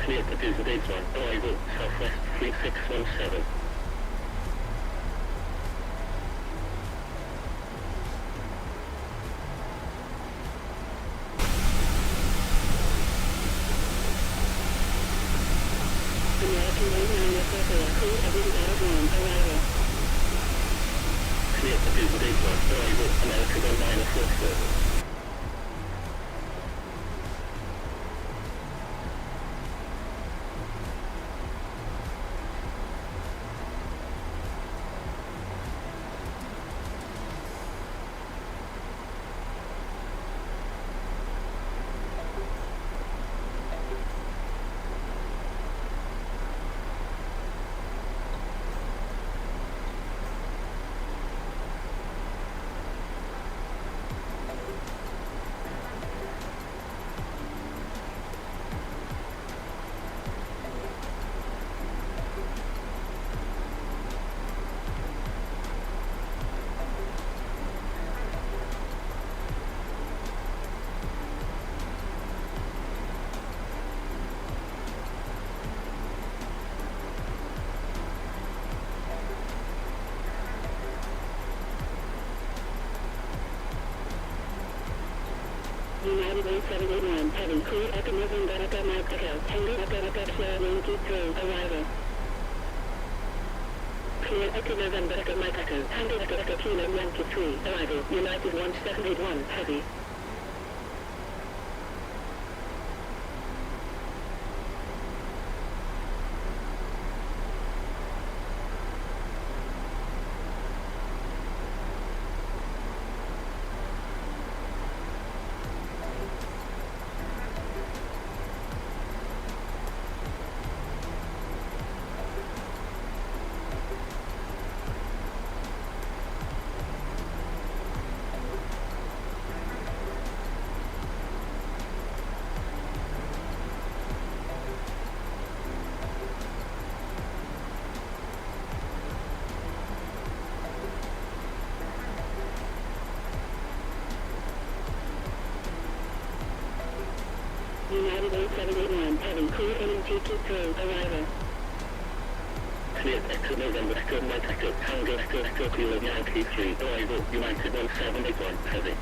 Clear to Disney Dallas 1, arrival, Southwest 3617. American 1944, clear to Disney Dallas 1, arrival. Clear to Disney Dallas 1, arrival, American 1944. United 1781, heavy, clear Echo November Echo Mike Echo, Tango Echo Echo Sierra Yankee 3, arrival. Clear Echo November Echo Mike Echo, Tango Echo Echo Kilo Yankee 3, arrival, United 1781, heavy. United 8781, heavy, clear MMTQ 3, arrival. Clear Echo November Echo Mike Echo, Tango Echo Echo Kilo Yankee 3, arrival, United 1781, heavy.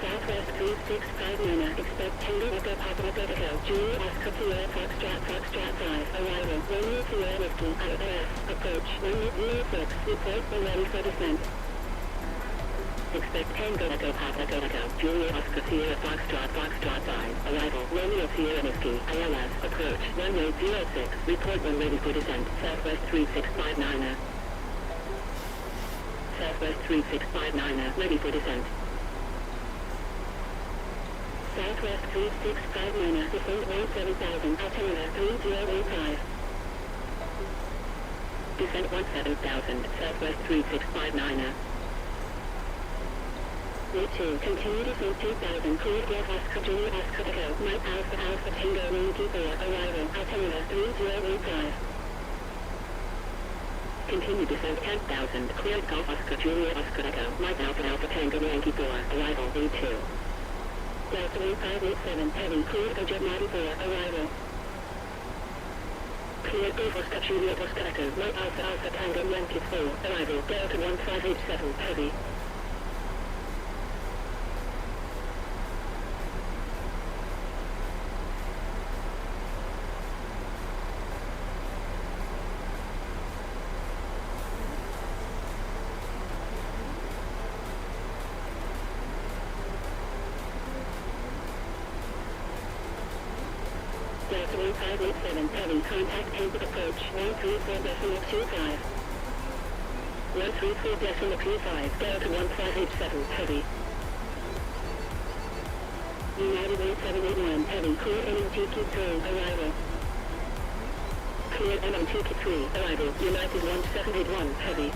Southwest 3659, expect Tango Echo Papa Echo Echo, Julie Oscar Sierra Foxtrot 5, arrival, Romeo Sierra Whiskey, ILS, approach, 106, report when ready for descent. Expect Tango Echo Papa Echo Echo, Julie Oscar Sierra Foxtrot 5, arrival, Romeo Sierra Whiskey, ILS, approach, 1806, report when ready for descent, Southwest 3659. Southwest 3659, ready for descent. Southwest 3659, descent 17,000, altimeter 3085. Descent 17,000, Southwest 3659. Route 2, continue descent 2,000, clear Golf Oscar Junior Oscar Echo, Mike Alpha Alpha Tango Yankee 4, arrival, altimeter 3085. Continue descent 10,000, clear Golf Oscar Junior Oscar Echo, Mike Alpha Alpha Tango Yankee 4, arrival, Route 2. Delta 1587, heavy, clear Jet 94, arrival. Clear Golf Oscar Juliet Oscar Echo, Mike Alpha Alpha Tango Yankee 4, arrival, Delta 1587, heavy. Delta 1587, heavy, contact Tango approach, 134.25. 134.25, Delta 1587, heavy. United 8781, heavy, clear MMTQ 3, arrival. Clear MMTQ 3, arrival, United 1781, heavy.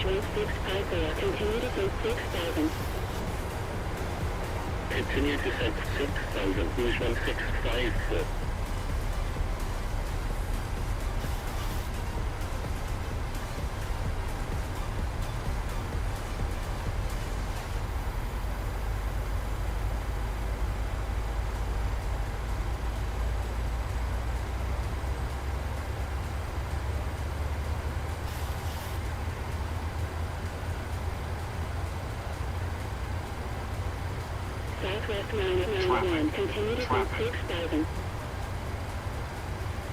Visual 654, continue descent 6000. Continue descent 6000, visual 654. Southwest 991, continue descent 6000.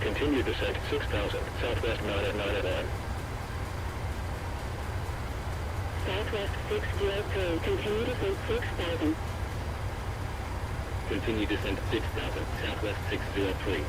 Continue descent 6000, Southwest 991. Southwest 603, continue descent 6000. Continue descent 6000, Southwest 603.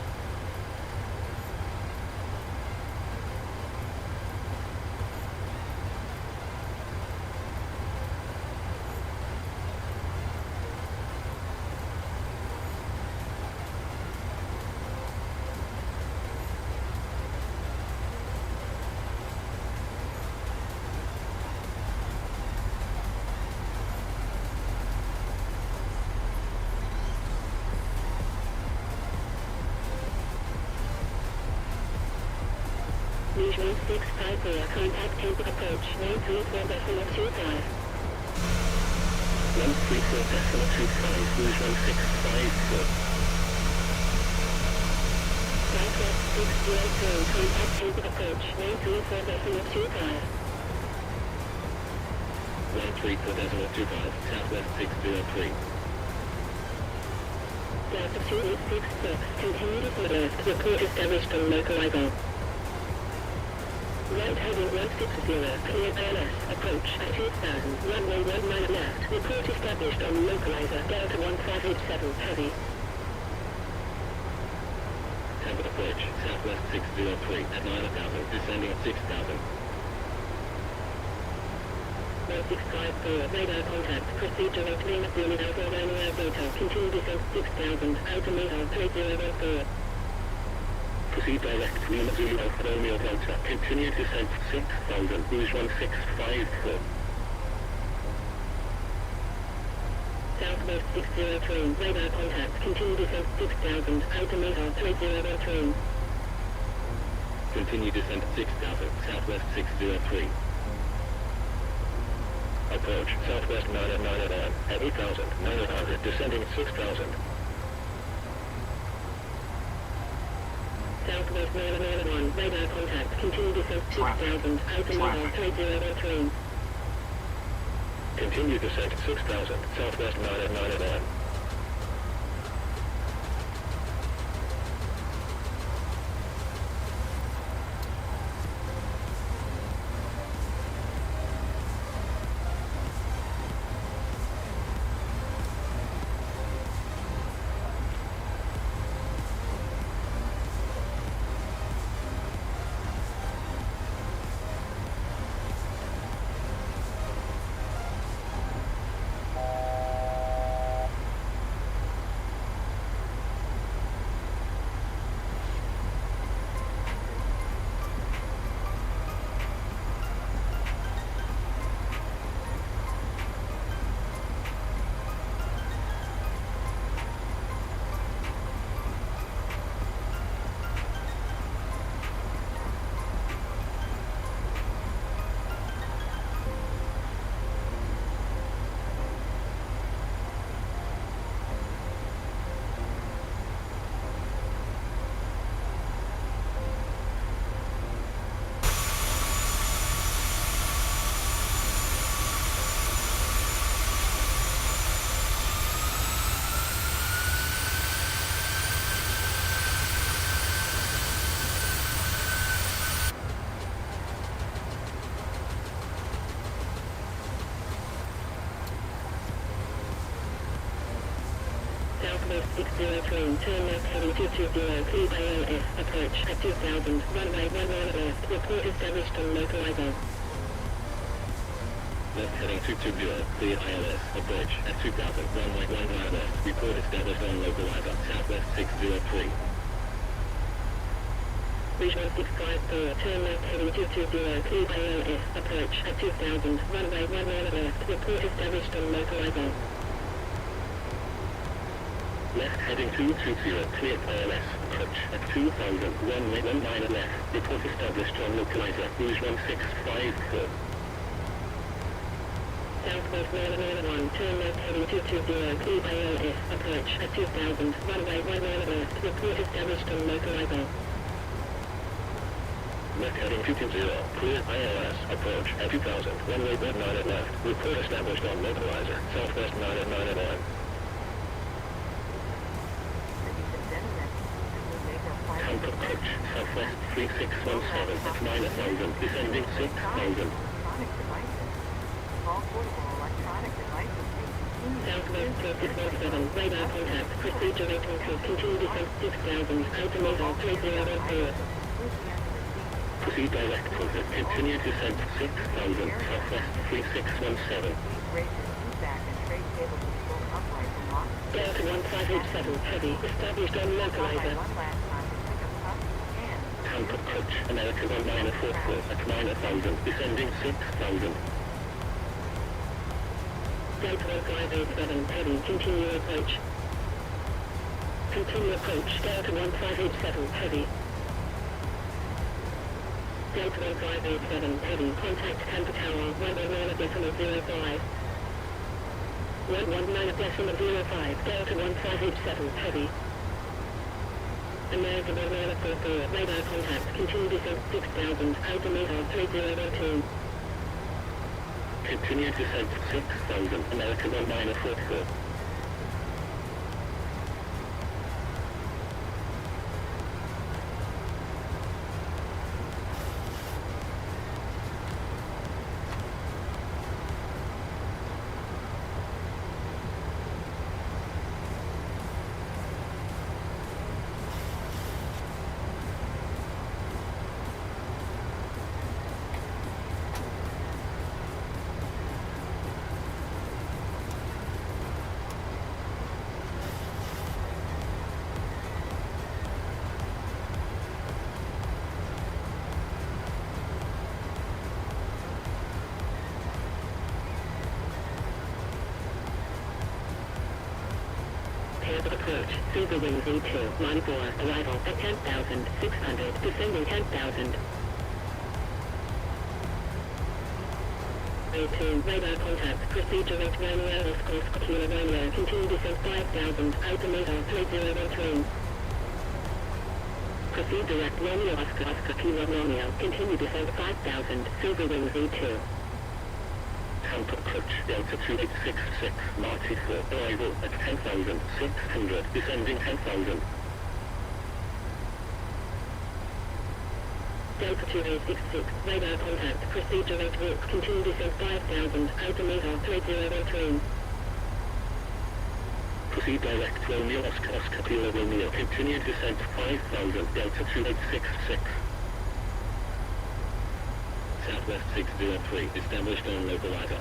Visual 654, contact temp approach 134.25. 134.25, visual 654. Southwest 603, contact temp approach 134.25. 134.25, Southwest 603. Delta 2866, continue descent left, report established on localizer. Right heading 160, clear ALS, approach at 2000, runway 19 left, report established on localizer, Delta 1587, heavy. Temple approach, Southwest 603 at 9000, descending at 6000. 1654, radar contact, proceed directly at the Alpha Romeo Delta, continue descent 6000, altimeter 3014. Proceed direct, Lima Zulu Alpha Romeo Delta, continue descent 6000, Rouge 1654. Southwest 603, radar contact, continue descent 6000, altimeter 3013. Continue descent 6000, Southwest 603. Approach, Southwest 999, at 8000, 900, descending 6000. Southwest 991, radar contact, continue descent 6000, altimeter 3013. Continue descent 6000, Southwest 999. Southwest 603, turn left heading 220, clear by ALS, approach at 2000, runway 11 left, report established on localizer. Left heading 220, clear ILS, approach at 2000, runway 19 left, report established on localizer, Southwest 603. Bridge 1654, turn left heading 220, clear ILS, approach at 2000, runway 1 left, report established on localizer. Left heading 220, clear ILS, approach at 2000, runway 19 left, report established on localizer, Rouge 1654. Southwest 991, turn left heading 220, clear ILS, approach at 2000, runway 1 left, report established on localizer. Left heading 220, clear ILS, approach at 2000, runway 19 left, report established on localizer, Southwest 991. Tampa approach, Southwest 3617 at 9000, descending 6000. All portable electronic devices may continue. Southwest 3617, radar contact, procedure rating to continue descent 6000, altimeter 3014. Proceed direct contact, continue descent 6000, Southwest 3617. Raise your seat back and tray table control upright and lock. Delta 1587, heavy, established on localizer. One last time to pick up cup and Tampa approach, America 1944 at 9000, descending 6000. Delta 1587, heavy, continue approach. Continue approach, Delta 1587, heavy. Delta 1587, heavy, contact Tampa Tower, 119.05. 119.05, Delta 1587, heavy. America 1944, radar contact, continue descent 6000, altimeter 3012. Continue descent 6000, America 1944. Approach, Super Wing Z2, line 4, arrival at 10,600, descending 10,000. A2, radar contact, procedure rate Romeo Oscar Kilo Romeo, continue descent 5,000, altimeter 3013. Proceed direct Romeo Oscar Kilo Romeo, continue descent 5,000, Super Wing Z2. Tampa approach, Delta 2866, Marty 4, arrival at 10,600, descending 10,000. Delta 2866, radar contact, procedure rate route, continue descent 5,000, altimeter 3013. Proceed direct Romeo Oscar Kilo Romeo, continue descent 5,000, Delta 2866. Southwest 603, established on localizer.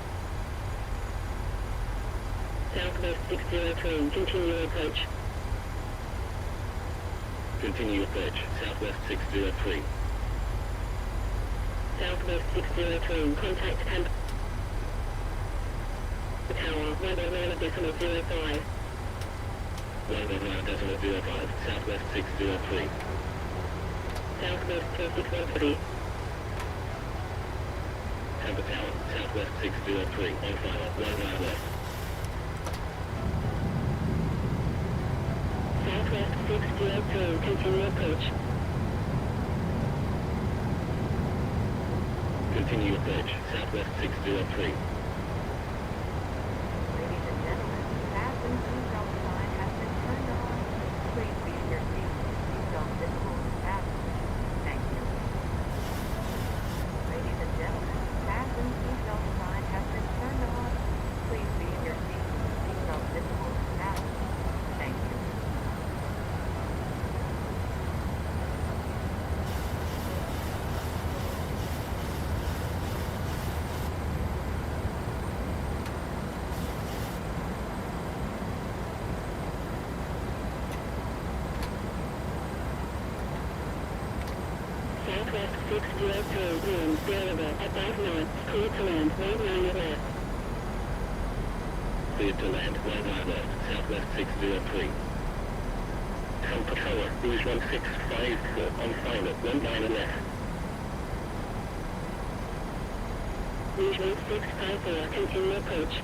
Southwest 603, continue approach. Continue approach, Southwest 603. Southwest 603, contact Tampa Tower, 119.05. 119.05, Southwest 603. Southwest 2613. Tampa Tower, Southwest 603, on file, 1 mile left. Southwest 603, continue approach. Continue approach, Southwest 603. ladies and gentlemen, fasten seatbelt sign has been turned on. Please be in your seat. Seatbelt visible to passengers. Thank you. Ladies and gentlemen, fasten seatbelt sign has been turned on. Please be in your seat. Seatbelt visible to passengers. Thank you. Southwest 603, wind, variable at 5 knots, clear to land, 19 at left. Clear to land, 19 left, Southwest 603. Town Patroller, Rouge 1654, on final, 19 left. Rouge 1654, continue approach.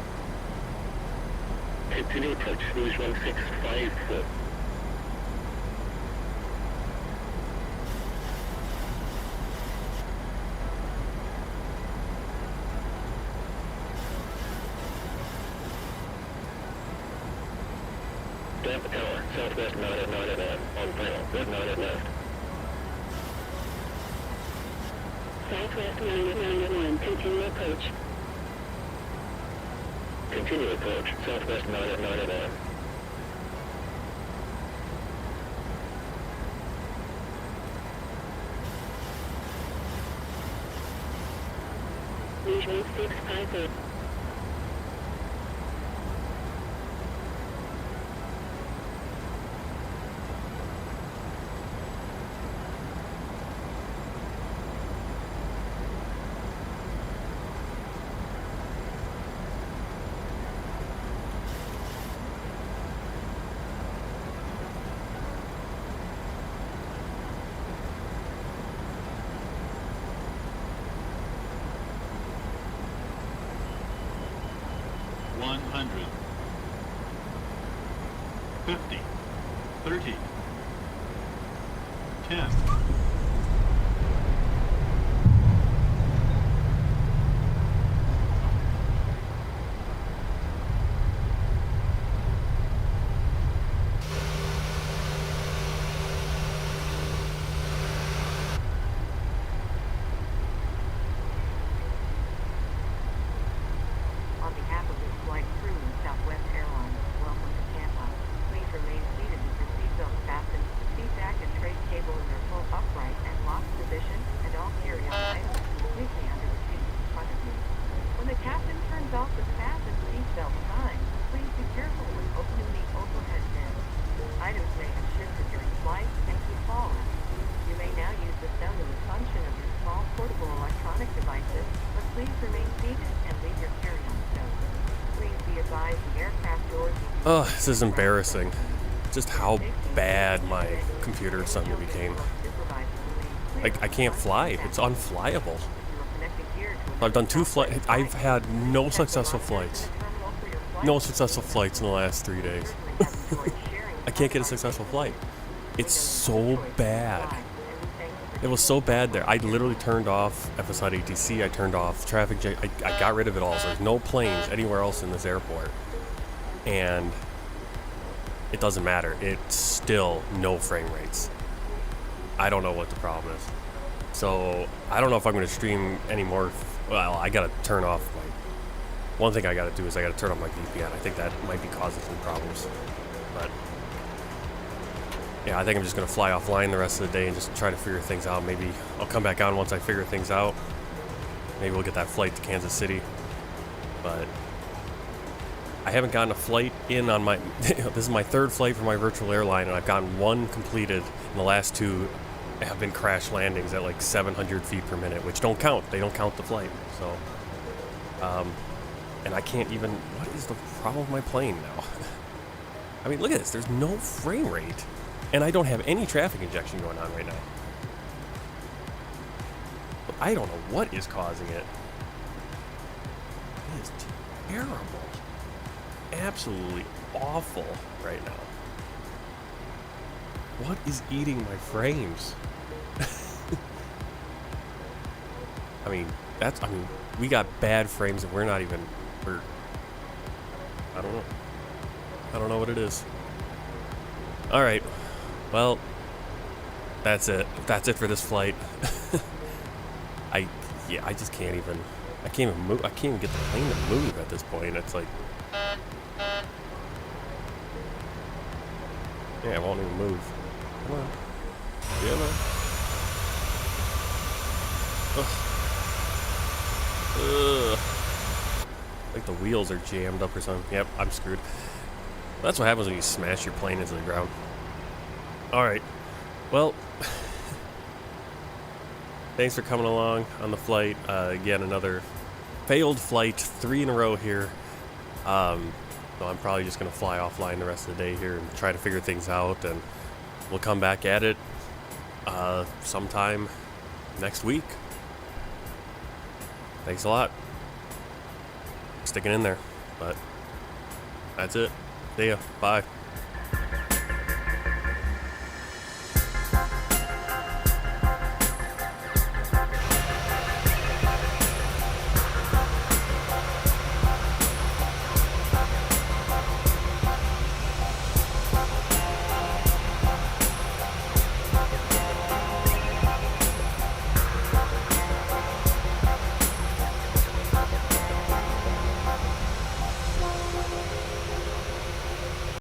Continue approach, Rouge 1654. Tampa Tower, Southwest 9 at left, on final, 9 at left. Southwest 9 continue approach. Continue approach, Southwest 9 at left. Rouge 1654. $100, $50, $30, $10. On behalf of this flight crew and Southwest Airlines, welcome to Tampa. Please remain seated with your seatbelt fastened, seat back and tray cable in their full upright and locked position, and all carry-on items completely under the seat in front of you. When the captain turns off the fasten seatbelt sign, please be careful when opening the overhead bin. Items may have shifted during flight and could fall. You may now use the cellular function of your small portable electronic devices, but please remain seated and leave your carry-on stowed. Please be advised the aircraft doors will be... Oh, this is embarrassing. Just how bad my computer suddenly became. I can't fly. It's unflyable. I've done 2 flights. I've had no successful flights. No successful flights in the last 3 days. I can't get a successful flight. It's so bad. It was so bad there. I literally turned off FSI ATC. I turned off traffic. I got rid of it all. So there's no planes anywhere else in this airport. And it doesn't matter. It's still no frame rates. I don't know what the problem is. So I don't know if I'm going to stream anymore. Well, I got to turn off my... One thing I got to do is I got to turn off my VPN. I think that might be causing some problems. But... yeah, I think I'm just going to fly offline the rest of the day and just try to figure things out. Maybe I'll come back on once I figure things out. Maybe we'll get that flight to Kansas City. But I haven't gotten a flight in on my... this is my 3rd flight for my virtual airline, and I've gotten 1 completed, and the last 2 have been crash landings at like 700 feet per minute, which don't count. They don't count the flight. So, and I can't even... What is the problem with my plane now? I mean, look at this. There's no frame rate. And I don't have any traffic injection going on right now. But I don't know what is causing it. It is terrible. Absolutely awful right now. What is eating my frames? I mean, we got bad frames and we're not even... I don't know. I don't know what it is. Alright. Well, that's it. That's it for this flight. I just can't even... I can't even move. I can't even get the plane to move at this point. It's like... yeah, it won't even move. Come on. Yeah, man. Ugh. Like the wheels are jammed up or something. Yep, I'm screwed. That's what happens when you smash your plane into the ground. Alright. Well, thanks for coming along on the flight. Again, another failed flight, 3 in a row here. So I'm probably just going to fly offline the rest of the day here and try to figure things out, and we'll come back at it sometime next week. Thanks a lot. Sticking in there. But that's it. See ya. Bye.